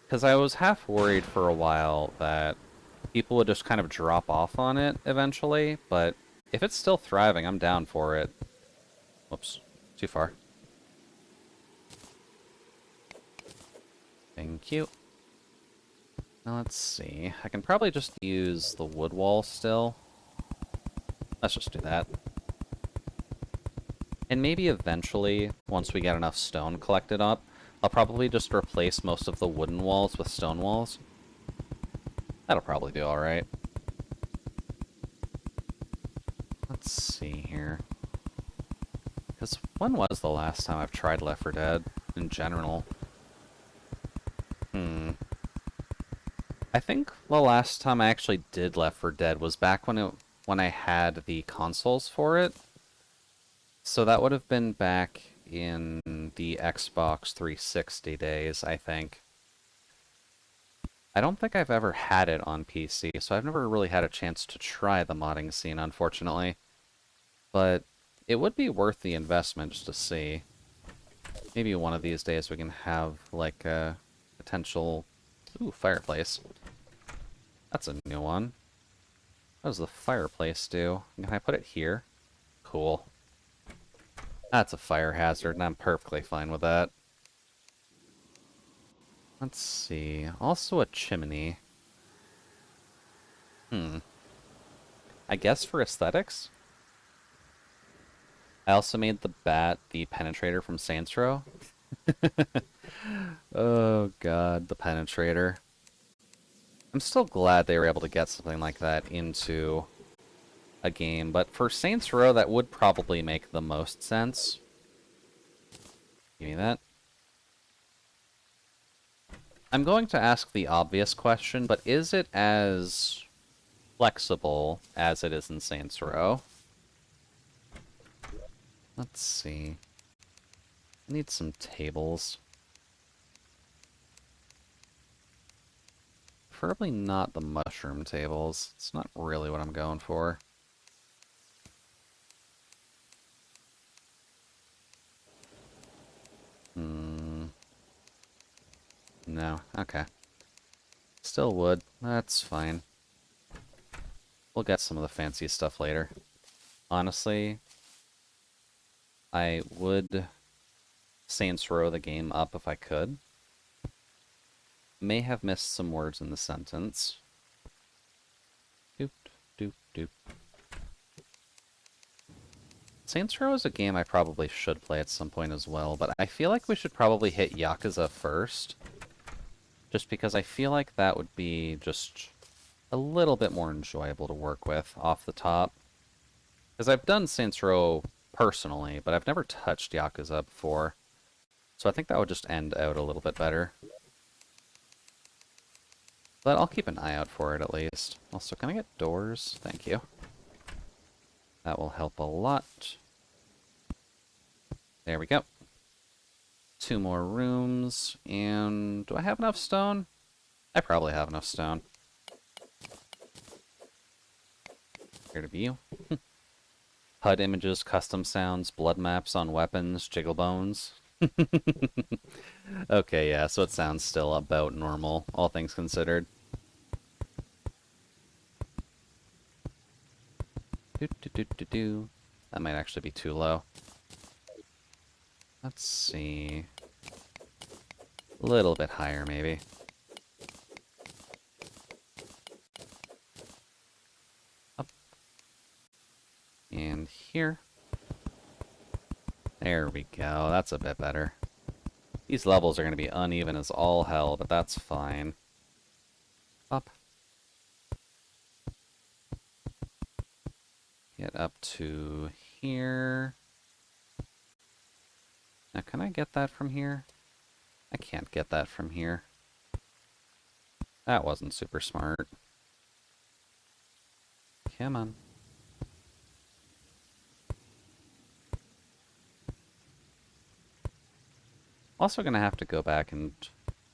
Because I was half worried for a while that people would just kind of drop off on it eventually, but if it's still thriving, I'm down for it. Whoops. Too far. Thank you. Now let's see. I can probably just use the wood wall still. Let's just do that. And maybe eventually, once we get enough stone collected up, I'll probably just replace most of the wooden walls with stone walls. That'll probably do alright. Let's see here. Because when was the last time I've tried Left 4 Dead in general? I think the last time I actually did Left 4 Dead was back when I had the consoles for it. So that would have been back in the Xbox 360 days, I think. I don't think I've ever had it on PC, so I've never really had a chance to try the modding scene, unfortunately. But it would be worth the investment just to see. Maybe one of these days we can have, like, a potential... Ooh, fireplace. That's a new one. What does the fireplace do? Can I put it here? Cool. That's a fire hazard, and I'm perfectly fine with that. Let's see. Also a chimney. I guess for aesthetics? I also made the bat the penetrator from Saints Row. Oh god, the penetrator. I'm still glad they were able to get something like that into a game, but for Saints Row that would probably make the most sense. Give me that. I'm going to ask the obvious question, but is it as flexible as it is in Saints Row? Let's see. I need some tables. Preferably not the mushroom tables. It's not really what I'm going for. No. Okay. Still wood. That's fine. We'll get some of the fancy stuff later. Honestly, I would Saints Row the game up if I could. May have missed some words in the sentence. Doop, doop, doop. Saints Row is a game I probably should play at some point as well, but I feel like we should probably hit Yakuza first. Just because I feel like that would be just a little bit more enjoyable to work with off the top. Because I've done Saints Row personally, but I've never touched Yakuza before. So I think that would just end out a little bit better. But I'll keep an eye out for it at least. Also, can I get doors? Thank you. That will help a lot. There we go. 2 more rooms, and do I have enough stone? I probably have enough stone. Here to be you. HUD images, custom sounds, blood maps on weapons, jiggle bones. Okay, yeah, so it sounds still about normal, all things considered. Do. That might actually be too low. Let's see. A little bit higher, maybe. Up. And here. There we go. That's a bit better. These levels are going to be uneven as all hell, but that's fine. Up. Get up to here. Now, can I get that from here? I can't get that from here. That wasn't super smart. Come on. Also going to have to go back and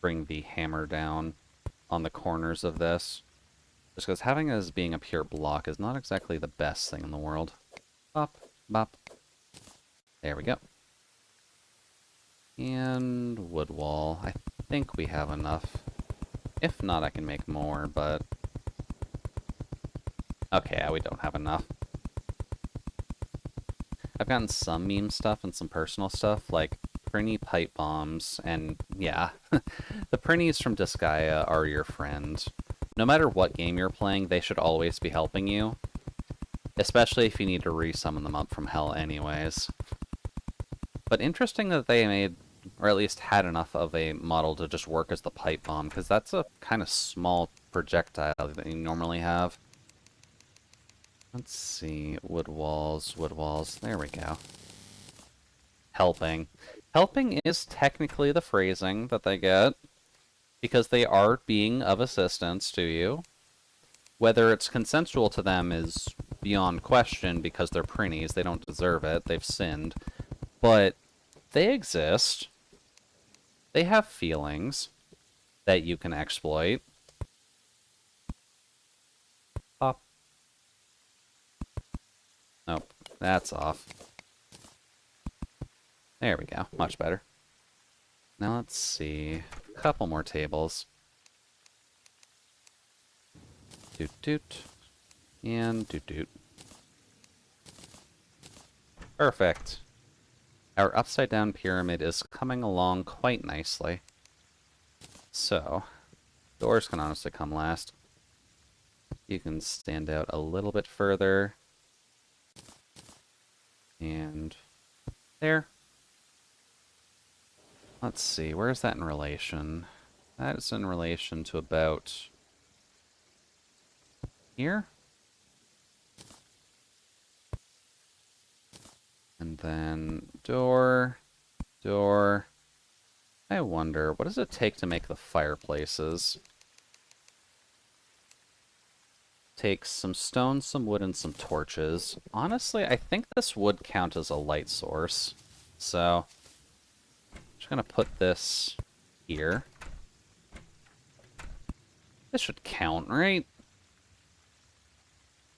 bring the hammer down on the corners of this. Just because having it as being a pure block is not exactly the best thing in the world. Bop, bop. There we go. And wood wall. I think we have enough. If not, I can make more, but... Okay, yeah, we don't have enough. I've gotten some meme stuff and some personal stuff, like Prinny pipe bombs, and yeah, the Prinnies from Disgaea are your friend. No matter what game you're playing, they should always be helping you. Especially if you need to re-summon them up from hell anyways. But interesting that they made, or at least had enough of a model to just work as the pipe bomb, because that's a kind of small projectile that you normally have. Let's see, wood walls, there we go. Helping. Helping is technically the phrasing that they get, because they are being of assistance to you. Whether it's consensual to them is beyond question, because they're Prinnies, they don't deserve it, they've sinned. But they exist. They have feelings that you can exploit. Pop. Nope, that's off. There we go, much better. Now let's see, a couple more tables. Doot doot. And doot doot. Perfect. Our upside down pyramid is coming along quite nicely. So, doors can honestly come last. You can stand out a little bit further. And there. Let's see, where is that in relation? That is in relation to about here. And then door, door. I wonder, what does it take to make the fireplaces? Takes some stone, some wood, and some torches. Honestly, I think this would count as a light source. So, I'm just gonna put this here. This should count, right?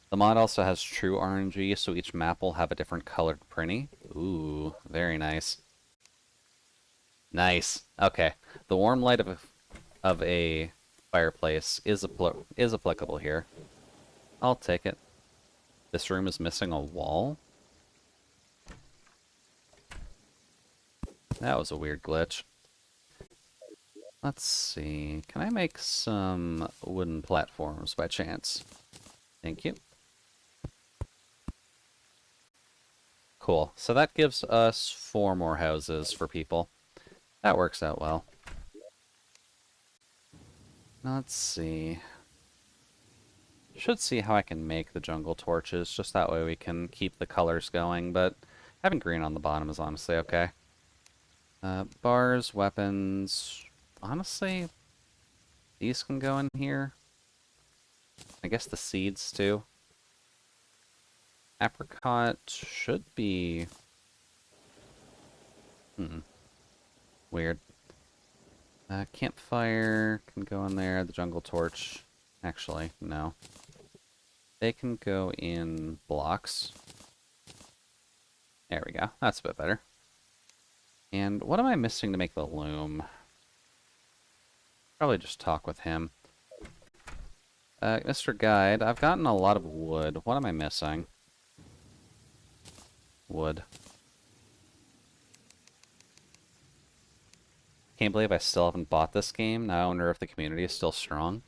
The mod also has true RNG, so each map will have a different colored Prinny. Ooh, very nice. Nice. Okay. The warm light of a fireplace is applicable here. I'll take it. This room is missing a wall. That was a weird glitch. Let's see. Can I make some wooden platforms by chance? Thank you. Cool. So that gives us 4 more houses for people. That works out well. Now let's see. Should see how I can make the jungle torches, just that way we can keep the colors going, but having green on the bottom is honestly okay. Bars, weapons... Honestly, these can go in here. I guess the seeds, too. Apricot should be... Weird. Campfire can go in there. The jungle torch... Actually, no. They can go in blocks. There we go. That's a bit better. And what am I missing to make the loom? Probably just talk with him. Mr. Guide, I've gotten a lot of wood. What am I missing? Wood. Can't believe I still haven't bought this game. Now I wonder if the community is still strong.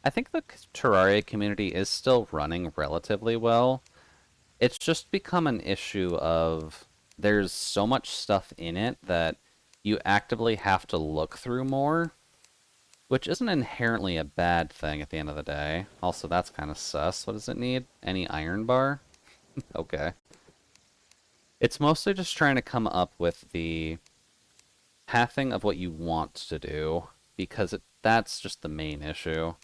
I think the Terraria community is still running relatively well. It's just become an issue of there's so much stuff in it that you actively have to look through more, which isn't inherently a bad thing at the end of the day. Also, that's kind of sus. What does it need? Any iron bar? Okay. It's mostly just trying to come up with the pathing of what you want to do, because that's just the main issue.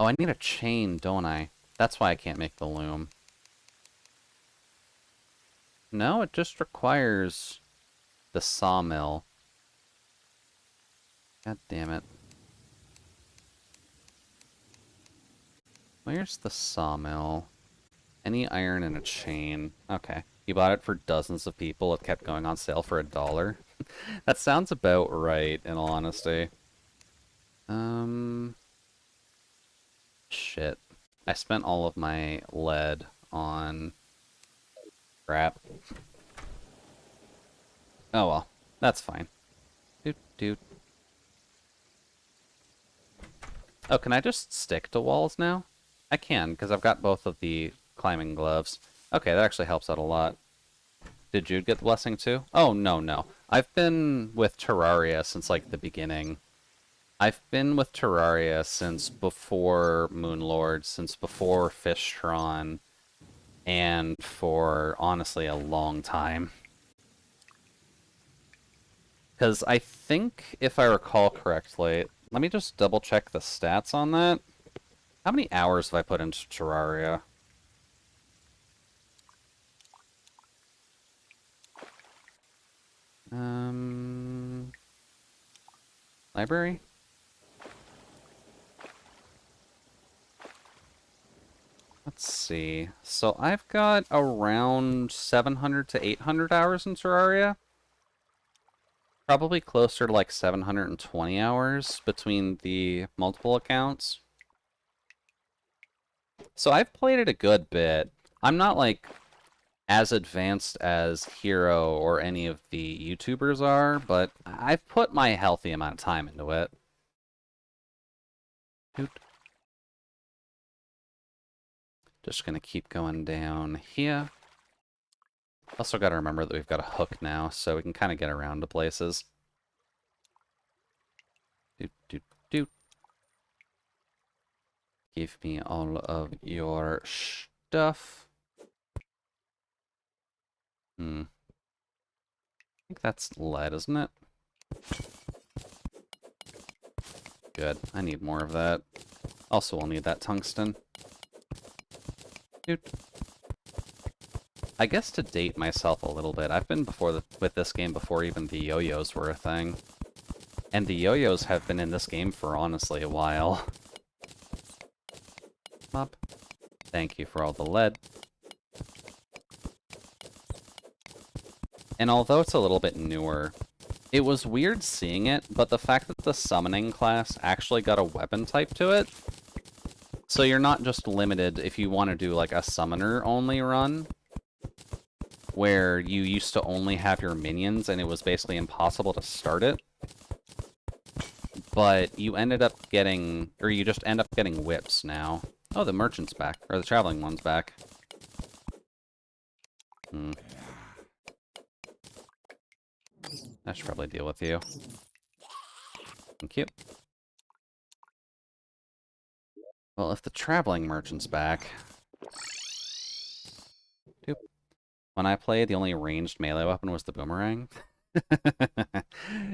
Oh, I need a chain, don't I? That's why I can't make the loom. No, it just requires the sawmill. God damn it. Where's the sawmill? Any iron and a chain. Okay. You bought it for dozens of people. It kept going on sale for $1. That sounds about right, in all honesty. Shit. I spent all of my lead on crap. Oh well. That's fine. Doot doot. Oh, can I just stick to walls now? I can, because I've got both of the climbing gloves. Okay, that actually helps out a lot. Did Jude get the blessing too? Oh, no. I've been with Terraria since, like, the beginning. I've been with Terraria since before Moonlord, since before Fishtron, and for, honestly, a long time. Because I think, if I recall correctly, let me just double-check the stats on that. How many hours have I put into Terraria? Library? Let's see. So I've got around 700 to 800 hours in Terraria. Probably closer to like 720 hours between the multiple accounts. So I've played it a good bit. I'm not like as advanced as Hero or any of the YouTubers are, but I've put my healthy amount of time into it. Just gonna keep going down here. Also gotta remember that we've got a hook now, so we can kind of get around to places. Doot, doot, doot. Give me all of your stuff. I think that's lead, isn't it? Good. I need more of that. Also, we'll need that tungsten. Doot. I guess to date myself a little bit, I've been with this game before even the yo-yos were a thing. And the yo-yos have been in this game for honestly a while. Up. Thank you for all the lead. And although it's a little bit newer, it was weird seeing it, but the fact that the summoning class actually got a weapon type to it, so you're not just limited if you want to do like a summoner only run, where you used to only have your minions and it was basically impossible to start it. But you ended up getting, or you just end up getting whips now. Oh, the merchant's back, or the traveling one's back. I should probably deal with you. Thank you. Well, if the traveling merchant's back... Doop. When I played, the only ranged melee weapon was the boomerang.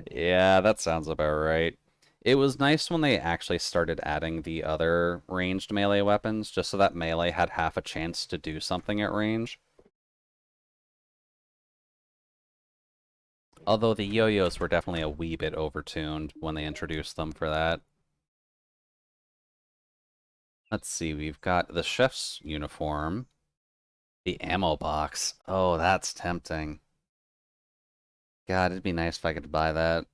Yeah, that sounds about right. It was nice when they actually started adding the other ranged melee weapons, just so that melee had half a chance to do something at range. Although the yo-yos were definitely a wee bit overtuned when they introduced them for that. Let's see, we've got the chef's uniform, the ammo box. Oh, that's tempting. God, it'd be nice if I could buy that.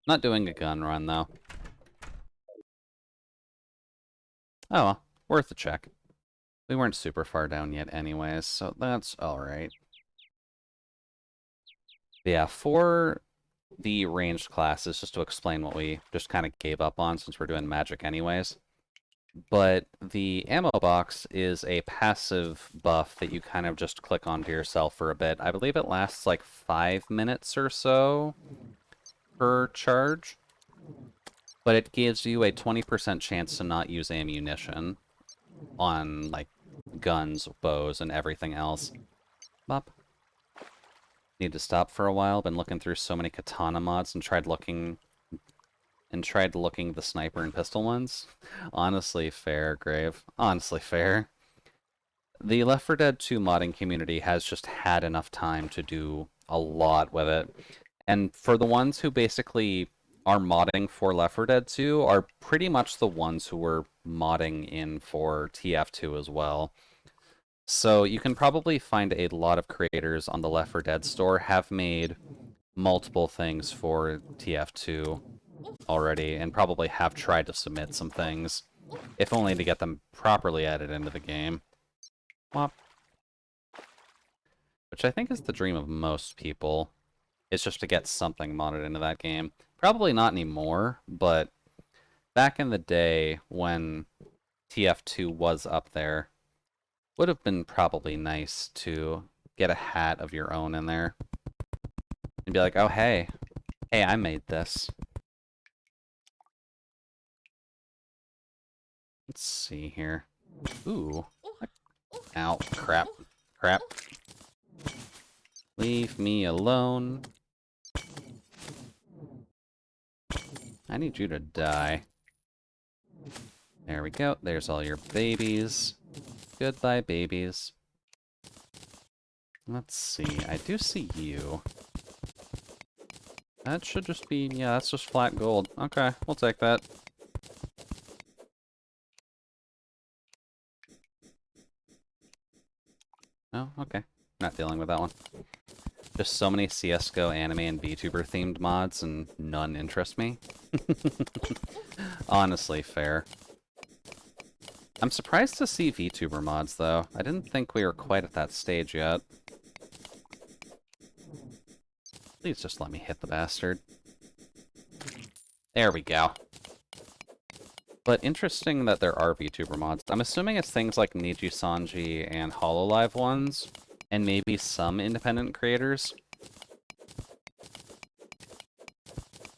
Not doing a gun run, though. Oh well, worth a check. We weren't super far down yet anyways, so that's alright. Yeah, for the ranged classes, just to explain what we just kind of gave up on since we're doing magic anyways. But the ammo box is a passive buff that you kind of just click onto yourself for a bit. I believe it lasts like 5 minutes or so per charge. But it gives you a 20% chance to not use ammunition on, like, guns, bows, and everything else. Bop. Need to stop for a while. Been looking through so many katana mods and tried looking the sniper and pistol ones. Honestly fair, Grave. Honestly fair. The Left 4 Dead 2 modding community has just had enough time to do a lot with it. And for the ones who basically are modding for Left 4 Dead 2 are pretty much the ones who were modding in for TF2 as well. So you can probably find a lot of creators on the Left 4 Dead store have made multiple things for TF2 already, and probably have tried to submit some things, if only to get them properly added into the game. Wop. Which I think is the dream of most people, is just to get something modded into that game. Probably not anymore, but back in the day when TF2 was up there, would have been probably nice to get a hat of your own in there. And be like, oh hey, I made this. Let's see here. Ooh. Ow, crap. Crap. Leave me alone. I need you to die. There we go. There's all your babies. Goodbye, babies. Let's see. I do see you. That should just be... yeah, that's just flat gold. Okay, we'll take that. Oh, okay. Not dealing with that one. Just so many CSGO anime and VTuber themed mods and none interest me. Honestly, fair. I'm surprised to see VTuber mods, though. I didn't think we were quite at that stage yet. Please just let me hit the bastard. There we go. But interesting that there are VTuber mods. I'm assuming it's things like Niji Sanji and Hololive ones, and maybe some independent creators.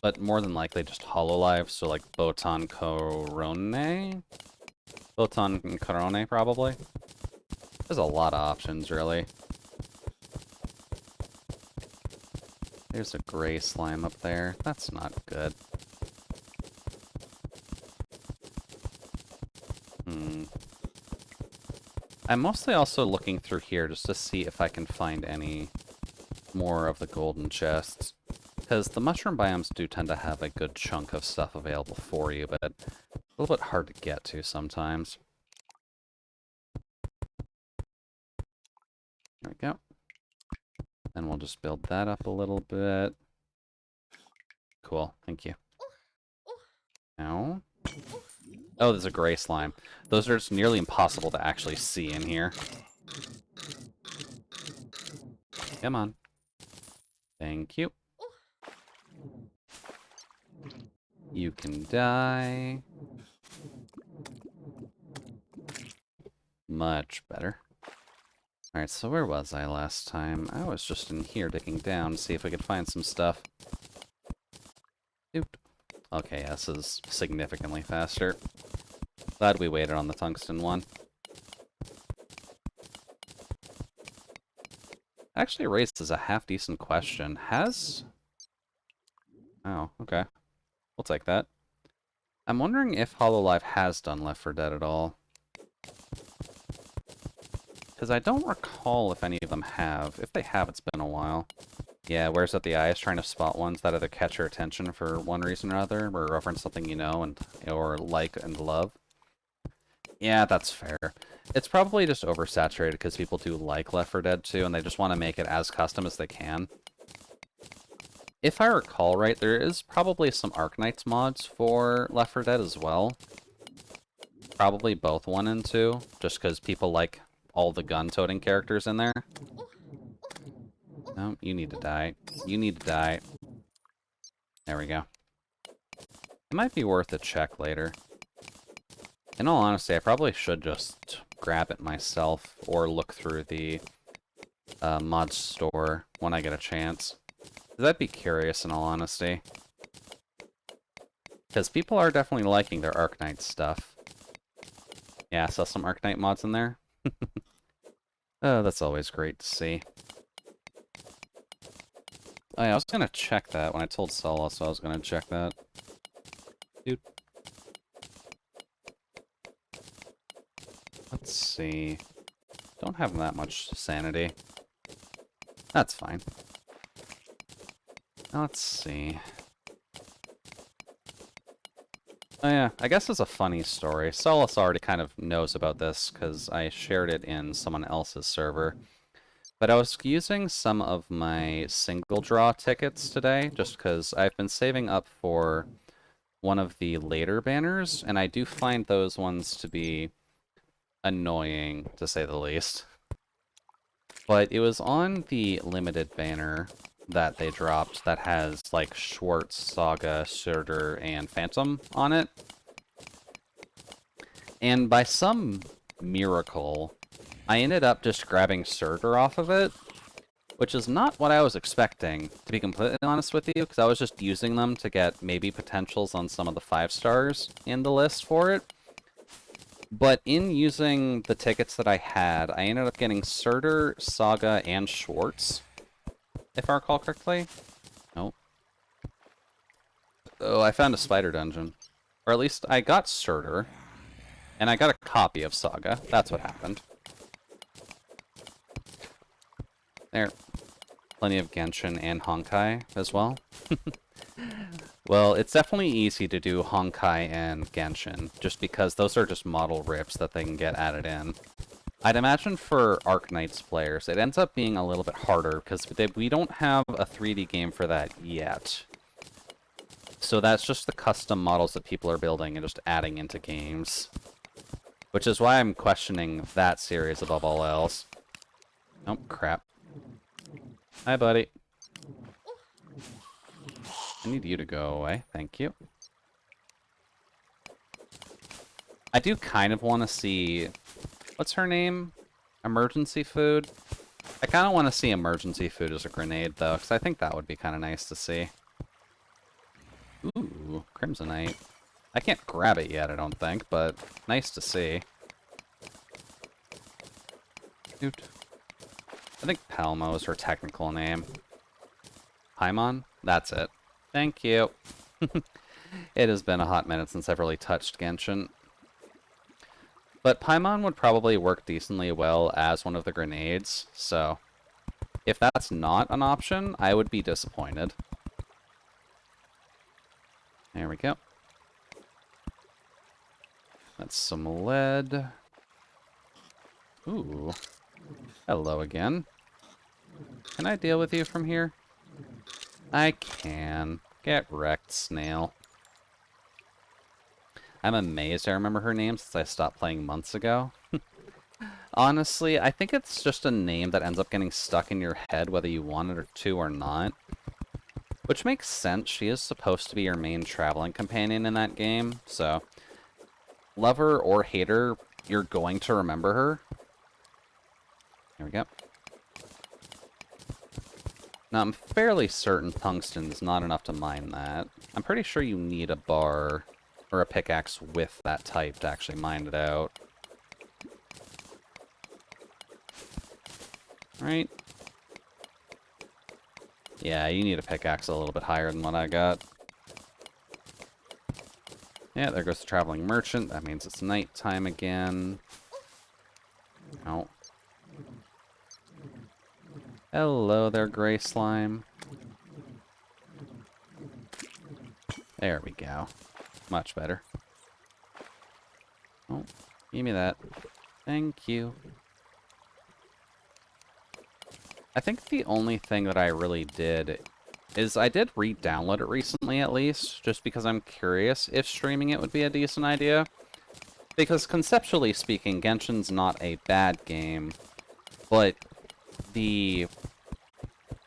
But more than likely just Hololive, so like Botan Corone? Botan and Corone, probably. There's a lot of options, really. There's a gray slime up there. That's not good. I'm mostly also looking through here just to see if I can find any more of the golden chests. Because the mushroom biomes do tend to have a good chunk of stuff available for you, but a little bit hard to get to sometimes. There we go. Then we'll just build that up a little bit. Cool, thank you. Now... oh, there's a gray slime. Those are just nearly impossible to actually see in here. Come on. Thank you. You can die. Much better. Alright, so where was I last time? I was just in here digging down to see if we could find some stuff. Oop. Okay, yeah, this is significantly faster. Glad we waited on the tungsten one. Actually raises a half-decent question. Has... oh, okay. We'll take that. I'm wondering if Hololive has done Left 4 Dead at all. Because I don't recall if any of them have. If they have, it's been a while. Yeah, where's at the eyes trying to spot ones that either catch your attention for one reason or other, or reference something you know and or like and love. Yeah, that's fair. It's probably just oversaturated because people do like Left 4 Dead 2, and they just want to make it as custom as they can. If I recall right, there is probably some Arknights mods for Left 4 Dead as well. Probably both 1 and 2, just because people like all the gun-toting characters in there. No, you need to die. You need to die. There we go. It might be worth a check later. In all honesty, I probably should just grab it myself or look through the mod store when I get a chance. I'd be curious, in all honesty. Because people are definitely liking their Arknight stuff. Yeah, I saw some Arknight mods in there. Oh, that's always great to see. Oh yeah, I was gonna check that when I told Solo, so I was gonna check that. Dude. Let's see. Don't have that much sanity. That's fine. Let's see. Oh yeah, I guess it's a funny story. Solus already kind of knows about this, because I shared it in someone else's server. But I was using some of my single draw tickets today, just because I've been saving up for one of the later banners, and I do find those ones to be annoying, to say the least. But it was on the limited banner that they dropped that has, like, Schwartz, Saga, Surtur, and Phantom on it. And by some miracle, I ended up just grabbing Surtur off of it, which is not what I was expecting, to be completely honest with you, because I was just using them to get maybe potentials on some of the 5 stars in the list for it. But in using the tickets that I had, I ended up getting Surtur, Saga, and Schwartz, if I recall correctly. Nope. Oh, I found a spider dungeon. Or at least I got Surtur, and I got a copy of Saga. That's what happened. There. Plenty of Genshin and Honkai as well. Well, it's definitely easy to do Honkai and Genshin, just because those are just model rips that they can get added in. I'd imagine for Arknights players, it ends up being a little bit harder, because we don't have a 3D game for that yet. So that's just the custom models that people are building and just adding into games. Which is why I'm questioning that series above all else. Oh, crap. Hi, buddy. I need you to go away. Thank you. I do kind of want to see... What's her name? Emergency Food? I kind of want to see Emergency Food as a grenade, though, because I think that would be kind of nice to see. Ooh, Crimsonite. I can't grab it yet, I don't think, but nice to see. Dude. I think Palmo is her technical name. Paimon? That's it. Thank you. It has been a hot minute since I've really touched Genshin. But Paimon would probably work decently well as one of the grenades, so if that's not an option, I would be disappointed. There we go. That's some lead. Ooh. Hello again. Can I deal with you from here? I can. Get wrecked, snail. I'm amazed I remember her name since I stopped playing months ago. Honestly, I think it's just a name that ends up getting stuck in your head whether you want it to or not. Which makes sense, she is supposed to be your main traveling companion in that game, so... Lover or hater, you're going to remember her. There we go. Now, I'm fairly certain tungsten's not enough to mine that. I'm pretty sure you need a bar or a pickaxe with that type to actually mine it out. Right? Yeah, you need a pickaxe a little bit higher than what I got. Yeah, there goes the traveling merchant. That means it's nighttime again. Oh. Hello there, gray slime. There we go. Much better. Oh, Give me that. Thank you. I think the only thing that I really did is I did re-download it recently, at least, just because I'm curious if streaming it would be a decent idea. Because conceptually speaking, Genshin's not a bad game, but the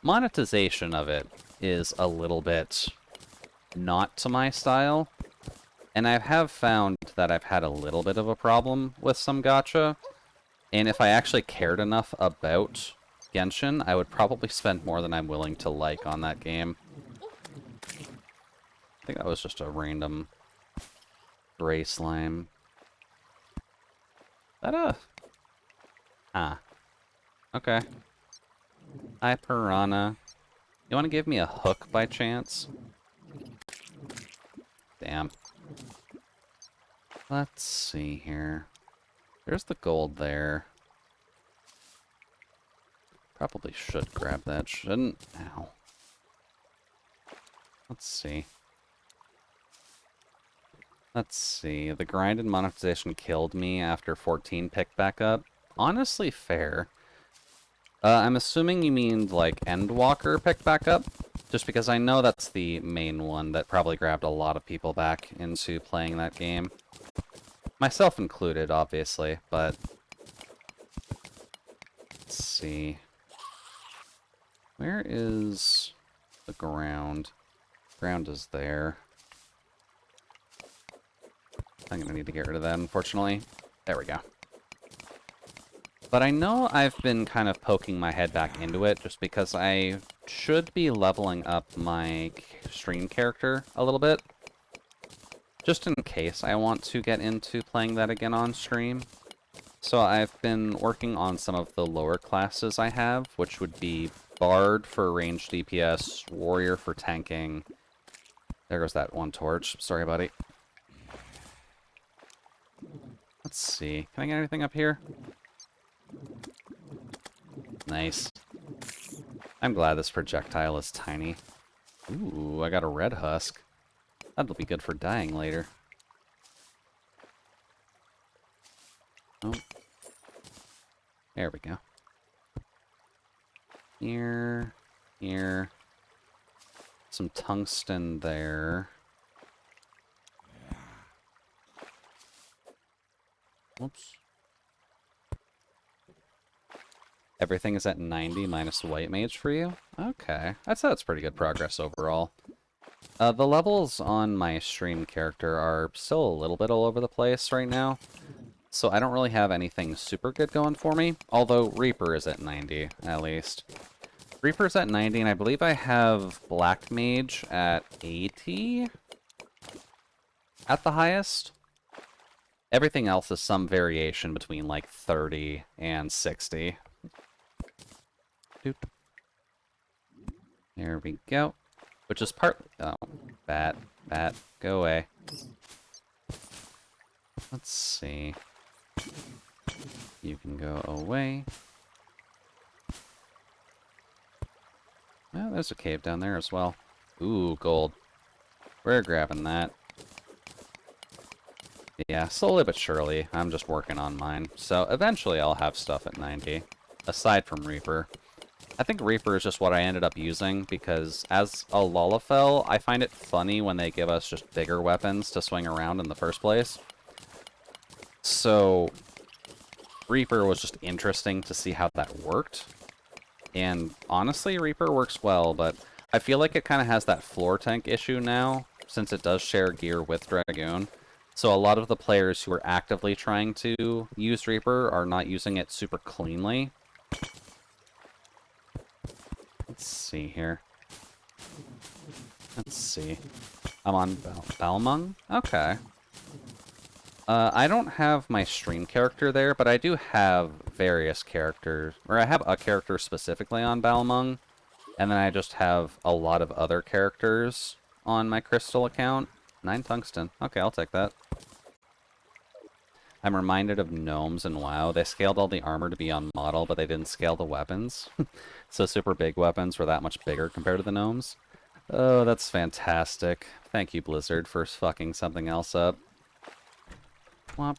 monetization of it is a little bit not to my style. And I have found that I've had a little bit of a problem with some gacha. And if I actually cared enough about Genshin, I would probably spend more than I'm willing to like on that game. I think that was just a random gray slime. Is that a... Ah. Okay. Hi, Piranha. You want to give me a hook by chance? Damn. Let's see here. There's the gold there. Probably should grab that, shouldn't? Ow. Let's see. Let's see. The grind and monetization killed me after 14 picked back up. Honestly, fair. I'm assuming you mean, like, Endwalker picked back up? Just because I know that's the main one that probably grabbed a lot of people back into playing that game. Myself included, obviously, but... Let's see. Where is the ground? Ground is there. I'm gonna need to get rid of that, unfortunately. There we go. But I know I've been kind of poking my head back into it just because I should be leveling up my stream character a little bit. Just in case I want to get into playing that again on stream. So I've been working on some of the lower classes I have, which would be Bard for ranged DPS, Warrior for tanking. There goes that one torch. Sorry, buddy. Let's see. Can I get anything up here? Nice. I'm glad this projectile is tiny. Ooh, I got a red husk. That'll be good for dying later. Oh. There we go. Here. Here. Some tungsten there. Whoops. Everything is at 90 minus white mage for you? Okay. That's pretty good progress overall. The levels on my stream character are still a little bit all over the place right now. So I don't really have anything super good going for me. Although Reaper is at 90, at least. Reaper's at 90, and I believe I have Black Mage at 80? At the highest? Everything else is some variation between like 30 and 60. Doop. There we go. Which is partly... Oh, bat, go away. Let's see. You can go away. Well, there's a cave down there as well. Ooh, gold. We're grabbing that. Yeah, slowly but surely, I'm just working on mine. So eventually I'll have stuff at 90, aside from Reaper. I think Reaper is just what I ended up using, because as a Lullafell, I find it funny when they give us just bigger weapons to swing around in the first place. So, Reaper was just interesting to see how that worked. And honestly, Reaper works well, but I feel like it kind of has that floor tank issue now, since it does share gear with Dragoon. So a lot of the players who are actively trying to use Reaper are not using it super cleanly. Let's see here. Let's see. I'm on Balmung? Okay. I don't have my stream character there, but I do have various characters. Or I have a character specifically on Balmung, and then I just have a lot of other characters on my Crystal account. 9 tungsten. Okay, I'll take that. I'm reminded of gnomes in WoW. They scaled all the armor to be on model, but they didn't scale the weapons. So super big weapons were that much bigger compared to the gnomes. Oh, that's fantastic. Thank you, Blizzard, for fucking something else up. Whop.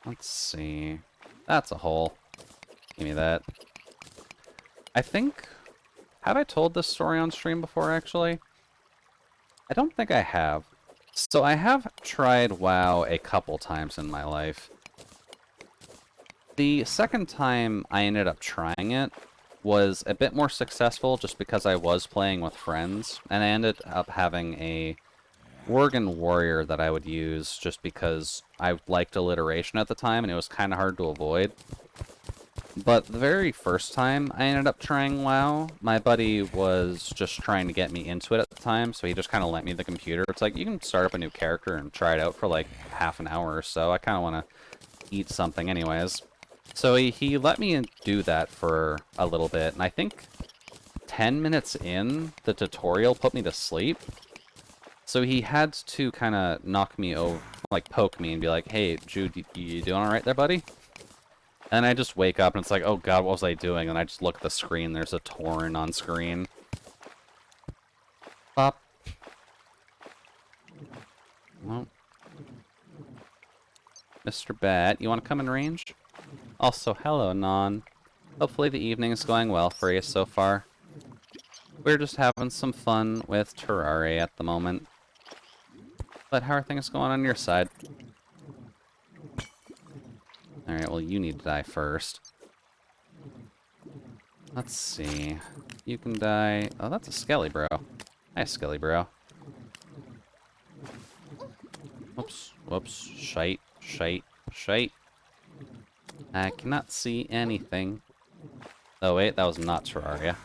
Let's see. That's a hole. Give me that. I think... Have I told this story on stream before, actually? I don't think I have. So I have tried WoW a couple times in my life. The second time I ended up trying it was a bit more successful just because I was playing with friends, and I ended up having a Worgen warrior that I would use just because I liked alliteration at the time and it was kind of hard to avoid. But the very first time I ended up trying WoW, my buddy was just trying to get me into it at the time, so he just kind of lent me the computer. It's like, you can start up a new character and try it out for like half an hour or so. I kind of want to eat something anyways. So he let me do that for a little bit, and I think 10 minutes in, the tutorial put me to sleep. So he had to kind of knock me over, like poke me and be like, hey, Jude, you doing alright there, buddy? And I just wake up and it's like, oh god, what was I doing? And I just look at the screen, there's a Tauren on screen. Pop. Well. Mr. Bat, you want to come in range? Also, hello, Non. Hopefully the evening is going well for you so far. We're just having some fun with Terraria at the moment. But how are things going on your side? Alright, well, you need to die first. Let's see. You can die... Oh, that's a Skelly Bro. Hi, Skelly Bro. Whoops, whoops. Shite, shite, shite. I cannot see anything. Oh, wait, that was not Terraria.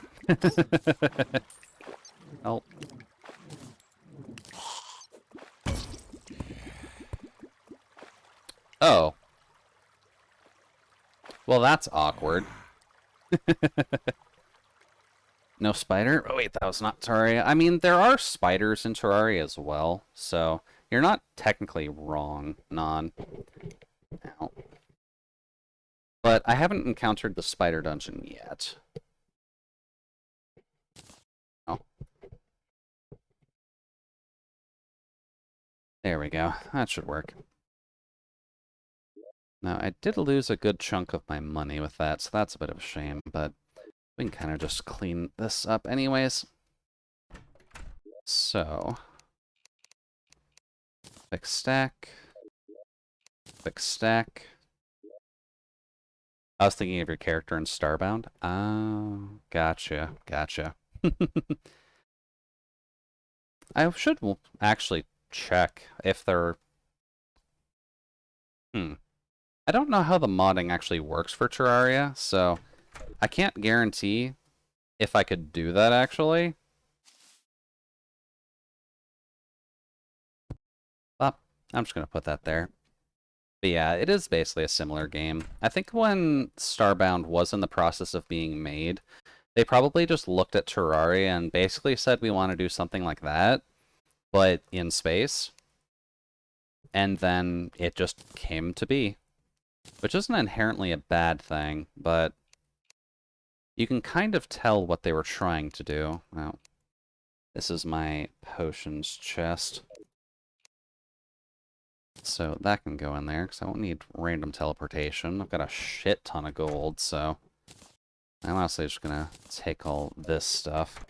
Help. Oh. Well, that's awkward. No spider? Oh, wait, that was not Terraria. I mean, there are spiders in Terraria as well, so you're not technically wrong, Non. Ow. But I haven't encountered the spider dungeon yet. Oh. There we go. That should work. Now, I did lose a good chunk of my money with that, so that's a bit of a shame, but we can kind of just clean this up anyways. So, fix stack, fix stack. I was thinking of your character in Starbound. Oh, gotcha, gotcha. I should actually check if they're... I don't know how the modding actually works for Terraria, so I can't guarantee if I could do that actually. But I'm just going to put that there. But yeah, it is basically a similar game. I think when Starbound was in the process of being made, they probably just looked at Terraria and basically said we want to do something like that, but in space. And then it just came to be. Which isn't inherently a bad thing, but you can kind of tell what they were trying to do. Well, this is my potions chest. So that can go in there, because I won't need random teleportation. I've got a shit ton of gold, so I'm honestly just going to take all this stuff.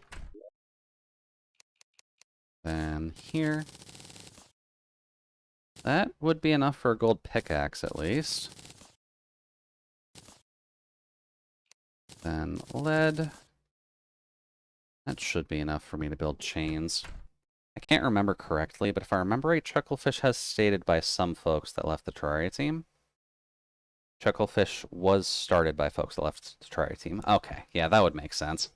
Then here. That would be enough for a gold pickaxe, at least. Then lead. That should be enough for me to build chains. I can't remember correctly, but if I remember right, Chucklefish has stated by some folks that left the Terraria team. Chucklefish was started by folks that left the Terraria team. Okay, yeah, that would make sense.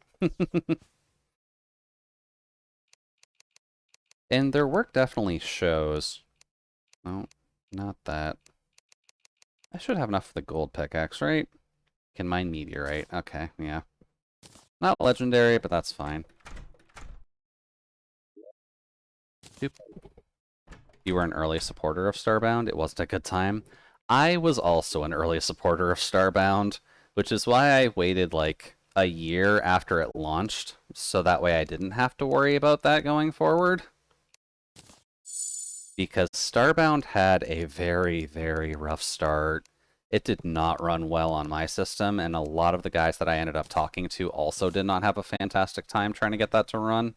And their work definitely shows... No, not that. I should have enough for the gold pickaxe, right? Can mine meteorite. Okay, yeah. Not legendary, but that's fine. Doop. You were an early supporter of Starbound. It wasn't a good time. I was also an early supporter of Starbound, which is why I waited like a year after it launched, so that way I didn't have to worry about that going forward. because Starbound had a very, very rough start. It did not run well on my system, and a lot of the guys that I ended up talking to also did not have a fantastic time trying to get that to run.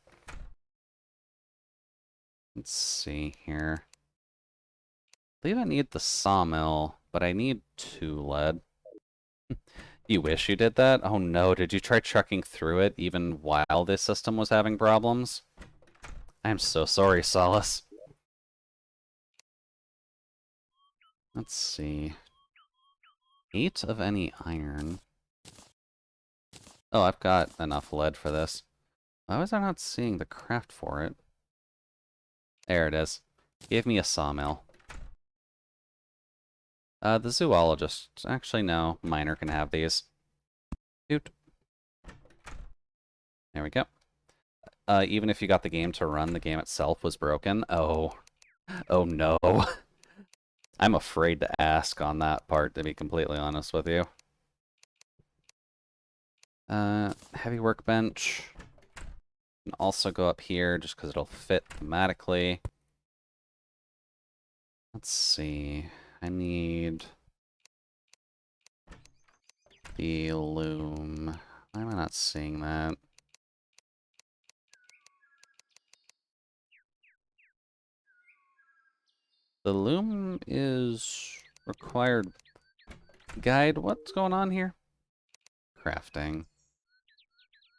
Let's see here. I believe I need the sawmill, but I need 2 lead. You wish you did that? Oh no, did you try trucking through it even while this system was having problems? I'm so sorry, Solace. Let's see. 8 of any iron. Oh, I've got enough lead for this. Why was I not seeing the craft for it? There it is. Give me a sawmill. The zoologist. Actually, no. Miner can have these. Doot. There we go. Even if you got the game to run, the game itself was broken. Oh. Oh no. I'm afraid to ask on that part, to be completely honest with you. Heavy workbench. Can also go up here just because it'll fit thematically. Let's see. I need the loom. Why am I not seeing that? The loom is required guide. What's going on here? Crafting.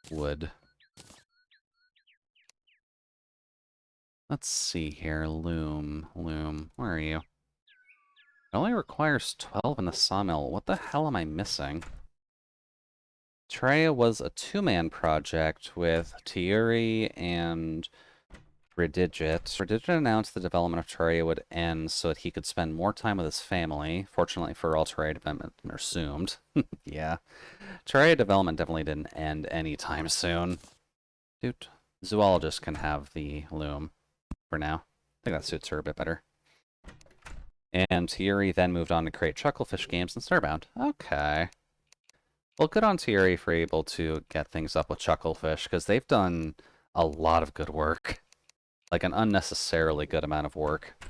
Wood. Let's see here. Loom. Loom. Where are you? It only requires 12 in the sawmill. What the hell am I missing? Terraria was a 2-man project with Tiuri and Redigit. Redigit announced the development of Terraria would end so that he could spend more time with his family. Fortunately for all, Terraria development resumed. Yeah. Terraria development definitely didn't end anytime soon. Dude, zoologist can have the loom for now. I think that suits her a bit better. And Tiuri then moved on to create Chucklefish games and Starbound. Okay. Well, good on Tiuri for able to get things up with Chucklefish, because they've done a lot of good work. Like, an unnecessarily good amount of work.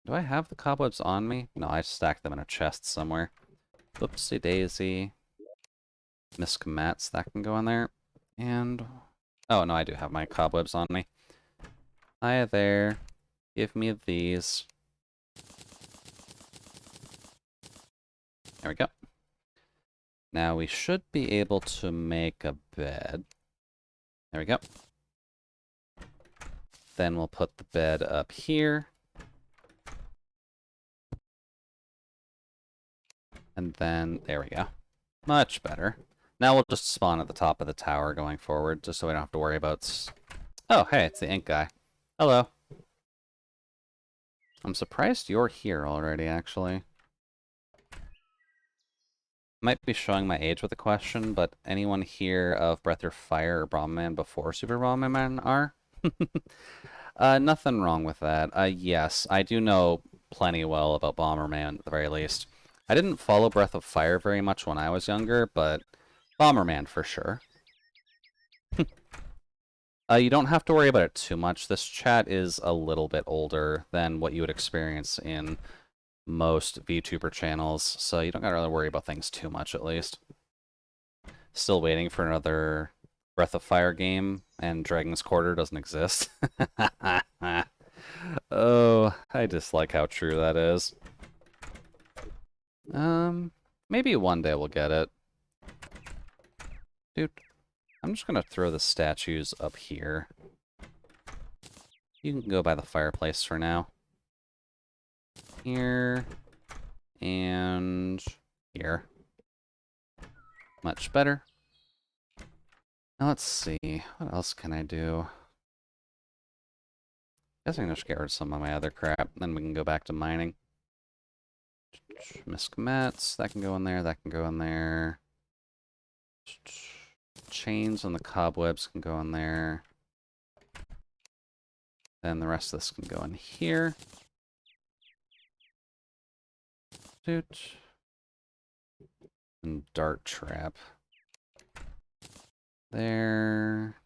Do I have the cobwebs on me? No, I stacked them in a chest somewhere. Oopsie daisy. Misc mats, that can go in there. And... oh, no, I do have my cobwebs on me. Hi there. Give me these. There we go. Now we should be able to make a bed. There we go. Then we'll put the bed up here. And then, there we go. Much better. Now we'll just spawn at the top of the tower going forward, just so we don't have to worry about... oh, hey, it's the ink guy. Hello. I'm surprised you're here already, actually. Might be showing my age with a question, but anyone here of Breath of Fire or Bomberman before Super Bomberman are? Nothing wrong with that. Yes, I do know plenty well about Bomberman, at the very least. I didn't follow Breath of Fire very much when I was younger, but Bomberman for sure. You don't have to worry about it too much. This chat is a little bit older than what you would experience in most VTuber channels, so you don't gotta really worry about things too much, at least. Still waiting for another Breath of Fire game, and Dragon's Quarter doesn't exist. Oh, I dislike how true that is. Maybe one day we'll get it. Dude, I'm just gonna throw the statues up here. You can go by the fireplace for now. Here. And here. Much better. Now let's see. What else can I do? I guess I can just get rid of some of my other crap. Then we can go back to mining. Misc mats. That can go in there. That can go in there. Chains and the cobwebs can go in there. Then the rest of this can go in here. Doot. And dart trap. There.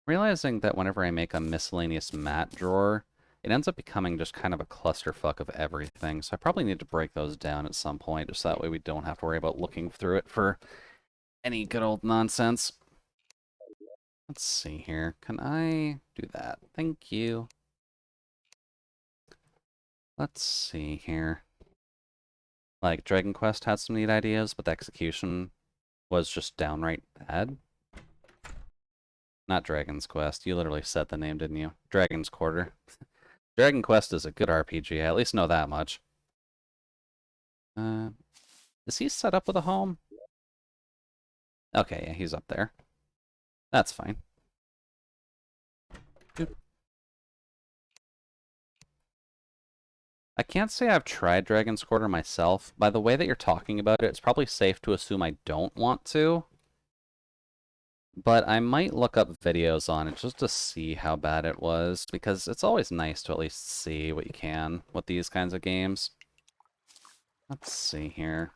Realizing that whenever I make a miscellaneous mat drawer, it ends up becoming just kind of a clusterfuck of everything, so I probably need to break those down at some point, just that way we don't have to worry about looking through it for any good old nonsense. Let's see here. Can I do that? Thank you. Let's see here. Like, Dragon Quest had some neat ideas, but the execution was just downright bad. Not Dragon's Quest. You literally said the name, didn't you? Dragon's Quarter. Dragon Quest is a good RPG. I at least know that much. Is he set up with a home? Okay, yeah, he's up there. That's fine. I can't say I've tried Dragon's Quarter myself. By the way that you're talking about it, it's probably safe to assume I don't want to. But I might look up videos on it just to see how bad it was, because it's always nice to at least see what you can with these kinds of games. Let's see here.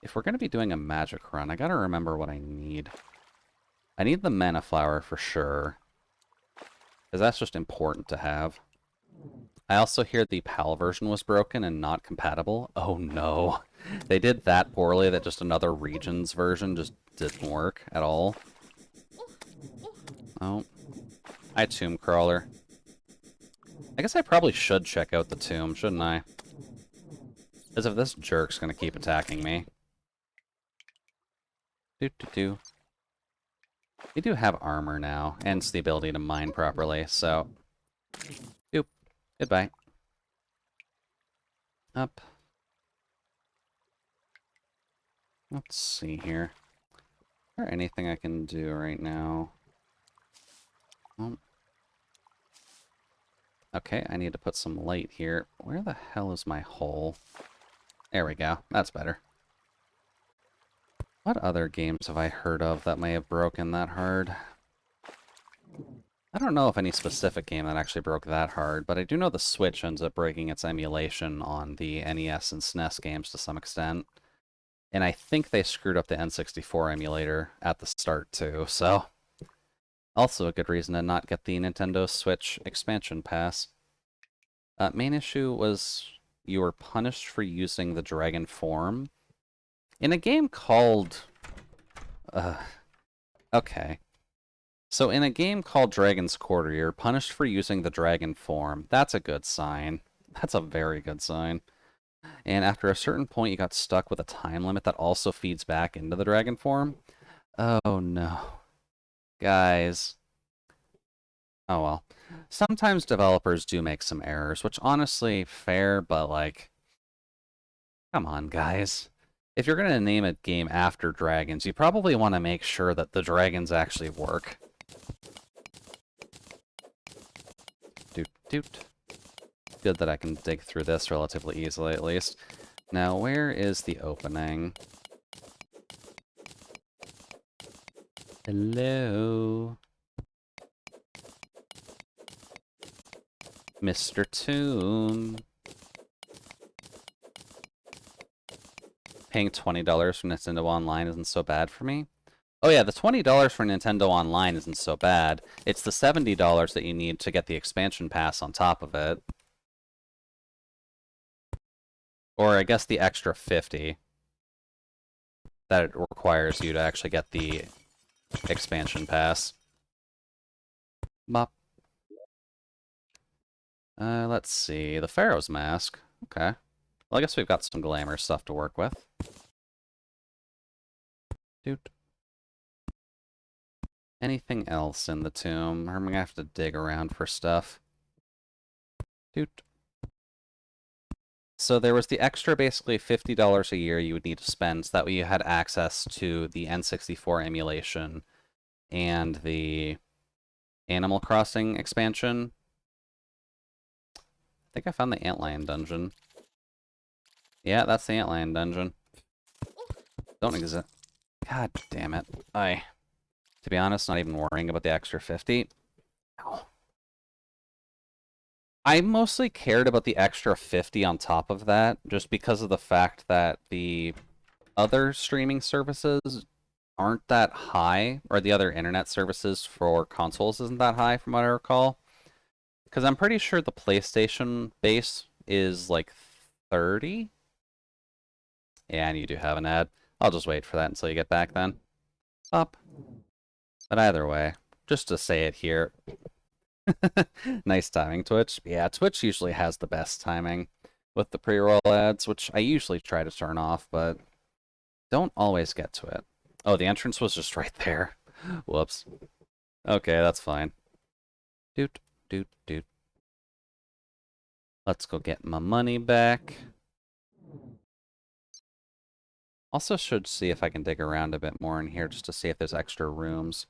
If we're going to be doing a magic run, I gotta remember what I need. I need the mana flower for sure, because that's just important to have. I also hear the PAL version was broken and not compatible. Oh no. They did that poorly that just another regions version just didn't work at all. Oh. Hi, Tomb Crawler. I guess I probably should check out the tomb, shouldn't I? Because if this jerk's gonna keep attacking me. Do. We do have armor now, and the ability to mine properly, so... Oop. Goodbye. Up. Let's see here. Is there anything I can do right now? Oh. Okay, I need to put some light here. Where the hell is my hole? There we go. That's better. What other games have I heard of that may have broken that hard? I don't know of any specific game that actually broke that hard, but I do know the Switch ends up breaking its emulation on the NES and SNES games to some extent. And I think they screwed up the N64 emulator at the start too, so... Also a good reason to not get the Nintendo Switch expansion pass. Main issue was you were punished for using the dragon form. In a game called... okay. So in a game called Dragon's Quarter, you're punished for using the dragon form. That's a good sign. That's a very good sign. And after a certain point, you got stuck with a time limit that also feeds back into the dragon form. Oh no. Guys. Oh well. Sometimes developers do make some errors, which honestly, fair, but like... Come on, guys. If you're going to name a game after dragons, you probably want to make sure that the dragons actually work. Doot. Good that I can dig through this relatively easily, at least. Now, where is the opening? Hello? Mr. Tomb. Paying $20 for Nintendo Online isn't so bad for me. Oh yeah, the $20 for Nintendo Online isn't so bad. It's the $70 that you need to get the expansion pass on top of it. Or I guess the extra $50 that it requires you to actually get the expansion pass. Bop. Let's see. The Pharaoh's Mask. Okay. Well, I guess we've got some glamour stuff to work with. Doot. Anything else in the tomb? I'm gonna have to dig around for stuff. Doot. So there was the extra, basically, $50 a year you would need to spend so that way you had access to the N64 emulation and the Animal Crossing expansion. I think I found the Antlion dungeon. Yeah, that's the Antlion dungeon. Don't exist. God damn it. To be honest, not even worrying about the extra 50. Ow. I mostly cared about the extra 50 on top of that, just because of the fact that the other streaming services aren't that high, or the other internet services for consoles isn't that high from what I recall. Because I'm pretty sure the PlayStation base is like 30. Yeah, and you do have an ad. I'll just wait for that until you get back then. Up. But either way, just to say it here. Nice timing, Twitch. Yeah, Twitch usually has the best timing with the pre-roll ads, which I usually try to turn off, but don't always get to it. Oh, the entrance was just right there. Whoops. Okay, that's fine. Doot, doot, doot. Let's go get my money back. Also should see if I can dig around a bit more in here just to see if there's extra rooms.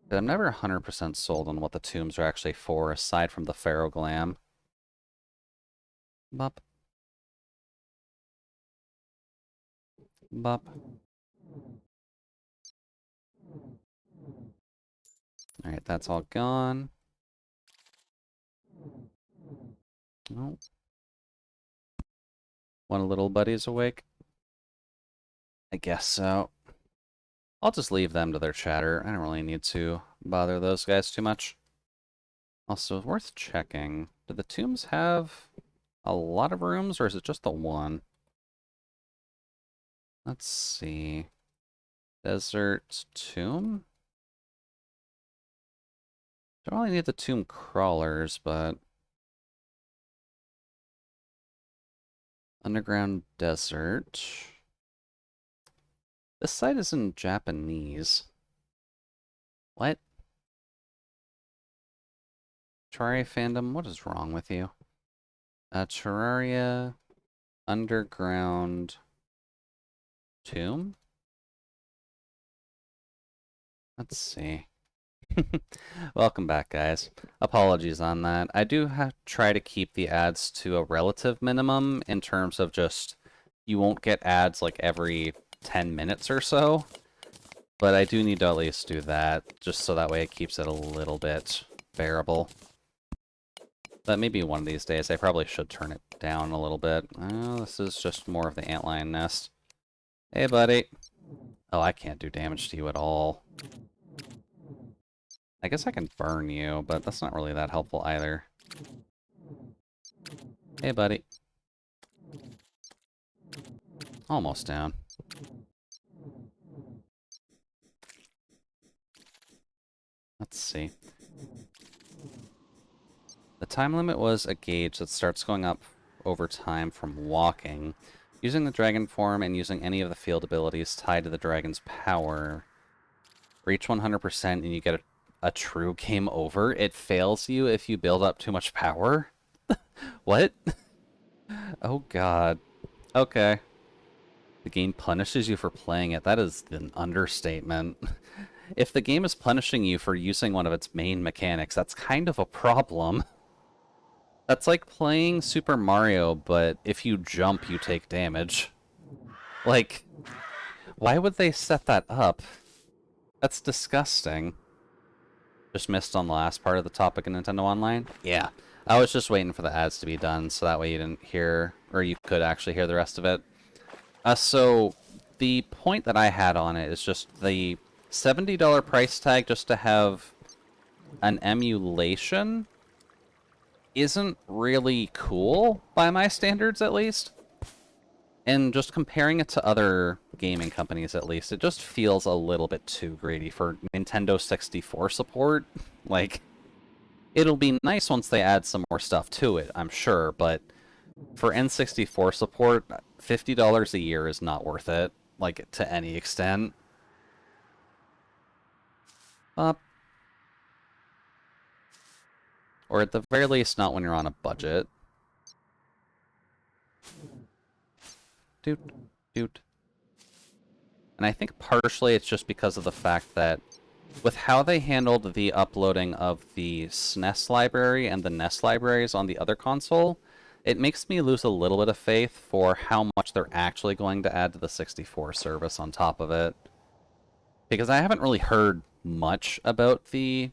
But I'm never 100% sold on what the tombs are actually for, aside from the Pharaoh Glam. Bop. Bop. Alright, that's all gone. Oh. One of little buddies awake? I guess so. I'll just leave them to their chatter. I don't really need to bother those guys too much. Also, worth checking. Do the tombs have a lot of rooms, or is it just the one? Let's see. Desert tomb? Don't really need the tomb crawlers, but... Underground desert... This site is in Japanese. What? Terraria fandom? What is wrong with you? Terraria underground tomb? Let's see. Welcome back, guys. Apologies on that. I do try to keep the ads to a relative minimum in terms of just you won't get ads like every 10 minutes or so, but I do need to at least do that just so that way it keeps it a little bit bearable. But maybe one of these days I probably should turn it down a little bit. Oh, this is just more of the antlion nest. Hey, buddy. Oh, I can't do damage to you at all. I guess I can burn you, but that's not really that helpful either. Hey, buddy. Almost down. Let's see. The time limit was a gauge that starts going up over time from walking. Using the dragon form and using any of the field abilities tied to the dragon's power. Reach 100% and you get a true game over. It fails you if you build up too much power. What? Oh god. Okay. The game punishes you for playing it. That is an understatement. If the game is punishing you for using one of its main mechanics, that's kind of a problem. That's like playing Super Mario, but if you jump, you take damage. Like, why would they set that up? That's disgusting. Just missed on the last part of the topic of Nintendo Online? Yeah. I was just waiting for the ads to be done, so that way you didn't hear, or you could actually hear the rest of it. So, the point that I had on it is just the $70 price tag just to have an emulation isn't really cool, by my standards at least. And just comparing it to other gaming companies at least, it just feels a little bit too greedy for Nintendo 64 support. Like, it'll be nice once they add some more stuff to it, I'm sure, but for N64 support, $50 a year is not worth it, like, to any extent. Or at the very least, not when you're on a budget. Doot, doot. And I think partially it's just because of the fact that with how they handled the uploading of the SNES library and the NES libraries on the other console, it makes me lose a little bit of faith for how much they're actually going to add to the 64 service on top of it. Because I haven't really heard much about the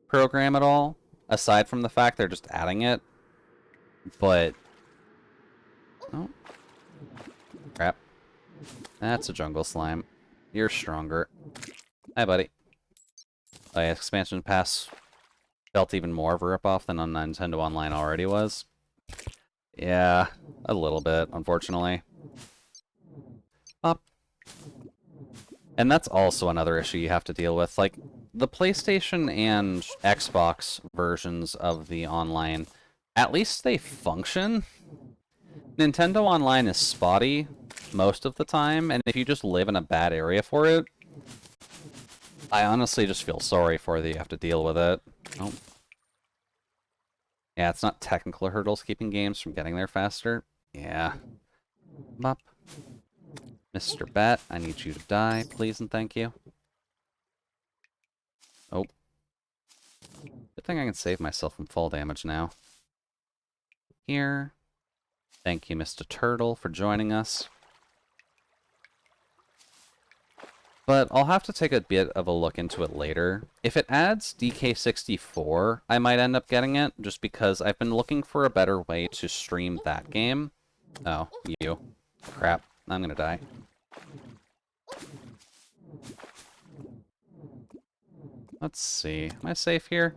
program at all, aside from the fact they're just adding it. But... oh. Crap. That's a jungle slime. You're stronger. Hi, buddy. Oh, yeah, expansion pass felt even more of a ripoff than on Nintendo Online already was. Yeah, a little bit, unfortunately. Up. And that's also another issue you have to deal with. Like, the PlayStation and Xbox versions of the online, at least they function. Nintendo Online is spotty most of the time, and if you just live in a bad area for it, I honestly just feel sorry for that you have to deal with it. Oh. Yeah, it's not technical hurdles keeping games from getting there faster. Yeah. Bop. Mr. Bat, I need you to die, please and thank you. Oh. Good thing I can save myself from fall damage now. Here. Thank you, Mr. Turtle, for joining us. But I'll have to take a bit of a look into it later. If it adds DK64, I might end up getting it, just because I've been looking for a better way to stream that game. Oh, you. Crap, I'm gonna die. Let's see, am I safe here?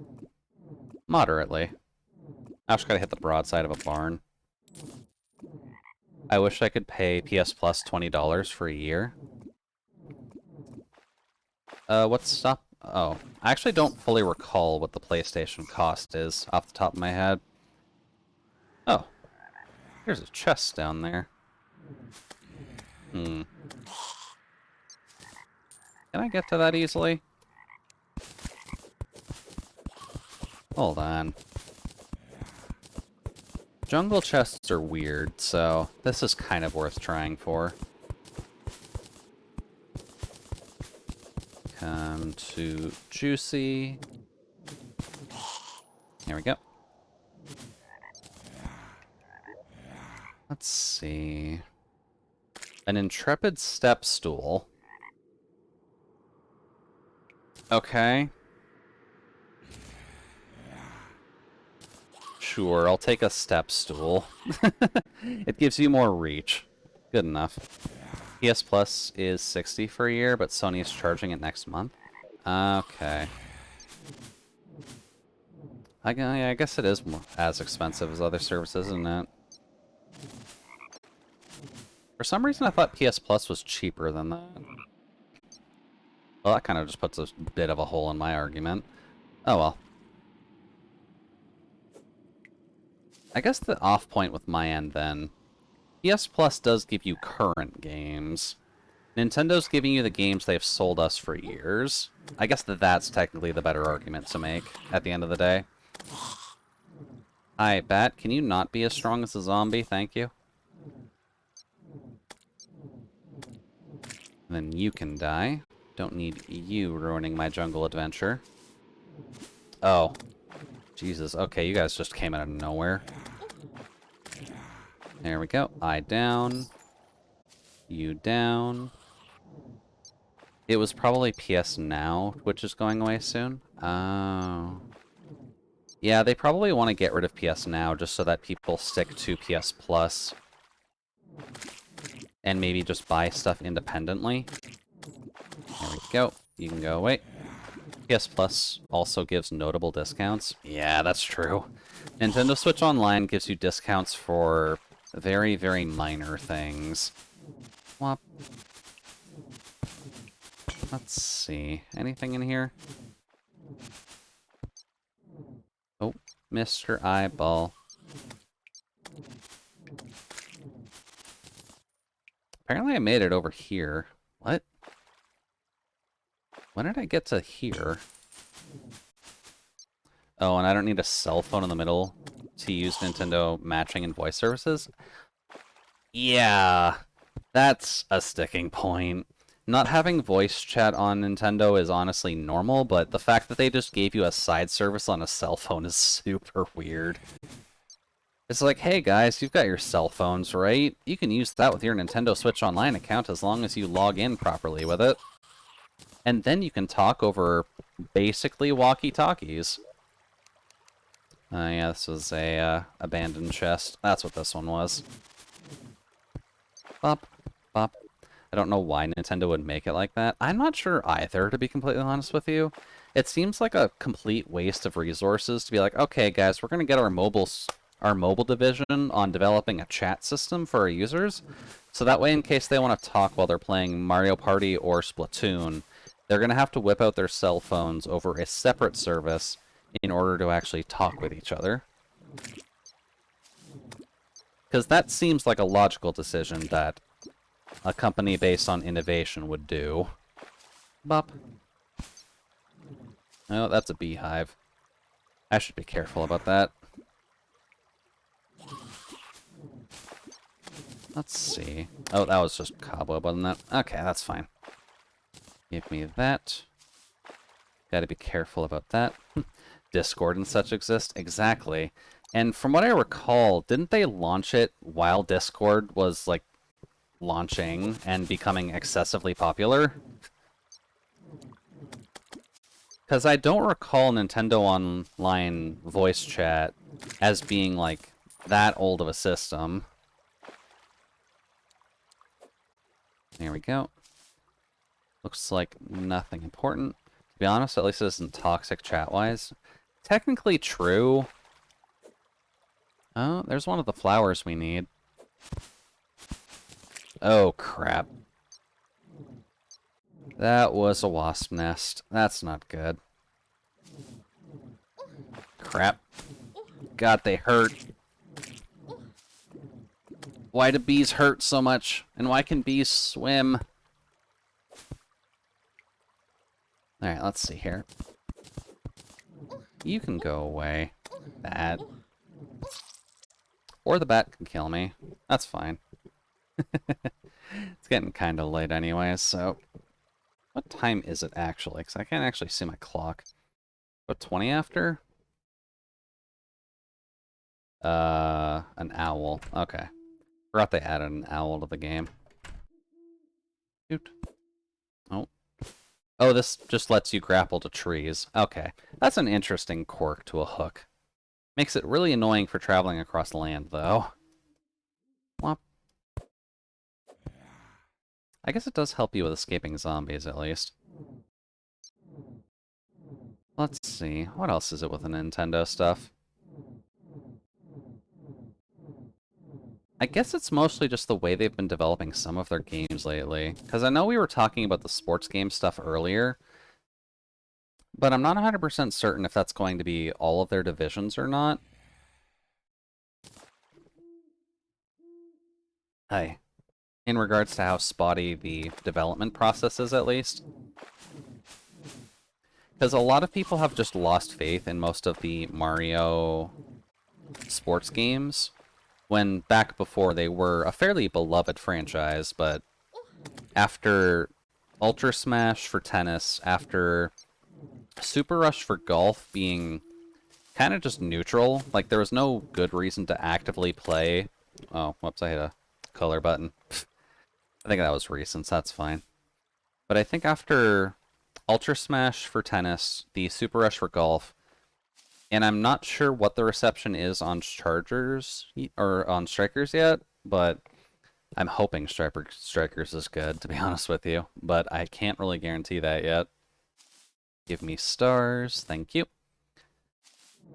Moderately. I just gotta hit the broadside of a barn. I wish I could pay PS Plus $20 for a year. What's stop? Oh, I actually don't fully recall what the PlayStation cost is off the top of my head. Oh, there's a chest down there. Can I get to that easily? Hold on. Jungle chests are weird, so this is kind of worth trying for. Come to Juicy. There we go. Let's see. An intrepid step stool. Okay. Sure, I'll take a step stool. It gives you more reach. Good enough. PS Plus is $60 for a year, but Sony is charging it next month. Okay. I guess it is as expensive as other services, isn't it? For some reason, I thought PS Plus was cheaper than that. Well, that kind of just puts a bit of a hole in my argument. Oh well. I guess the off point with my end, then. PS Plus does give you current games. Nintendo's giving you the games they've sold us for years. I guess that's technically the better argument to make at the end of the day. Hi, Bat. Can you not be as strong as a zombie? Thank you. Then you can die. Don't need you ruining my jungle adventure. Oh. Jesus. Okay, you guys just came out of nowhere. There we go. I down. You down. It was probably PS Now, which is going away soon. Oh. Yeah, they probably want to get rid of PS Now just so that people stick to PS Plus. And maybe just buy stuff independently. There we go. You can go away. PS Plus also gives notable discounts. Yeah, that's true. Nintendo Switch Online gives you discounts for very, very minor things. Whop. Let's see. Anything in here? Oh, Mr. Eyeball. Apparently I made it over here. What? When did I get to here? Oh, and I don't need a cell phone in the middle to use Nintendo matching and voice services? Yeah, that's a sticking point. Not having voice chat on Nintendo is honestly normal, but the fact that they just gave you a side service on a cell phone is super weird. It's like, hey guys, you've got your cell phones, right? You can use that with your Nintendo Switch Online account as long as you log in properly with it. And then you can talk over basically walkie-talkies. Yeah, this was a abandoned chest. That's what this one was. Bop, bop. I don't know why Nintendo would make it like that. I'm not sure either, to be completely honest with you. It seems like a complete waste of resources to be like, okay, guys, we're going to get our mobile division on developing a chat system for our users. So that way, in case they want to talk while they're playing Mario Party or Splatoon, they're going to have to whip out their cell phones over a separate service in order to actually talk with each other. Because that seems like a logical decision that a company based on innovation would do. Bop. Oh, that's a beehive. I should be careful about that. Let's see. Oh, that was just cobweb, wasn't that? Okay, that's fine. Give me that. Gotta be careful about that. Discord and such exist. Exactly. And from what I recall, didn't they launch it while Discord was, like, launching and becoming excessively popular? Because I don't recall Nintendo Online voice chat as being, like, that old of a system. There we go. Looks like nothing important. To be honest, at least it isn't toxic chat-wise. Technically true. Oh, there's one of the flowers we need. Oh, crap. That was a wasp nest. That's not good. Crap. God, they hurt. Why do bees hurt so much? And why can bees swim? Alright, let's see here. You can go away. Bat. Or the bat can kill me. That's fine. It's getting kind of late anyways, so... What time is it actually? Because I can't actually see my clock. What, 20 after? An owl. Okay. Forgot they added an owl to the game. Shoot. Oh. Oh, this just lets you grapple to trees. Okay. That's an interesting quirk to a hook. Makes it really annoying for traveling across land, though. Whop. I guess it does help you with escaping zombies, at least. Let's see. What else is it with the Nintendo stuff? I guess it's mostly just the way they've been developing some of their games lately. Because I know we were talking about the sports game stuff earlier, but I'm not 100% certain if that's going to be all of their divisions or not. Hi. In regards to how spotty the development process is, at least. Because a lot of people have just lost faith in most of the Mario sports games, when back before they were a fairly beloved franchise, but after Ultra Smash for tennis, after Super Rush for golf being kind of just neutral, like there was no good reason to actively play. Oh, whoops, I hit a color button. I think that was recent, that's fine. But I think after Ultra Smash for tennis, the Super Rush for golf, and I'm not sure what the reception is on Chargers or on Strikers yet, but I'm hoping Strikers is good, to be honest with you. But I can't really guarantee that yet. Give me stars, thank you.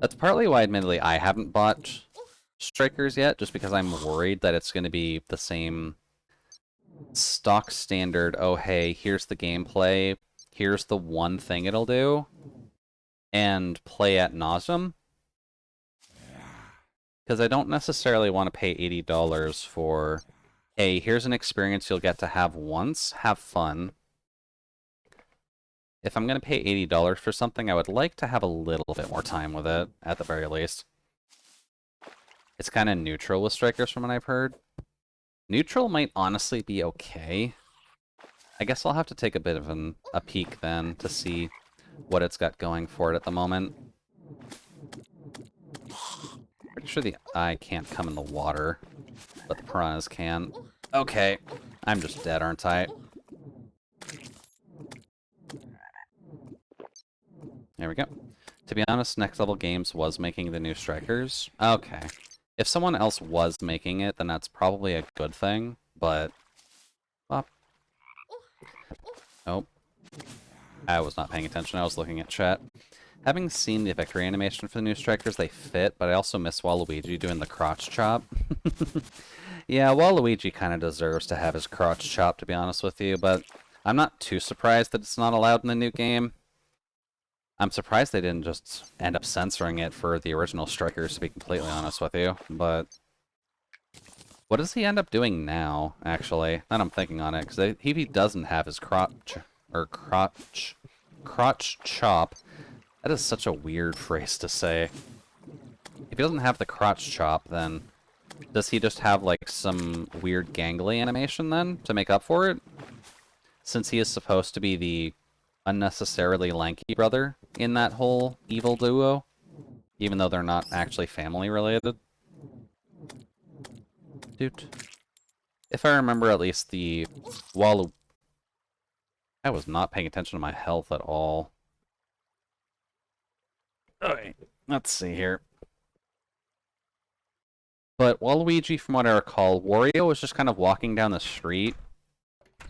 That's partly why, admittedly, I haven't bought Strikers yet, just because I'm worried that it's going to be the same stock standard, oh hey, here's the gameplay, here's the one thing it'll do, and play ad nauseum. Because I don't necessarily want to pay $80 for, hey, here's an experience you'll get to have once, have fun. If I'm going to pay $80 for something, I would like to have a little bit more time with it, at the very least. It's kind of neutral with Strikers from what I've heard. Neutral might honestly be okay. I guess I'll have to take a bit of a peek then to see what it's got going for it at the moment. Pretty sure the eye can't come in the water, but the piranhas can. Okay, I'm just dead, aren't I? There we go. To be honest, Next Level Games was making the new Strikers. Okay. If someone else was making it, then that's probably a good thing, but... Bop. Oh, I was not paying attention. I was looking at chat. Having seen the victory animation for the new strikers, they fit, but I also miss Waluigi doing the crotch chop. Yeah, Waluigi kind of deserves to have his crotch chopped, to be honest with you, but I'm not too surprised that it's not allowed in the new game. I'm surprised they didn't just end up censoring it for the original strikers, to be completely honest with you, but... What does he end up doing now, actually? Now I'm thinking on it, because he doesn't have his crotch chop. That is such a weird phrase to say. If he doesn't have the crotch chop, then does he just have, like, some weird gangly animation, then, to make up for it? Since he is supposed to be the unnecessarily lanky brother in that whole evil duo, even though they're not actually family related. Dude. If I remember at least the Walu... I was not paying attention to my health at all. Okay, let's see here. But Waluigi, from what I recall, Wario was just kind of walking down the street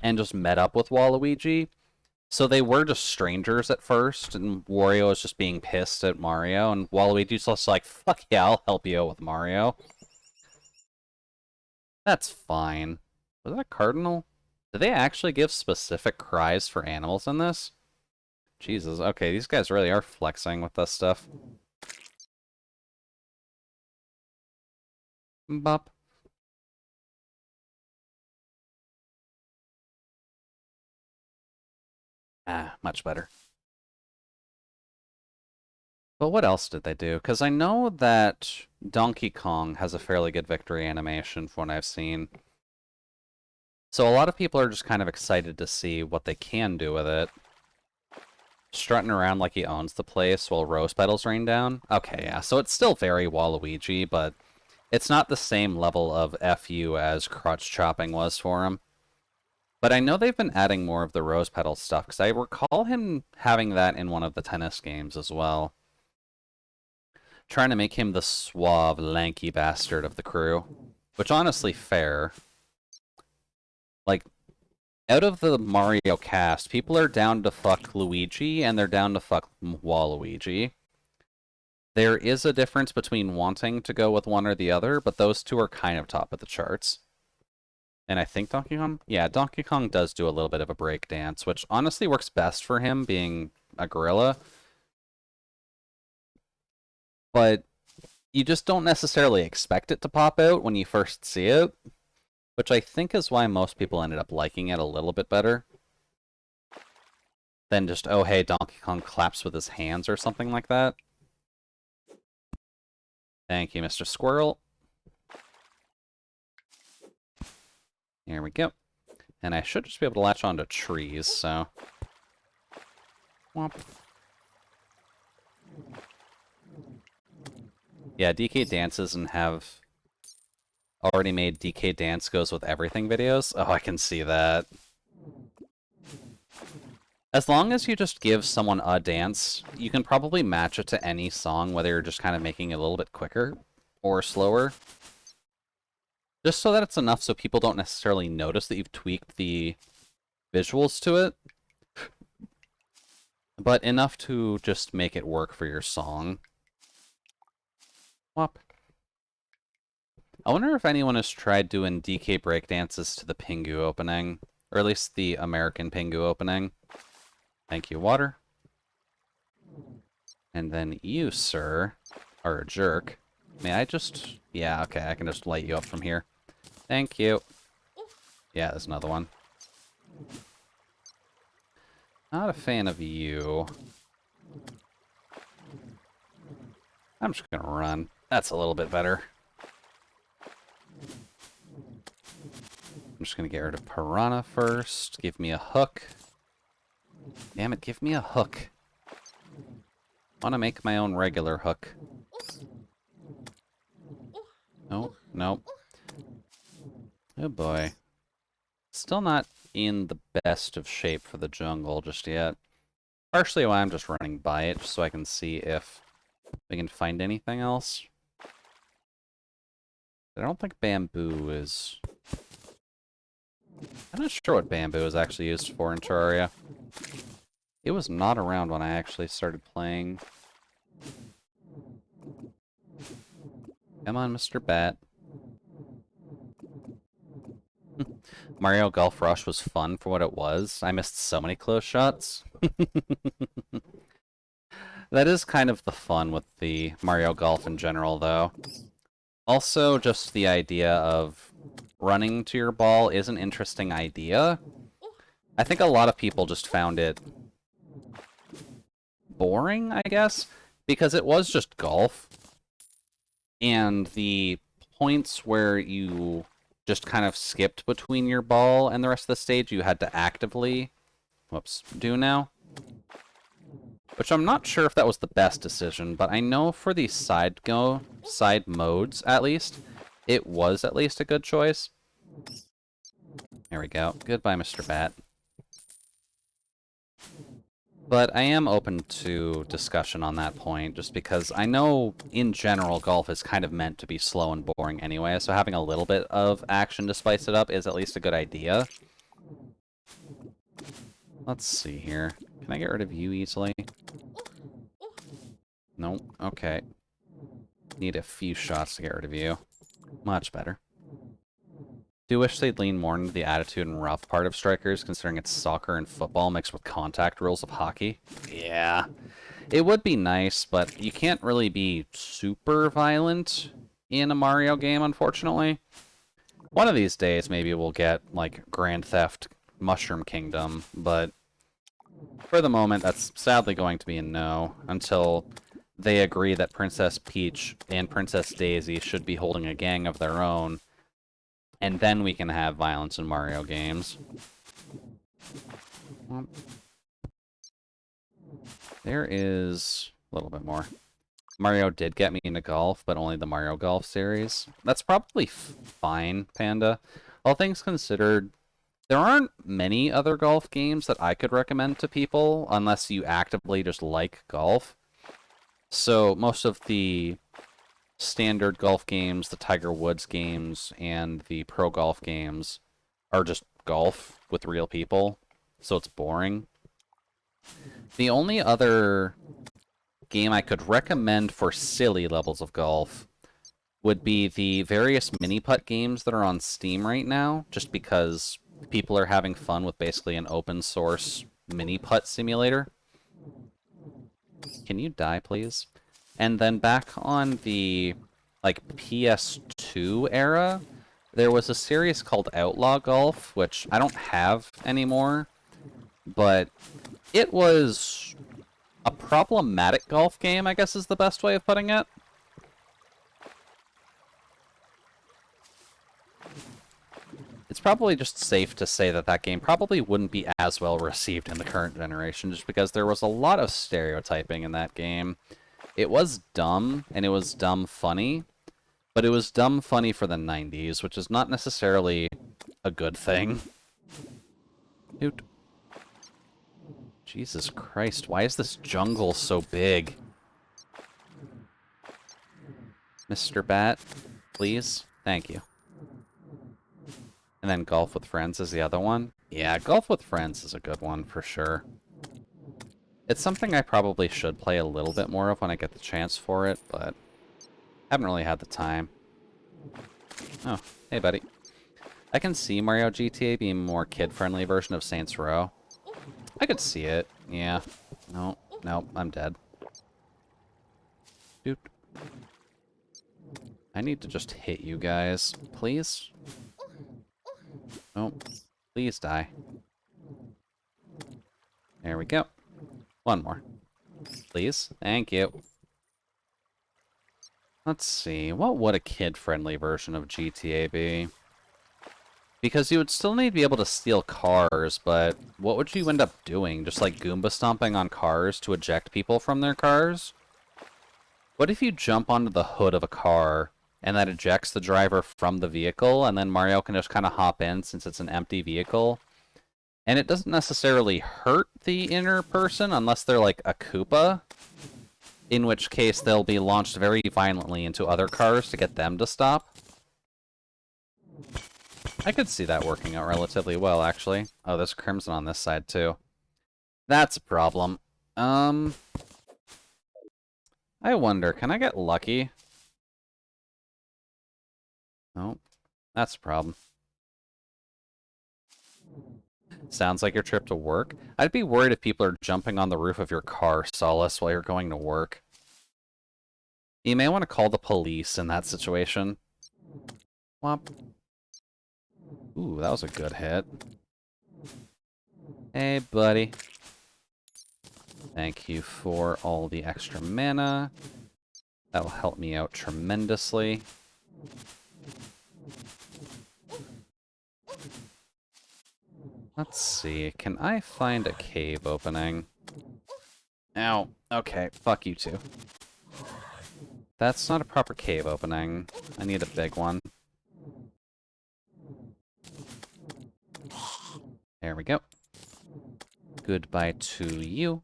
and just met up with Waluigi. So they were just strangers at first, and Wario was just being pissed at Mario, and Waluigi's just like, fuck yeah, I'll help you out with Mario. That's fine. Was that a cardinal? Did they actually give specific cries for animals in this? Jesus, okay, these guys really are flexing with this stuff. Bop. Ah, much better. But what else did they do? Because I know that Donkey Kong has a fairly good victory animation from what I've seen. So a lot of people are just kind of excited to see what they can do with it. Strutting around like he owns the place while rose petals rain down. Okay, yeah, so it's still very Waluigi, but it's not the same level of FU as crotch chopping was for him. But I know they've been adding more of the rose petal stuff, because I recall him having that in one of the tennis games as well. Trying to make him the suave, lanky bastard of the crew. Which, honestly, fair. Like, out of the Mario cast, people are down to fuck Luigi, and they're down to fuck Waluigi. There is a difference between wanting to go with one or the other, but those two are kind of top of the charts. And I think Donkey Kong? Yeah, Donkey Kong does do a little bit of a break dance, which honestly works best for him, being a gorilla. But you just don't necessarily expect it to pop out when you first see it, which I think is why most people ended up liking it a little bit better than just, oh hey, Donkey Kong claps with his hands or something like that. Thank you, Mr. Squirrel. Here we go. And I should just be able to latch onto trees, so... Womp. Yeah, DK dances and have already made DK dance goes with everything videos. Oh, I can see that. As long as you just give someone a dance, you can probably match it to any song, whether you're just kind of making it a little bit quicker or slower. Just so that it's enough so people don't necessarily notice that you've tweaked the visuals to it. But enough to just make it work for your song. Whop. I wonder if anyone has tried doing DK breakdances to the Pingu opening. Or at least the American Pingu opening. Thank you, water. And then you, sir, are a jerk. May I just... Yeah, okay, I can just light you up from here. Thank you. Yeah, there's another one. Not a fan of you. I'm just gonna run. That's a little bit better. I'm just gonna get rid of Piranha first. Give me a hook. Damn it, give me a hook. I want to make my own regular hook. Oh, no. Oh boy. Still not in the best of shape for the jungle just yet. Partially why I'm just running by it, just so I can see if we can find anything else. I don't think bamboo is... I'm not sure what bamboo is actually used for in Terraria. It was not around when I actually started playing. Come on, Mr. Bat. Mario Golf Rush was fun for what it was. I missed so many close shots. That is kind of the fun with the Mario Golf in general, though. Also, just the idea of running to your ball is an interesting idea. I think a lot of people just found it boring, I guess, because it was just golf. And the points where you just kind of skipped between your ball and the rest of the stage, you had to actively, do now. Which I'm not sure if that was the best decision, but I know for the side modes, at least, it was at least a good choice. There we go. Goodbye, Mr. Bat. But I am open to discussion on that point, just because I know, in general, golf is kind of meant to be slow and boring anyway, so having a little bit of action to spice it up is at least a good idea. Let's see here. Can I get rid of you easily? Nope. Okay. Need a few shots to get rid of you. Much better. Do wish they'd lean more into the attitude and rough part of Strikers, considering it's soccer and football mixed with contact rules of hockey. Yeah. It would be nice, but you can't really be super violent in a Mario game, unfortunately. One of these days, maybe we'll get, like, Grand Theft Mushroom Kingdom, but for the moment, that's sadly going to be a no, until they agree that Princess Peach and Princess Daisy should be holding a gang of their own, and then we can have violence in Mario games. There is a little bit more. Mario did get me into golf, but only the Mario Golf series. That's probably fine, Panda. All things considered, there aren't many other golf games that I could recommend to people, unless you actively just like golf. So most of the standard golf games, the Tiger Woods games, and the pro golf games are just golf with real people, so it's boring. The only other game I could recommend for silly levels of golf would be the various mini-putt games that are on Steam right now, just because people are having fun with basically an open-source mini-putt simulator. Can you die, please? And then back on the, like, PS2 era, there was a series called Outlaw Golf, which I don't have anymore, but it was a problematic golf game, I guess is the best way of putting it. It's probably just safe to say that that game probably wouldn't be as well received in the current generation, just because there was a lot of stereotyping in that game. It was dumb, and it was dumb funny, but it was dumb funny for the 90s, which is not necessarily a good thing. Hoot. Jesus Christ, why is this jungle so big? Mr. Bat, please? Thank you. And then Golf with Friends is the other one. Yeah, Golf with Friends is a good one, for sure. It's something I probably should play a little bit more of when I get the chance for it, but haven't really had the time. Oh, hey buddy. I can see Mario GTA being a more kid-friendly version of Saints Row. I could see it, yeah. No, I'm dead. Dude. I need to just hit you guys, please. Oh, please die. There we go. One more. Please. Thank you. Let's see. What would a kid-friendly version of GTA be? Because you would still need to be able to steal cars, but what would you end up doing? Just like Goomba stomping on cars to eject people from their cars? What if you jump onto the hood of a car and that ejects the driver from the vehicle, and then Mario can just kind of hop in since it's an empty vehicle? And it doesn't necessarily hurt the inner person unless they're like a Koopa, in which case they'll be launched very violently into other cars to get them to stop. I could see that working out relatively well, actually. Oh, there's crimson on this side, too. That's a problem. I wonder, can I get lucky? Oh, that's a problem. Sounds like your trip to work. I'd be worried if people are jumping on the roof of your car, Solace, while you're going to work. You may want to call the police in that situation. Whomp. Ooh, that was a good hit. Hey, buddy. Thank you for all the extra mana. That will help me out tremendously. Let's see, can I find a cave opening? Ow, okay, fuck you two. That's not a proper cave opening. I need a big one. There we go. Goodbye to you.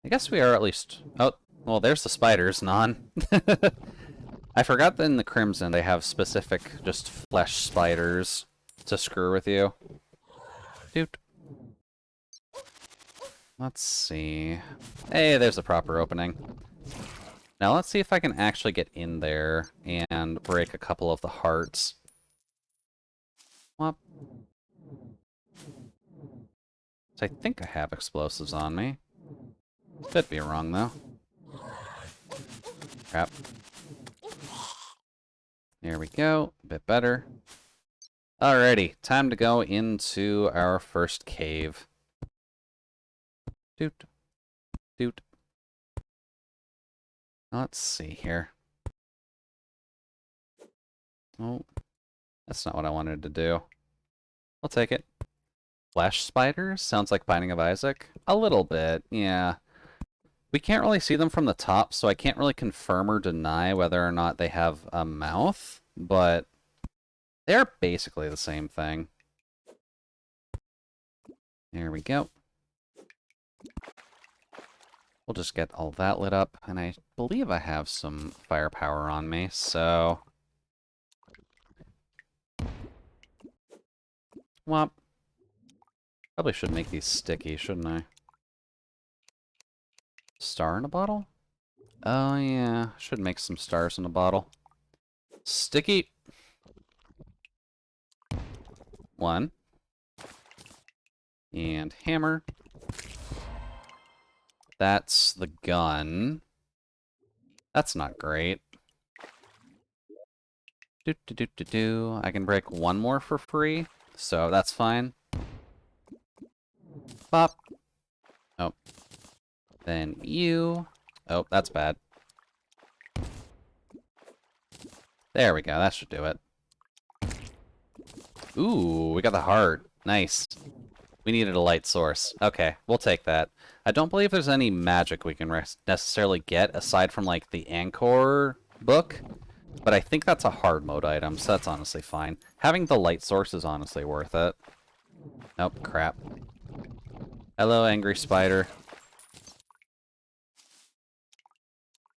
I guess we are at least... Oh, well, there's the spiders, Non. I forgot that in the Crimson they have specific just flesh spiders to screw with you. Dude. Let's see. Hey, there's a proper opening. Now let's see if I can actually get in there and break a couple of the hearts. Well, so I think I have explosives on me. Could be wrong, though. Crap. There we go. A bit better. Alrighty, time to go into our first cave. Doot. Doot. Let's see here. Oh, that's not what I wanted to do. I'll take it. Flesh spiders? Sounds like Binding of Isaac? A little bit, yeah. We can't really see them from the top, so I can't really confirm or deny whether or not they have a mouth, but they're basically the same thing. There we go. We'll just get all that lit up, and I believe I have some firepower on me, so... Womp. Probably should make these sticky, shouldn't I? Star in a bottle? Oh yeah, should make some stars in a bottle. Sticky! One. And hammer. That's the gun. That's not great. I can break one more for free, so that's fine. Pop. Oh. Then you. Oh, that's bad. There we go, that should do it. Ooh, we got the heart. Nice. We needed a light source. Okay, we'll take that. I don't believe there's any magic we can necessarily get aside from, like, the Anchor book, but I think that's a hard mode item, so that's honestly fine. Having the light source is honestly worth it. Nope, crap. Hello, angry spider.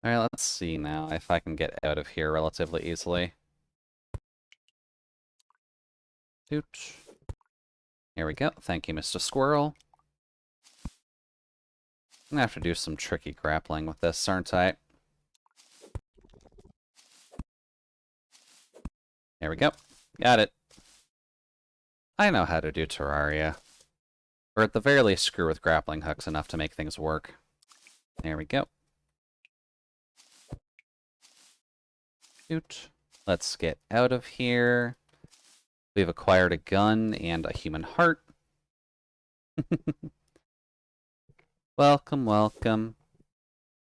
Alright, let's see now if I can get out of here relatively easily. Doot. Here we go. Thank you, Mr. Squirrel. I'm gonna have to do some tricky grappling with this, aren't I? There we go. Got it. I know how to do Terraria. Or at the very least, screw with grappling hooks enough to make things work. There we go. Shoot. Let's get out of here. We've acquired a gun and a human heart. Welcome, welcome.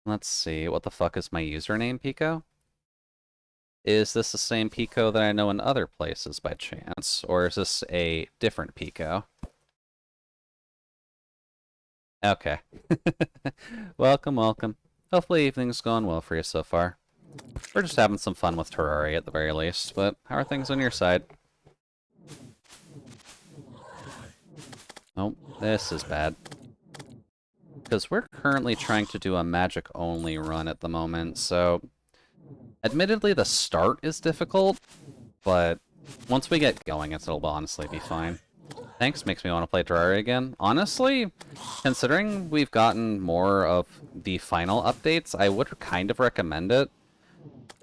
Let's see, what the fuck is my username, Pico? Is this the same Pico that I know in other places by chance? Or is this a different Pico? Okay. Welcome, welcome. Hopefully evening's gone well for you so far. We're just having some fun with Terraria at the very least, but how are things on your side? Oh, this is bad. Because we're currently trying to do a magic-only run at the moment, so... Admittedly, the start is difficult, but Once we get going, it'll honestly be fine. Thanks, makes me want to play Terraria again. Honestly, considering we've gotten more of the final updates, I would kind of recommend it.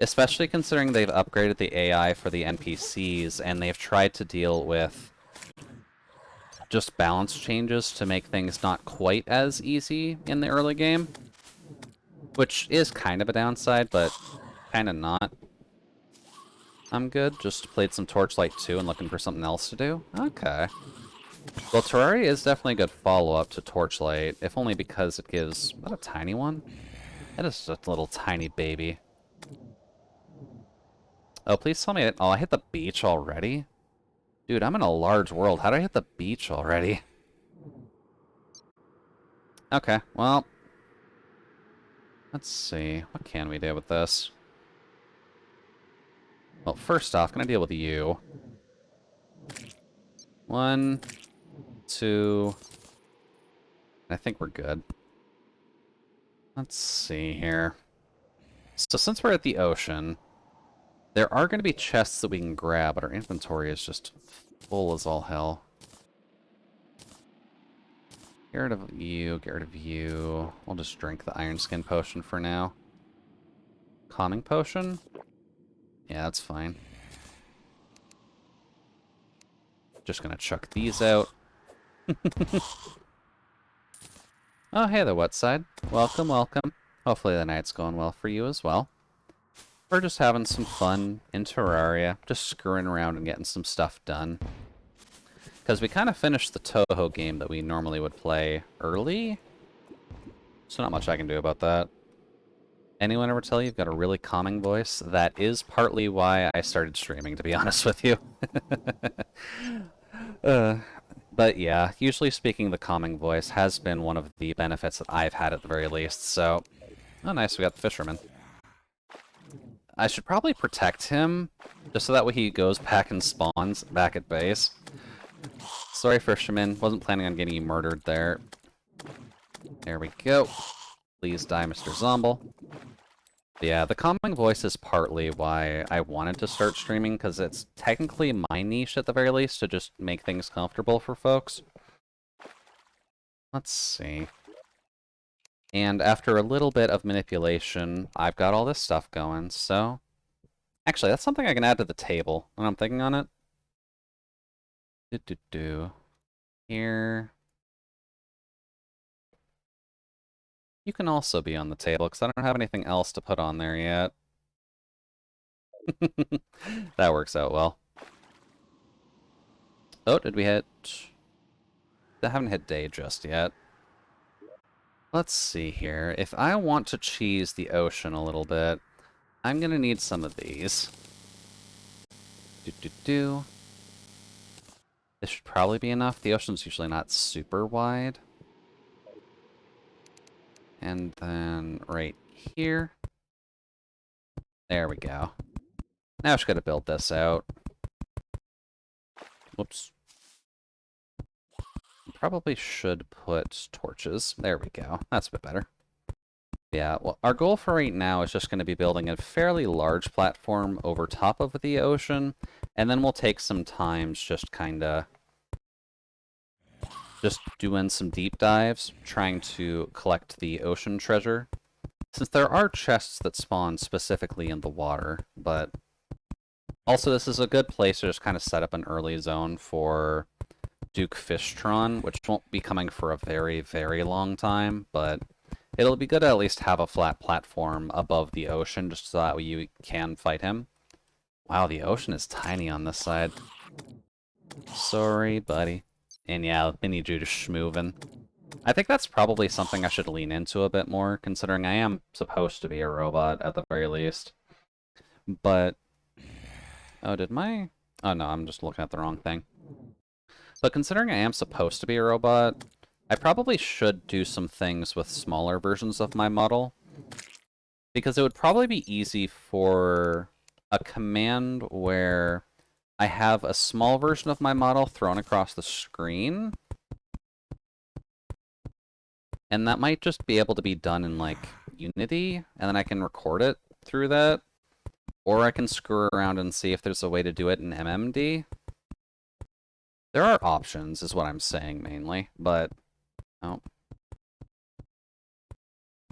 Especially considering they've upgraded the AI for the NPCs, and they've tried to deal with just balance changes to make things not quite as easy in the early game. Which is kind of a downside, but kind of not. I'm good. Just played some Torchlight 2 and looking for something else to do. Okay. Well, Terraria is definitely a good follow-up to Torchlight, if only because it gives... Is that a tiny one? That is just a little tiny baby. Oh, please tell me that... Oh, I hit the beach already? Dude, I'm in a large world. How did I hit the beach already? Okay, well... Let's see. What can we do with this? Well, first off, gonna deal with you. 1, 2... I think we're good. Let's see here. So since we're at the ocean, there are going to be chests that we can grab, but our inventory is just full as all hell. Get rid of you, get rid of you. We'll just drink the Iron Skin potion for now. Calming potion? Yeah, that's fine. Just gonna chuck these out. Oh, hey there, Wetside. Welcome, welcome. Hopefully the night's going well for you as well. We're just having some fun in Terraria, just screwing around and getting some stuff done. Because we kind of finished the Touhou game that we normally would play early. So not much I can do about that. Anyone ever tell you you've got a really calming voice? That is partly why I started streaming, to be honest with you. But yeah, usually speaking, the calming voice has been one of the benefits that I've had at the very least, so... Oh, nice, we got the fisherman. I should probably protect him, just so that way he goes back and spawns back at base. Sorry, fisherman. Wasn't planning on getting you murdered there. There we go. Please die, Mr. Zomble. Yeah, the calming voice is partly why I wanted to start streaming, because it's technically my niche at the very least, to just make things comfortable for folks. Let's see. And after a little bit of manipulation, I've got all this stuff going, so... Actually, that's something I can add to the table, when I'm thinking on it. Here. You can also be on the table, because I don't have anything else to put on there yet. That works out well. Oh, did we hit... I haven't hit day just yet. Let's see here. If I want to cheese the ocean a little bit, I'm gonna need some of these. This should probably be enough. The ocean's usually not super wide. And then right here. There we go. Now I just gotta build this out. Whoops. Probably should put torches. There we go. That's a bit better. Yeah, well, our goal for right now is just going to be building a fairly large platform over top of the ocean, and then we'll take some times just kind of just doing some deep dives, trying to collect the ocean treasure. Since there are chests that spawn specifically in the water, but also this is a good place to just kind of set up an early zone for Duke Fishtron, which won't be coming for a very, very long time, but it'll be good to at least have a flat platform above the ocean, just so that way you can fight him. Wow, the ocean is tiny on this side. Sorry, buddy. And yeah, we need you to schmoovin'. I think that's probably something I should lean into a bit more, considering I am supposed to be a robot, at the very least. But... Oh, did my... Oh no, I'm just looking at the wrong thing. But considering I am supposed to be a robot, I probably should do some things with smaller versions of my model. Because it would probably be easy for a command where I have a small version of my model thrown across the screen. And that might just be able to be done in, like, Unity, and then I can record it through that. Or I can screw around and see if there's a way to do it in MMD. There are options, is what I'm saying mainly, but... Oh.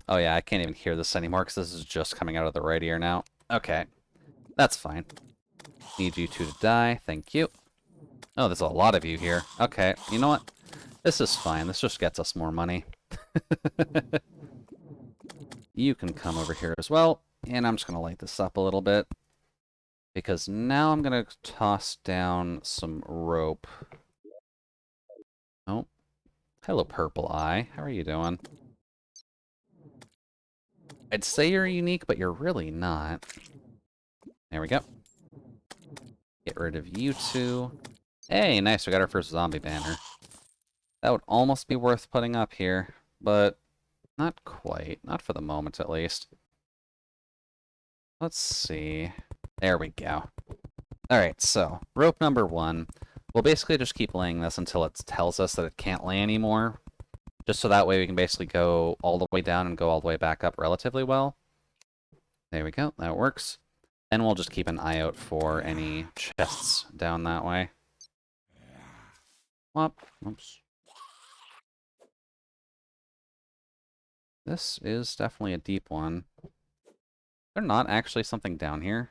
Oh yeah, I can't even hear this anymore because this is just coming out of the right ear now. Okay, that's fine. Need you two to die, thank you. Oh, there's a lot of you here. Okay, you know what? This is fine, this just gets us more money. You can come over here as well, and I'm just going to light this up a little bit. Because now I'm going to toss down some rope. Oh. Hello, Purple Eye. How are you doing? I'd say you're unique, but you're really not. There we go. Get rid of you two. Hey, nice, we got our first zombie banner. That would almost be worth putting up here, but not quite. Not for the moment, at least. Let's see. There we go. Alright, so, rope number 1. We'll basically just keep laying this until it tells us that it can't lay anymore. Just so that way we can basically go all the way down and go all the way back up relatively well. There we go, that works. Then we'll just keep an eye out for any chests down that way. Whoop, oops. This is definitely a deep one. There's not actually something down here.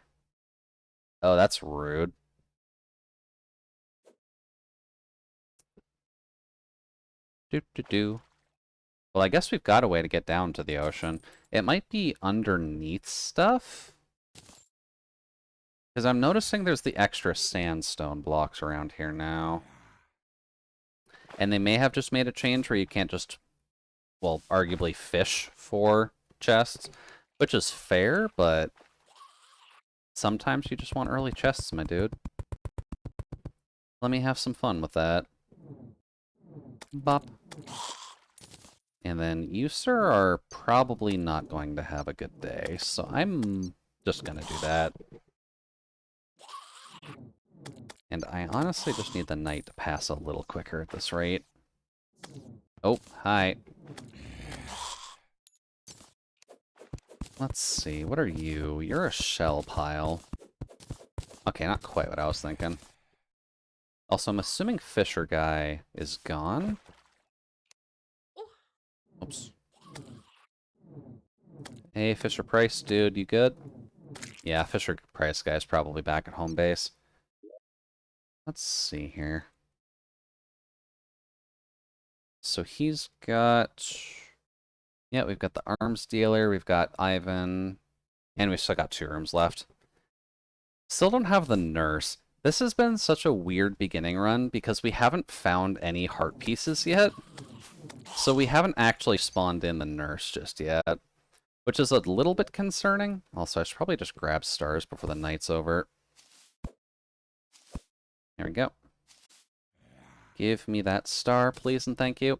Oh, that's rude. Do. Well, I guess we've got a way to get down to the ocean. It might be underneath stuff. Because I'm noticing there's the extra sandstone blocks around here now. And they may have just made a change where you can't just, well, arguably fish for chests. Which is fair, but sometimes you just want early chests, my dude. Let me have some fun with that. Bop. And then you, sir, are probably not going to have a good day, so I'm just gonna do that. And I honestly just need the night to pass a little quicker at this rate. Oh, hi. Let's see, what are you? You're a shell pile. Okay, not quite what I was thinking. Also, I'm assuming Fisher guy is gone. Oops. Hey, Fisher Price, dude, you good? Yeah, Fisher Price guy's probably back at home base. Let's see here. So he's got... Yeah, we've got the arms dealer, we've got Ivan, and we've still got 2 rooms left. Still don't have the nurse. This has been such a weird beginning run because we haven't found any heart pieces yet. So we haven't actually spawned in the nurse just yet, which is a little bit concerning. Also, I should probably just grab stars before the night's over. There we go. Give me that star, please, and thank you.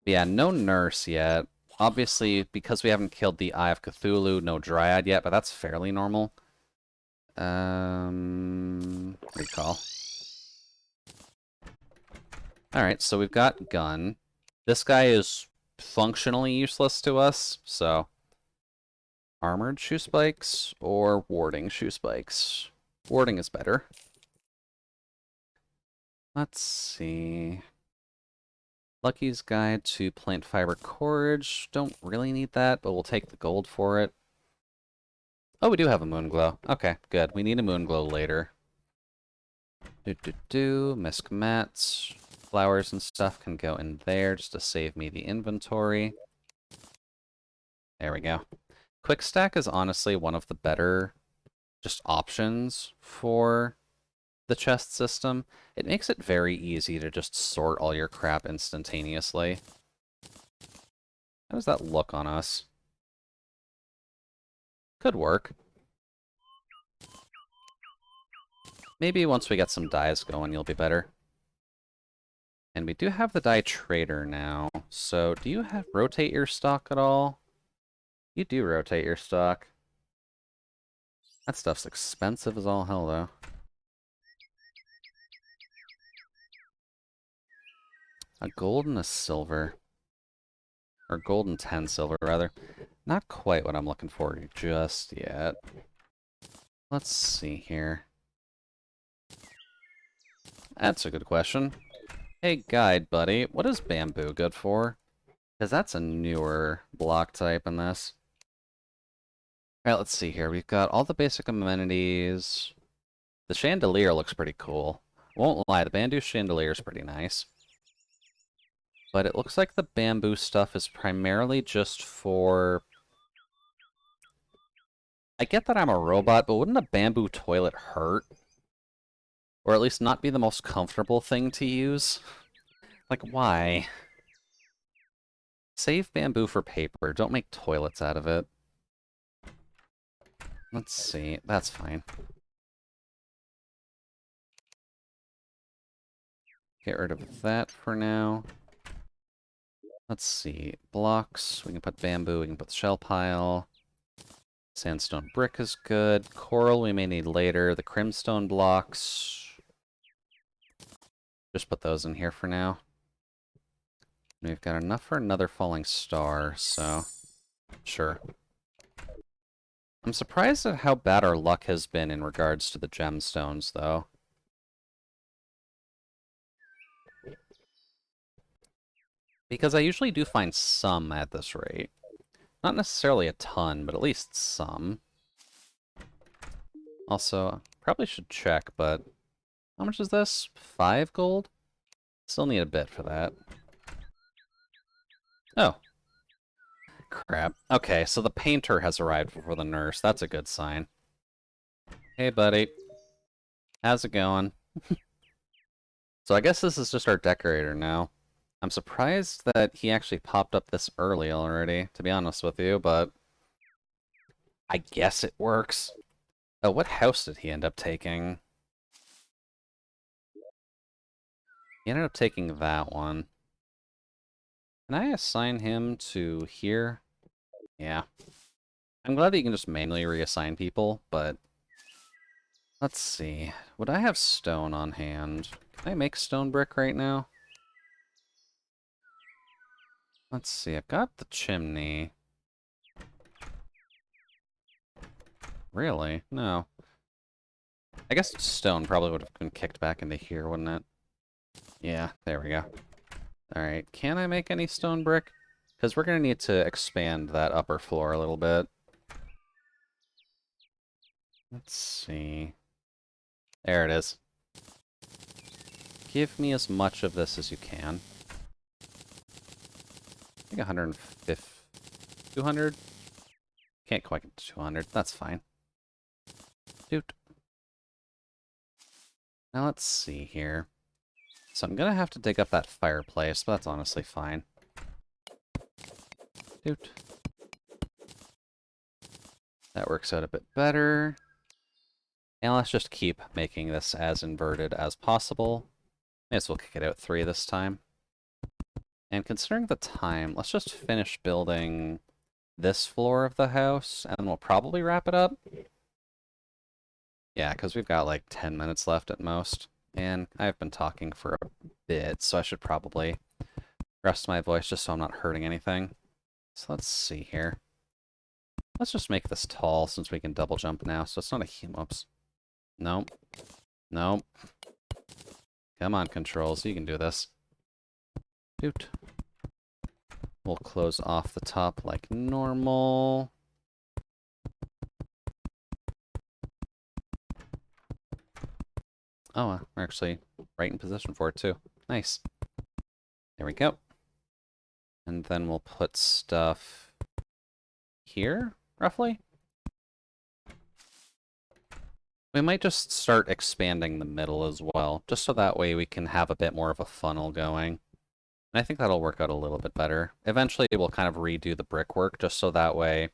Yeah, no nurse yet. Obviously, because we haven't killed the Eye of Cthulhu, no Dryad yet, but that's fairly normal. Recall. Alright, so we've got gun. This guy is functionally useless to us, so... Armored shoe spikes or warding shoe spikes? Warding is better. Let's see... Lucky's Guide to Plant Fiber Courage. Don't really need that, but we'll take the gold for it. Oh, we do have a moon glow. Okay, good. We need a moon glow later. Misk mats. Flowers and stuff can go in there just to save me the inventory. There we go. Quick stack is honestly one of the better just options for the chest system. It makes it very easy to just sort all your crap instantaneously. How does that look on us? Could work. Maybe once we get some dyes going, you'll be better. And we do have the dye trader now. So do you rotate your stock at all? You do rotate your stock. That stuff's expensive as all hell, though. A gold and a silver. Or gold and 10 silver, rather. Not quite what I'm looking for just yet. Let's see here. That's a good question. Hey, guide, buddy, what is bamboo good for? Because that's a newer block type in this. Alright, let's see here. We've got all the basic amenities. The chandelier looks pretty cool. Won't lie, the bamboo chandelier is pretty nice. But it looks like the bamboo stuff is primarily just for... I get that I'm a robot, but wouldn't a bamboo toilet hurt? Or at least not be the most comfortable thing to use? Like, why? Save bamboo for paper. Don't make toilets out of it. Let's see. That's fine. Get rid of that for now. Let's see. Blocks. We can put bamboo. We can put the shell pile. Sandstone brick is good. Coral we may need later. The crimstone blocks. Just put those in here for now. We've got enough for another falling star, so sure. I'm surprised at how bad our luck has been in regards to the gemstones, though. Because I usually do find some at this rate. Not necessarily a ton, but at least some. Also, probably should check, but how much is this? 5 gold? Still need a bit for that. Oh. Crap. Okay, so the painter has arrived before the nurse. That's a good sign. Hey, buddy. How's it going? So I guess this is just our decorator now. I'm surprised that he actually popped up this early already, to be honest with you, but I guess it works. Oh, what house did he end up taking? He ended up taking that one. Can I assign him to here? Yeah. I'm glad that you can just manually reassign people, but let's see. Would I have stone on hand? Can I make stone brick right now? Let's see, I've got the chimney. Really? No. I guess stone probably would have been kicked back into here, wouldn't it? Yeah, there we go. Alright, can I make any stone brick? Because we're going to need to expand that upper floor a little bit. Let's see. There it is. Give me as much of this as you can. I think 150... 200? Can't quite get to 200. That's fine. Doot. Now let's see here. So I'm gonna have to dig up that fireplace, but that's honestly fine. Doot. That works out a bit better. And let's just keep making this as inverted as possible. May as well kick it out 3 this time. And considering the time, let's just finish building this floor of the house, and we'll probably wrap it up. Yeah, because we've got like 10 minutes left at most. And I've been talking for a bit, so I should probably rest my voice just so I'm not hurting anything. So let's see here. Let's just make this tall since we can double jump now, so it's not a... Whoops. Nope. Nope. Come on, controls. You can do this. Doot. We'll close off the top like normal. Oh, we're actually right in position for it, too. Nice. There we go. And then we'll put stuff here, roughly. We might just start expanding the middle as well, just so that way we can have a bit more of a funnel going. And I think that'll work out a little bit better. Eventually, we'll kind of redo the brickwork, just so that way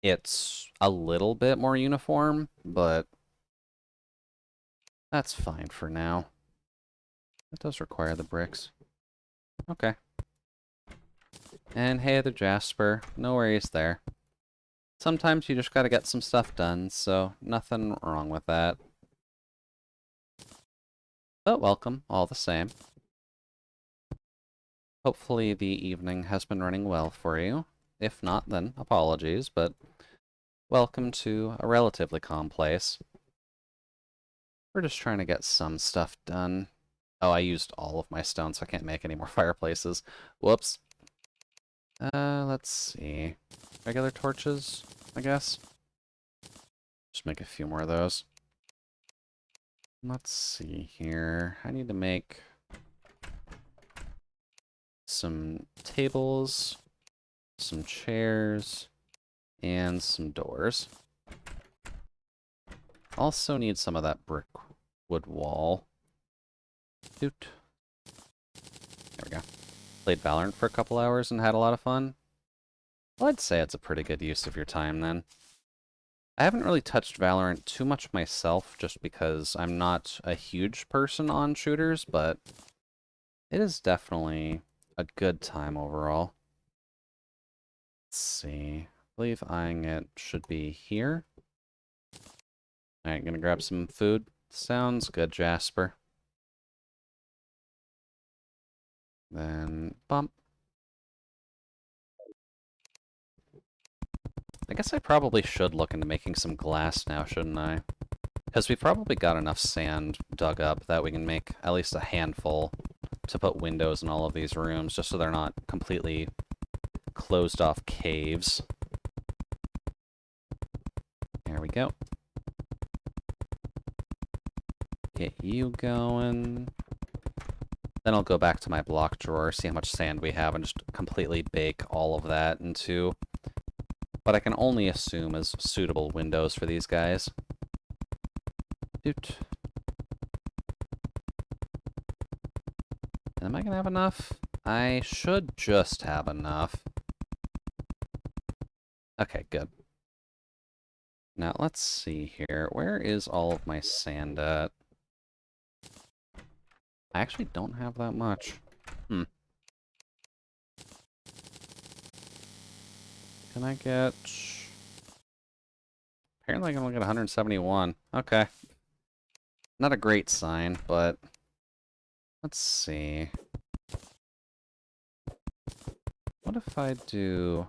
it's a little bit more uniform, but that's fine for now. It does require the bricks. Okay. And hey, the Jasper. No worries there. Sometimes you just gotta get some stuff done, so nothing wrong with that. But welcome, all the same. Hopefully the evening has been running well for you. If not, then apologies, but Welcome to a relatively calm place. We're just trying to get some stuff done. Oh, I used all of my stone, so I can't make any more fireplaces. Whoops. Let's see. Regular torches, I guess. Just make a few more of those. Let's see here. I need to make some tables, some chairs, and some doors. Also need some of that brick wood wall. Doot. There we go. Played Valorant for a couple hours and had a lot of fun. Well, I'd say it's a pretty good use of your time then. I haven't really touched Valorant too much myself just because I'm not a huge person on shooters, but it is definitely a good time overall. Let's see. I believe eyeing it should be here. Alright, gonna grab some food. Sounds good, Jasper. Then bump. I guess I probably should look into making some glass now, shouldn't I? Because we've probably got enough sand dug up that we can make at least a handful to put windows in all of these rooms, just so they're not completely closed off caves. There we go. Get you going. Then I'll go back to my block drawer, see how much sand we have, and just completely bake all of that into what I can only assume is suitable windows for these guys. Doot. Am I gonna have enough? I should just have enough. Okay, good. Now, let's see here. Where is all of my sand at? I actually don't have that much. Can I get... Apparently I can only get 171. Okay. Not a great sign, but... Let's see. What if I do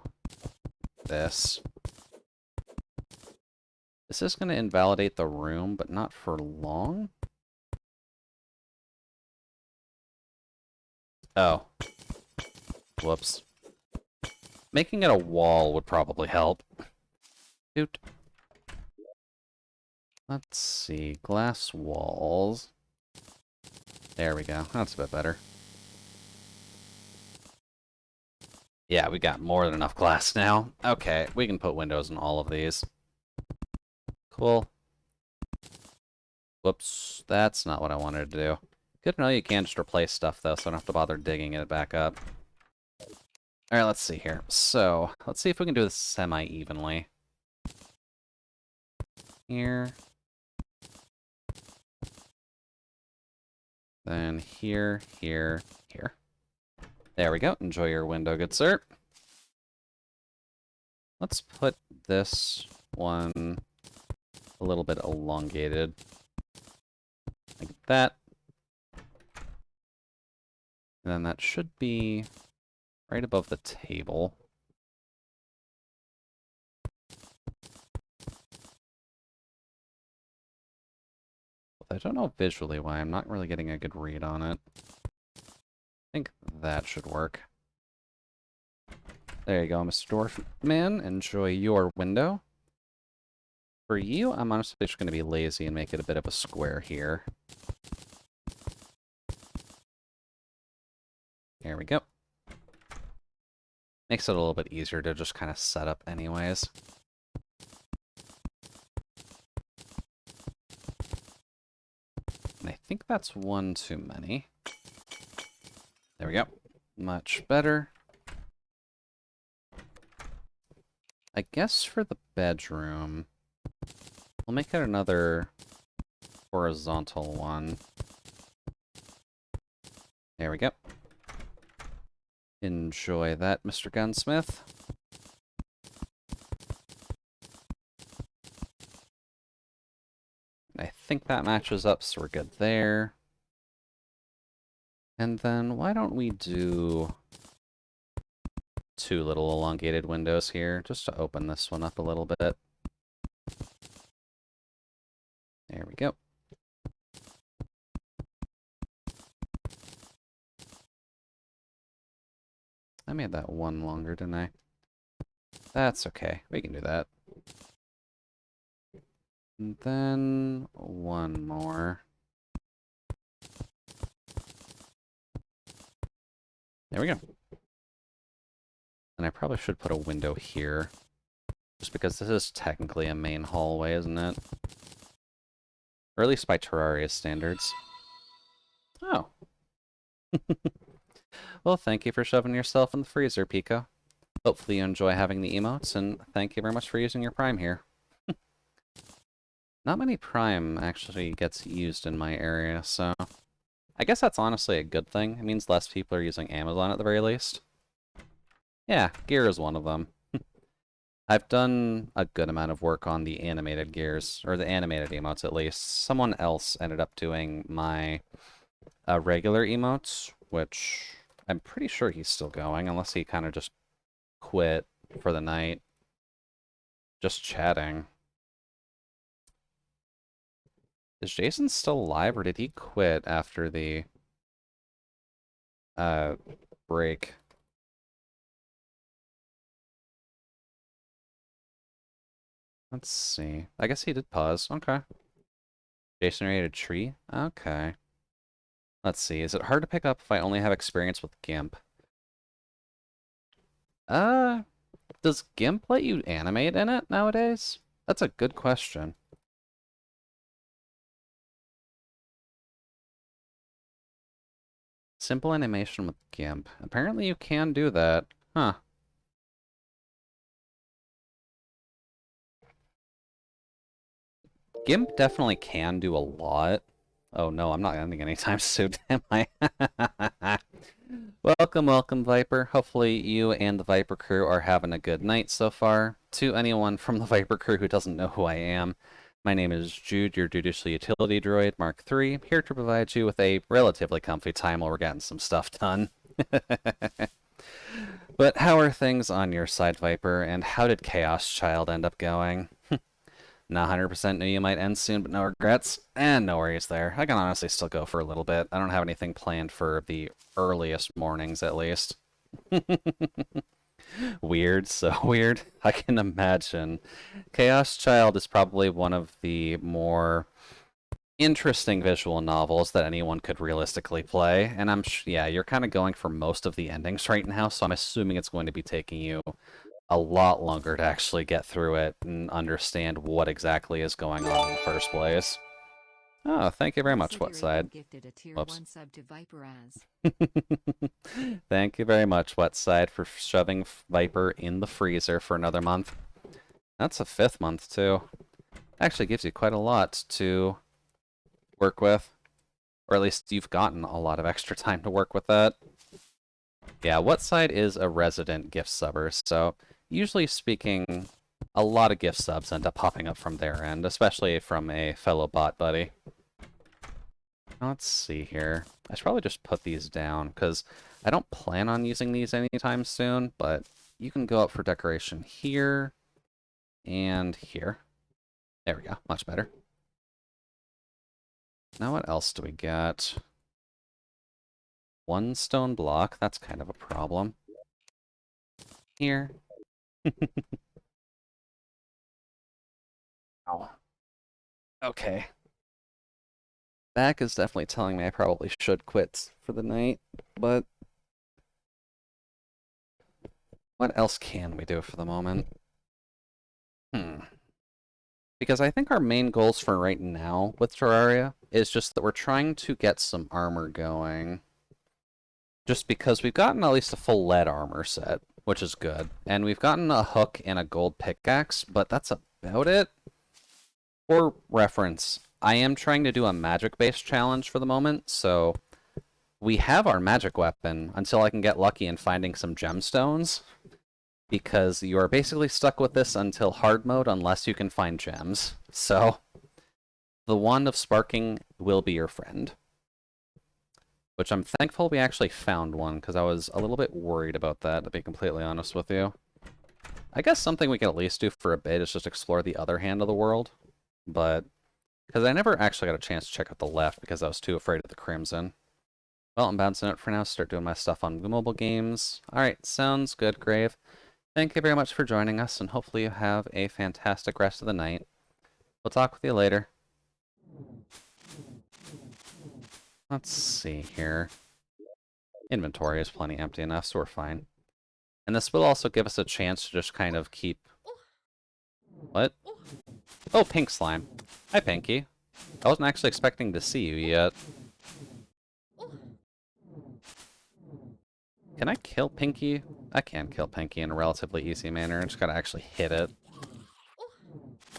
this? This is going to invalidate the room, but not for long. Oh. Whoops. Making it a wall would probably help. Doot. Let's see. Glass walls. There we go. That's a bit better. Yeah, we got more than enough glass now. Okay, we can put windows in all of these. Cool. Whoops, that's not what I wanted to do. Good to know you can just replace stuff, though, so I don't have to bother digging it back up. Alright, let's see here. So, let's see if we can do this semi-evenly. Here. Then here, here, here. There we go. Enjoy your window, good sir. Let's put this one a little bit elongated. Like that. And then that should be right above the table. I don't know visually why I'm not really getting a good read on it. I think that should work. There you go, Mr. Dwarf Man. Enjoy your window. For you, I'm honestly just going to be lazy and make it a bit of a square here. There we go. Makes it a little bit easier to just kind of set up anyways. And I think that's one too many. There we go. Much better. I guess for the bedroom, we'll make it another horizontal one. There we go. Enjoy that, Mr. Gunsmith. I think that matches up, so we're good there. And then why don't we do two little elongated windows here, just to open this one up a little bit. There we go. I made that one longer, didn't I? That's okay. We can do that. And then one more. There we go. And I probably should put a window here. Just because this is technically a main hallway, isn't it? Or at least by Terraria standards. Oh. Well, thank you for shoving yourself in the freezer, Pico. Hopefully you enjoy having the emotes, and thank you very much for using your Prime here. Not many Prime actually gets used in my area, so... I guess that's honestly a good thing. It means less people are using Amazon at the very least. Yeah, gear is one of them. I've done a good amount of work on the animated gears, or the animated emotes at least. Someone else ended up doing my regular emotes, which I'm pretty sure he's still going, unless he kind of just quit for the night. Just chatting. Is Jason still alive, or did he quit after the break? Let's see. I guess he did pause. Okay. Jason rated tree? Okay. Let's see. Is it hard to pick up if I only have experience with GIMP? Does GIMP let you animate in it nowadays? That's a good question. Simple animation with GIMP. Apparently you can do that. Huh. GIMP definitely can do a lot. Oh no, I'm not ending anytime soon, am I? Welcome, Viper. Hopefully you and the Viper crew are having a good night so far. To anyone from the Viper crew who doesn't know who I am, my name is Jude, your judicial utility droid, Mark III, here to provide you with a relatively comfy time while we're getting some stuff done. But how are things on your side, Viper, and how did Chaos Child end up going? Not 100% knew you might end soon, but no regrets. And no worries there. I can honestly still go for a little bit. I don't have anything planned for the earliest mornings, at least. Weird, so weird. I can imagine. Chaos Child is probably one of the more interesting visual novels that anyone could realistically play. And yeah, you're kind of going for most of the endings right now, so I'm assuming it's going to be taking you a lot longer to actually get through it and understand what exactly is going on in the first place. Oh, thank you very much, Whatside. Whoops. Thank you very much, Whatside, for shoving Viper in the freezer for another month. That's a 5th month, too. Actually gives you quite a lot to work with. Or at least you've gotten a lot of extra time to work with that. Yeah, Whatside is a resident gift subber, so usually speaking, a lot of gift subs end up popping up from their end, especially from a fellow bot buddy. Let's see here. I should probably just put these down, because I don't plan on using these anytime soon, but you can go up for decoration here and here. There we go, much better. Now what else do we got? One stone block, that's kind of a problem. Here. Oh. Okay. Back is definitely telling me I probably should quit for the night, but what else can we do for the moment? Because I think our main goals for right now with Terraria is just that we're trying to get some armor going. Just because we've gotten at least a full lead armor set, which is good. And we've gotten a hook and a gold pickaxe, but that's about it. For reference, I am trying to do a magic-based challenge for the moment, so we have our magic weapon until I can get lucky in finding some gemstones, because you are basically stuck with this until hard mode unless you can find gems. So, the Wand of Sparking will be your friend. Which I'm thankful we actually found one, because I was a little bit worried about that, to be completely honest with you. I guess something we can at least do for a bit is just explore the other hand of the world. But Because I never actually got a chance to check out the left because I was too afraid of the crimson. Well, I'm bouncing out for now. Start doing my stuff on the mobile games. Alright, sounds good, Grave. Thank you very much for joining us, and hopefully you have a fantastic rest of the night. We'll talk with you later. Let's see here. Inventory is plenty empty enough, so we're fine. And this will also give us a chance to just kind of keep... What? Oh, pink slime. Hi, Pinky. I wasn't actually expecting to see you yet. Can I kill Pinky? I can kill Pinky in a relatively easy manner. I just gotta actually hit it.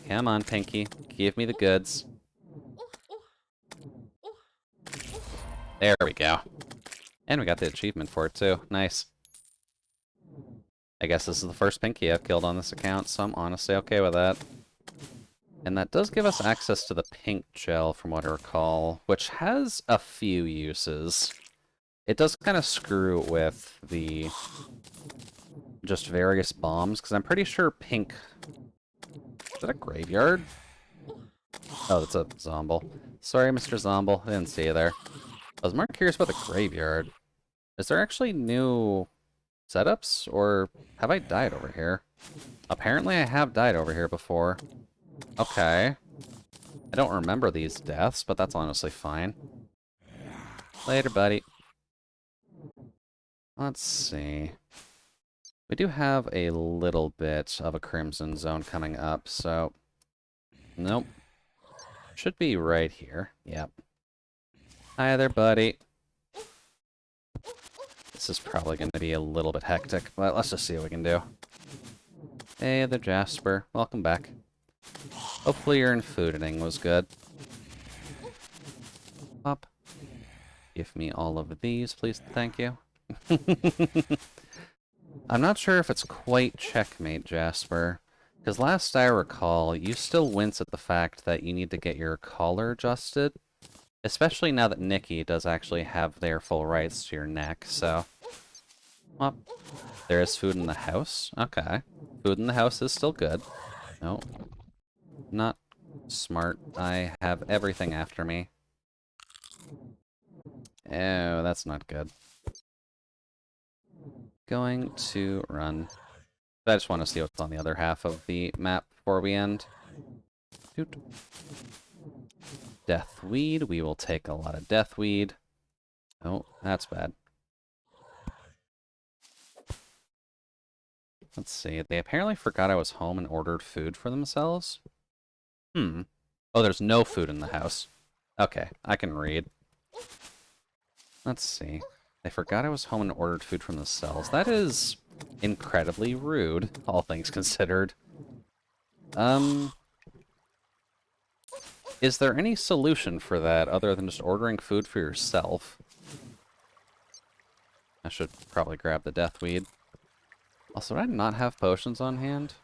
Come on, Pinky. Give me the goods. There we go. And we got the achievement for it, too. Nice. I guess this is the first Pinky I've killed on this account, so I'm honestly okay with that. And that does give us access to the pink gel, from what I recall, which has a few uses. It does kind of screw with the just various bombs, because I'm pretty sure pink... Is that a graveyard? Oh, that's a Zomble. Sorry, Mr. Zomble. I didn't see you there. I was more curious about the graveyard. Is there actually new setups, or have I died over here? Apparently I have died over here before. Okay. I don't remember these deaths, but that's honestly fine. Later, buddy. Let's see. We do have a little bit of a crimson zone coming up, so... Nope. Should be right here. Yep. Hi there, buddy. This is probably going to be a little bit hectic, but let's just see what we can do. Hey there, Jasper. Welcome back. Hopefully your fooding was good. Up. Give me all of these, please. Thank you. I'm not sure if it's quite checkmate, Jasper. Because last I recall, you still wince at the fact that you need to get your collar adjusted. Especially now that Nikki does actually have their full rights to your neck, so... Well, there is food in the house? Okay. Food in the house is still good. No. Not smart. I have everything after me. Oh, that's not good. Going to run. I just want to see what's on the other half of the map before we end. Doot. Deathweed. We will take a lot of deathweed. Oh, that's bad. Let's see. They apparently forgot I was home and ordered food for themselves. Oh, there's no food in the house. Okay, I can read. Let's see. They forgot I was home and ordered food from themselves. That is incredibly rude, all things considered. Is there any solution for that other than just ordering food for yourself? I should probably grab the deathweed. Also, do I not have potions on hand?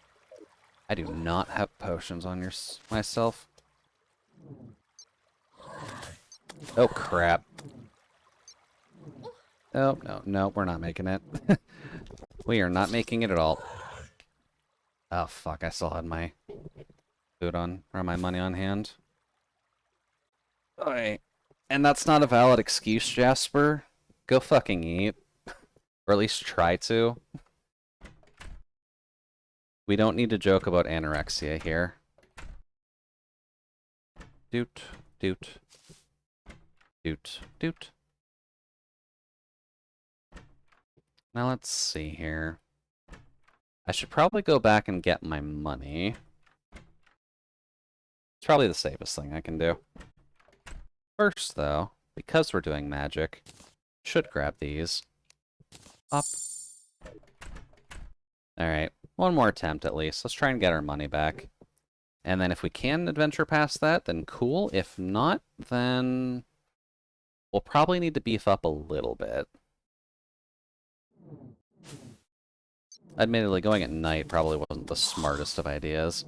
I do not have potions on myself. Oh, crap. Oh, no, we're not making it. We are not making it at all. Oh, fuck, I still had my food on, or my money on hand. Alright. And that's not a valid excuse, Jasper. Go fucking eat. Or at least try to. We don't need to joke about anorexia here. Doot, doot. Doot, doot. Now let's see here. I should probably go back and get my money. It's probably the safest thing I can do. First, though, because we're doing magic, should grab these. Up. Alright, one more attempt at least. Let's try and get our money back. And then if we can adventure past that, then cool. If not, then we'll probably need to beef up a little bit. Admittedly, going at night probably wasn't the smartest of ideas.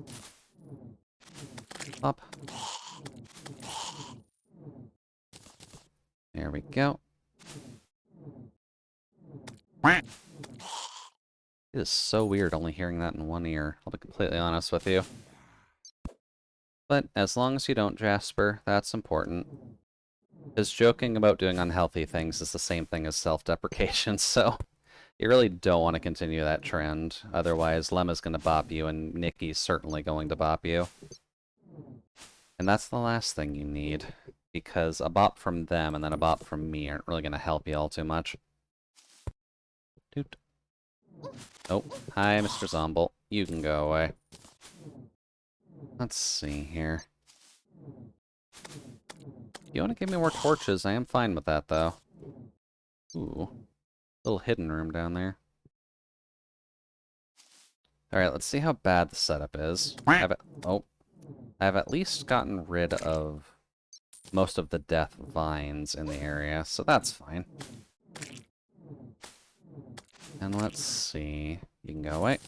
Up. There we go. It is so weird only hearing that in one ear, I'll be completely honest with you. But as long as you don't, Jasper, that's important. Because joking about doing unhealthy things is the same thing as self-deprecation, so you really don't want to continue that trend. Otherwise, Lemma's going to bop you, and Nikki's certainly going to bop you. And that's the last thing you need, because a bop from them and then a bop from me aren't really going to help you all too much. Doot. Oh, hi, Mr. Zomble. You can go away. Let's see here. You want to give me more torches? I am fine with that, though. Ooh. Little hidden room down there. Alright, let's see how bad the setup is. I've at least gotten rid of most of the death vines in the area, so that's fine. And let's see. You can go away.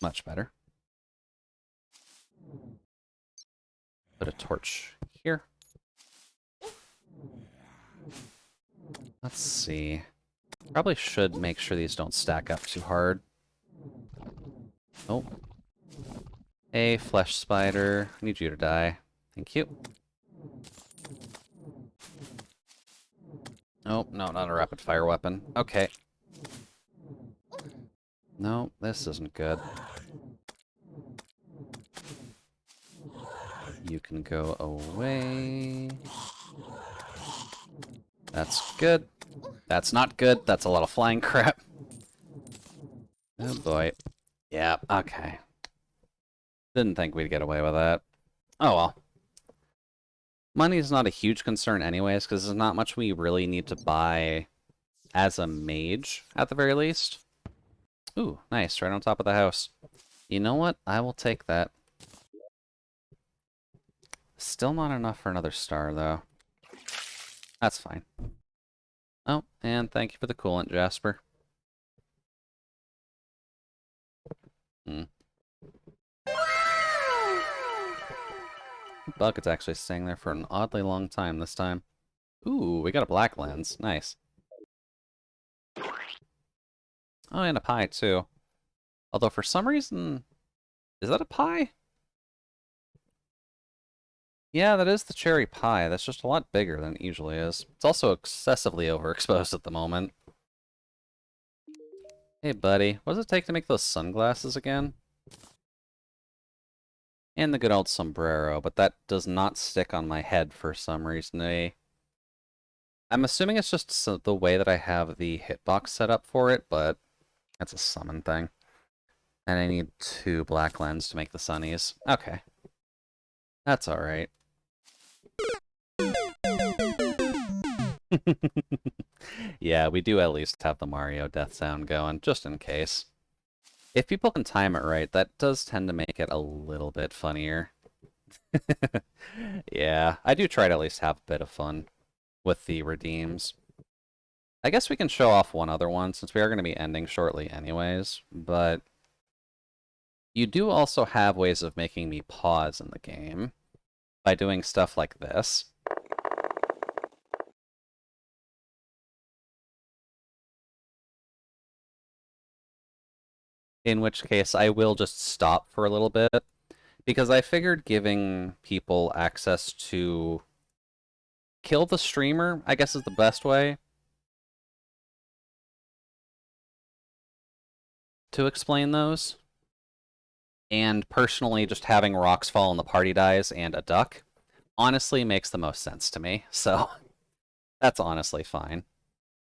Much better. Put a torch here. Let's see. Probably should make sure these don't stack up too hard. Oh. Hey, flesh spider. I need you to die. Thank you. Oh, no, not a rapid fire weapon. Okay. No, this isn't good. You can go away. That's good. That's not good. That's a lot of flying crap. Oh boy. Yeah, okay. Didn't think we'd get away with that. Oh well. Money's not a huge concern anyways, because there's not much we really need to buy as a mage, at the very least. Ooh, nice, right on top of the house. You know what? I will take that. Still not enough for another star, though. That's fine. Oh, and thank you for the coolant, Jasper. Bucket's actually staying there for an oddly long time this time. Ooh, we got a black lens. Nice. Oh, and a pie, too. Although, for some reason... Is that a pie? Yeah, that is the cherry pie. That's just a lot bigger than it usually is. It's also excessively overexposed at the moment. Hey, buddy. What does it take to make those sunglasses again? And the good old sombrero, but that does not stick on my head for some reason. I'm assuming it's just the way that I have the hitbox set up for it, but that's a summon thing. And I need 2 black lens to make the sunnies. Okay. That's alright. Yeah, we do at least have the Mario death sound going, just in case. If people can time it right, that does tend to make it a little bit funnier. Yeah, I do try to at least have a bit of fun with the redeems. I guess we can show off one other one, since we are going to be ending shortly anyways, but you do also have ways of making me pause in the game by doing stuff like this. In which case, I will just stop for a little bit, because I figured giving people access to kill the streamer, I guess, is the best way to explain those. And personally, just having rocks fall and the party dies and a duck honestly makes the most sense to me, so that's honestly fine.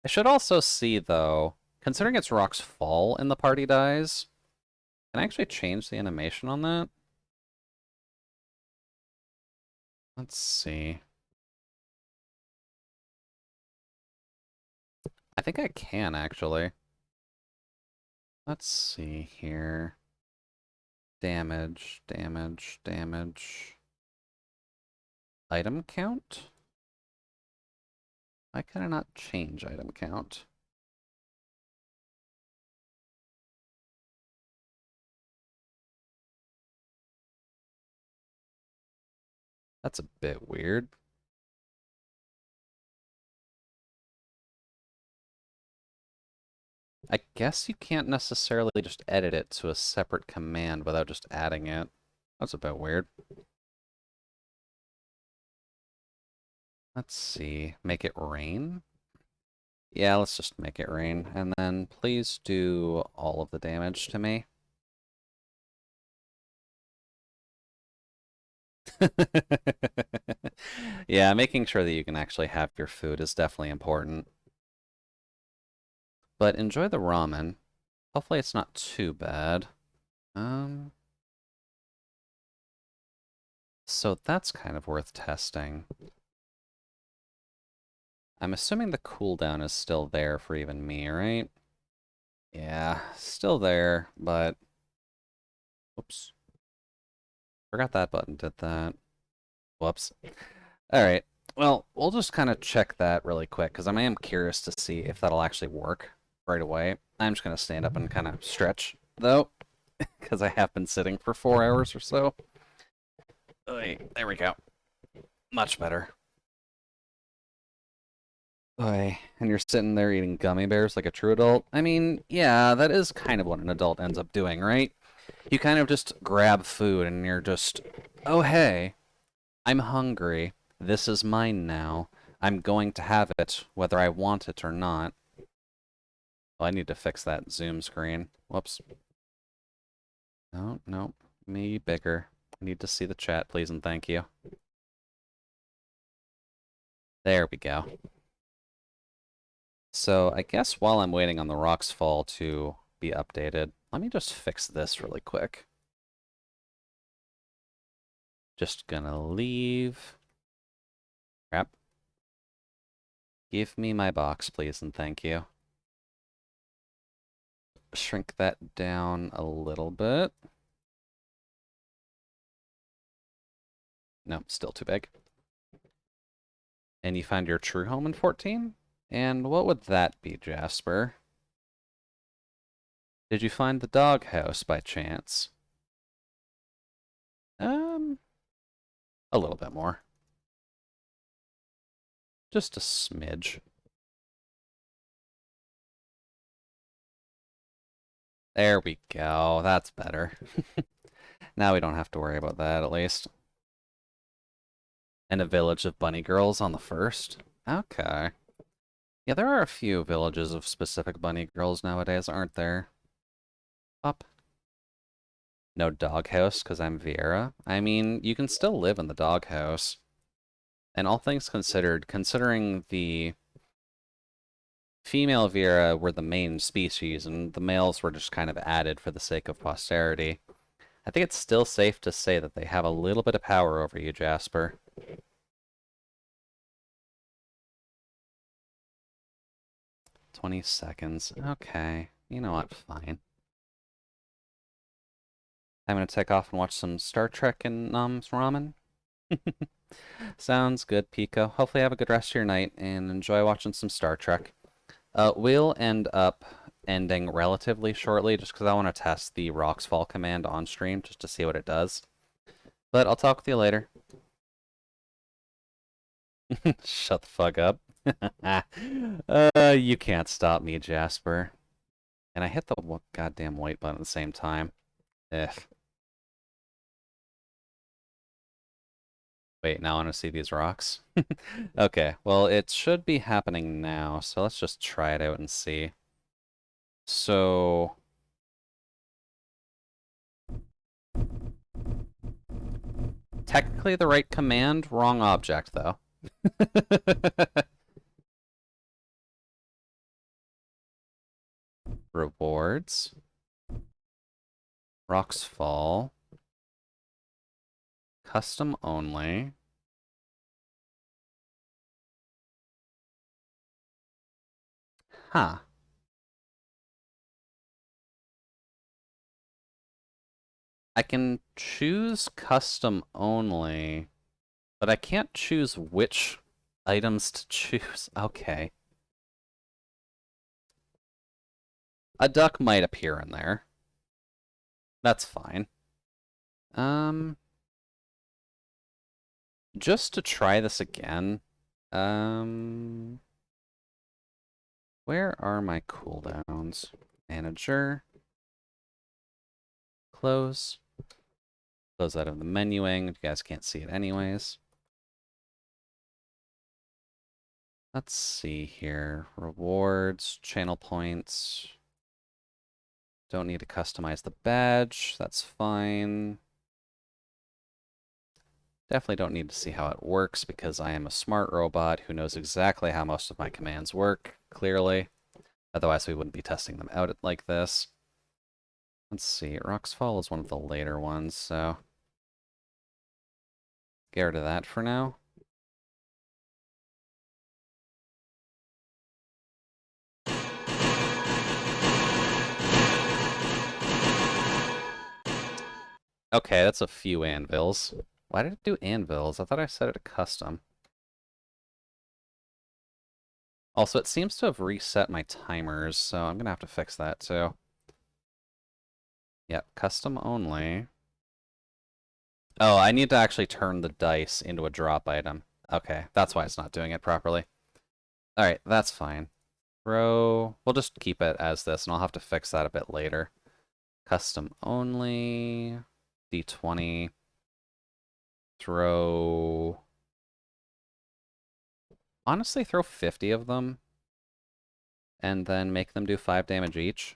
I should also see, though, considering it's rocks fall and the party dies, can I actually change the animation on that? Let's see. I think I can, actually. Let's see here. Damage, damage, damage. Item count? Why can I not change item count? That's a bit weird. I guess you can't necessarily just edit it to a separate command without just adding it. That's a bit weird. Let's see. Make it rain? Yeah, let's just make it rain. And then please do all of the damage to me. Yeah, making sure that you can actually have your food is definitely important. But enjoy the ramen. Hopefully it's not too bad. Um, so that's kind of worth testing. I'm assuming the cooldown is still there for even me, right? Yeah, still there, but... Whoops. Forgot that button did that. Whoops. Alright, well, we'll just kind of check that really quick, because I am curious to see if that'll actually work right away. I'm just going to stand up and kind of stretch, though, because I have been sitting for 4 hours or so. Oy, there we go. Much better. Oy, and you're sitting there eating gummy bears like a true adult? I mean, yeah, that is kind of what an adult ends up doing, right? You kind of just grab food and you're just, oh hey, I'm hungry. This is mine now. I'm going to have it, whether I want it or not. Oh, I need to fix that zoom screen. Whoops. No, no. Me bigger. I need to see the chat, please and thank you. There we go. So I guess while I'm waiting on the rocks fall to be updated, let me just fix this really quick. Just gonna leave. Crap. Give me my box, please and thank you. Shrink that down a little bit. No, still too big. And you found your true home in 14? And what would that be, Jasper? Did you find the doghouse by chance? A little bit more. Just a smidge. There we go. That's better. Now we don't have to worry about that, at least. And a village of bunny girls on the first? Okay. Yeah, there are a few villages of specific bunny girls nowadays, aren't there? Up. No doghouse, because I'm Vieira. I mean, you can still live in the doghouse. And all things considered, considering the female Vieira were the main species, and the males were just kind of added for the sake of posterity, I think it's still safe to say that they have a little bit of power over you, Jasper. 20 seconds. Okay. You know what? Fine. I'm gonna take off and watch some Star Trek and ramen. Sounds good, Pico. Hopefully have a good rest of your night and enjoy watching some Star Trek. We'll end up ending relatively shortly just because I want to test the Rocks Fall command on stream just to see what it does. But I'll talk with you later. Shut the fuck up. You can't stop me, Jasper. And I hit the goddamn white button at the same time. Ugh. Wait, now I want to see these rocks. Okay, well, it should be happening now, so let's just try it out and see. So... technically the right command, wrong object, though. Rewards. Rocks fall. Custom only. Huh. I can choose custom only, but I can't choose which items to choose. Okay. A duck might appear in there. That's fine. Just to try this again, where are my cooldowns? Manager. Close. Close out of the menuing. You guys can't see it anyways. Let's see here. Rewards, channel points. Don't need to customize the badge. That's fine. Definitely don't need to see how it works because I am a smart robot who knows exactly how most of my commands work, clearly. Otherwise, we wouldn't be testing them out like this. Let's see. Rock's Fall is one of the later ones, so get rid of that for now. Okay, that's a few anvils. Why did it do anvils? I thought I set it to custom. Also, it seems to have reset my timers, so I'm gonna have to fix that too. Yep, custom only. Oh, I need to actually turn the dice into a drop item. Okay, that's why it's not doing it properly. Alright, that's fine. Throw... We'll just keep it as this, and I'll have to fix that a bit later. Custom only... D20... Throw... Honestly, throw 50 of them, and then make them do 5 damage each.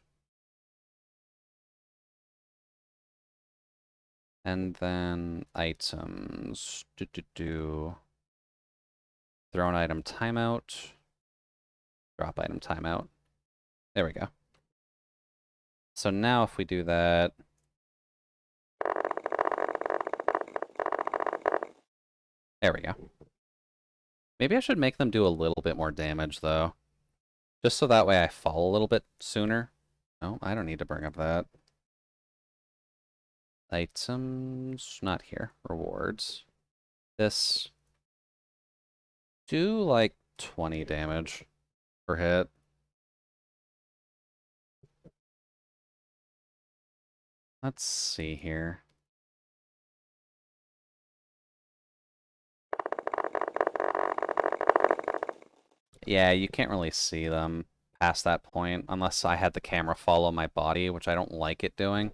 And then items... Throw an item timeout. Drop item timeout. There we go. So now if we do that... There we go. Maybe I should make them do a little bit more damage, though. Just so that way I fall a little bit sooner. No, I don't need to bring up that. Items... Not here. Rewards. This... Do, like, 20 damage per hit. Let's see here. Yeah, you can't really see them past that point unless I had the camera follow my body, which I don't like it doing.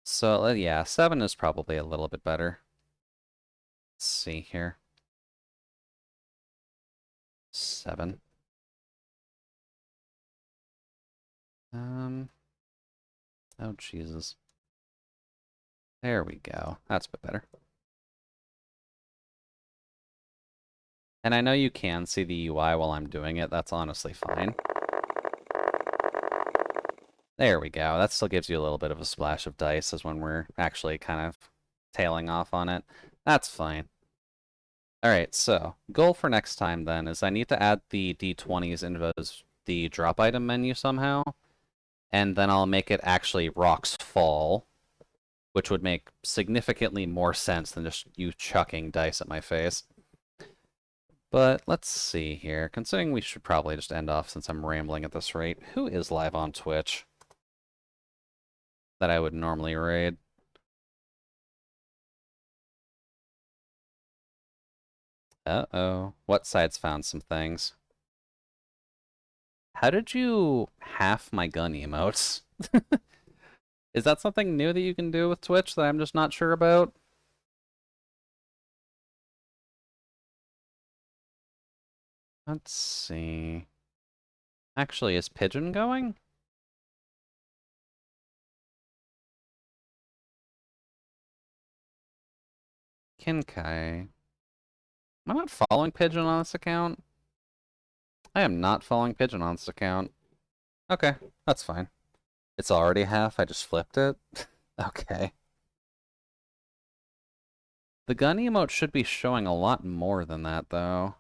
So, yeah, 7 is probably a little bit better. Let's see here. 7. Oh, Jesus. There we go. That's a bit better. And I know you can see the UI while I'm doing it. That's honestly fine. There we go. That still gives you a little bit of a splash of dice as when we're actually kind of tailing off on it. That's fine. Alright, so goal for next time then is I need to add the D20s into the drop item menu somehow, and then I'll make it actually Rocks Fall, which would make significantly more sense than just you chucking dice at my face. But let's see here. Considering we should probably just end off since I'm rambling at this rate. Who is live on Twitch that I would normally raid? Uh-oh. What side's found some things? How did you half my gun emotes? Is that something new that you can do with Twitch that I'm just not sure about? Let's see. Actually, is Pigeon going? Kinkai. Am I not following Pigeon on this account? I am not following Pigeon on this account. Okay, that's fine. It's already half, I just flipped it? Okay. The gun emote should be showing a lot more than that, though.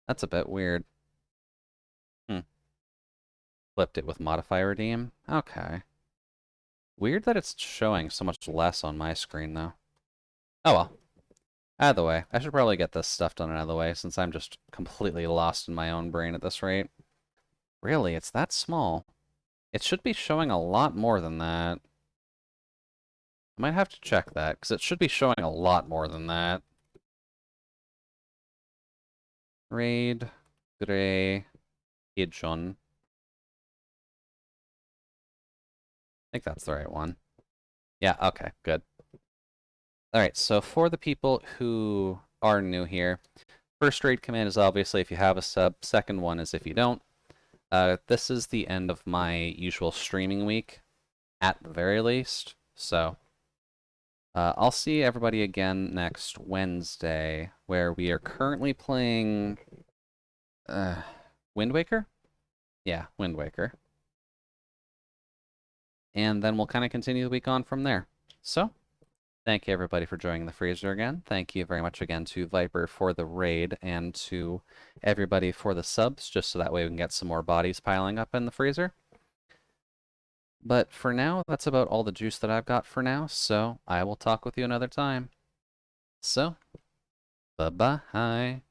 That's a bit weird. Flipped it with modify redeem? Okay. Weird that it's showing so much less on my screen, though. Oh well. Either way, I should probably get this stuff done another way, since I'm just completely lost in my own brain at this rate. Really, it's that small. It should be showing a lot more than that. I might have to check that, because it should be showing a lot more than that. Raid, Gray, Pigeon. I think that's the right one. Yeah, okay, good. Alright, so for the people who are new here, First raid command is obviously if you have a sub. Second one is if you don't. This is the end of my usual streaming week, at the very least. So I'll see everybody again next Wednesday, where we are currently playing Wind Waker? Yeah, Wind Waker. And then we'll kind of continue the week on from there. So, thank you everybody for joining the freezer again. Thank you very much again to Viper for the raid and to everybody for the subs, just so that way we can get some more bodies piling up in the freezer. But for now, that's about all the juice that I've got for now, so I will talk with you another time. So, bye-bye.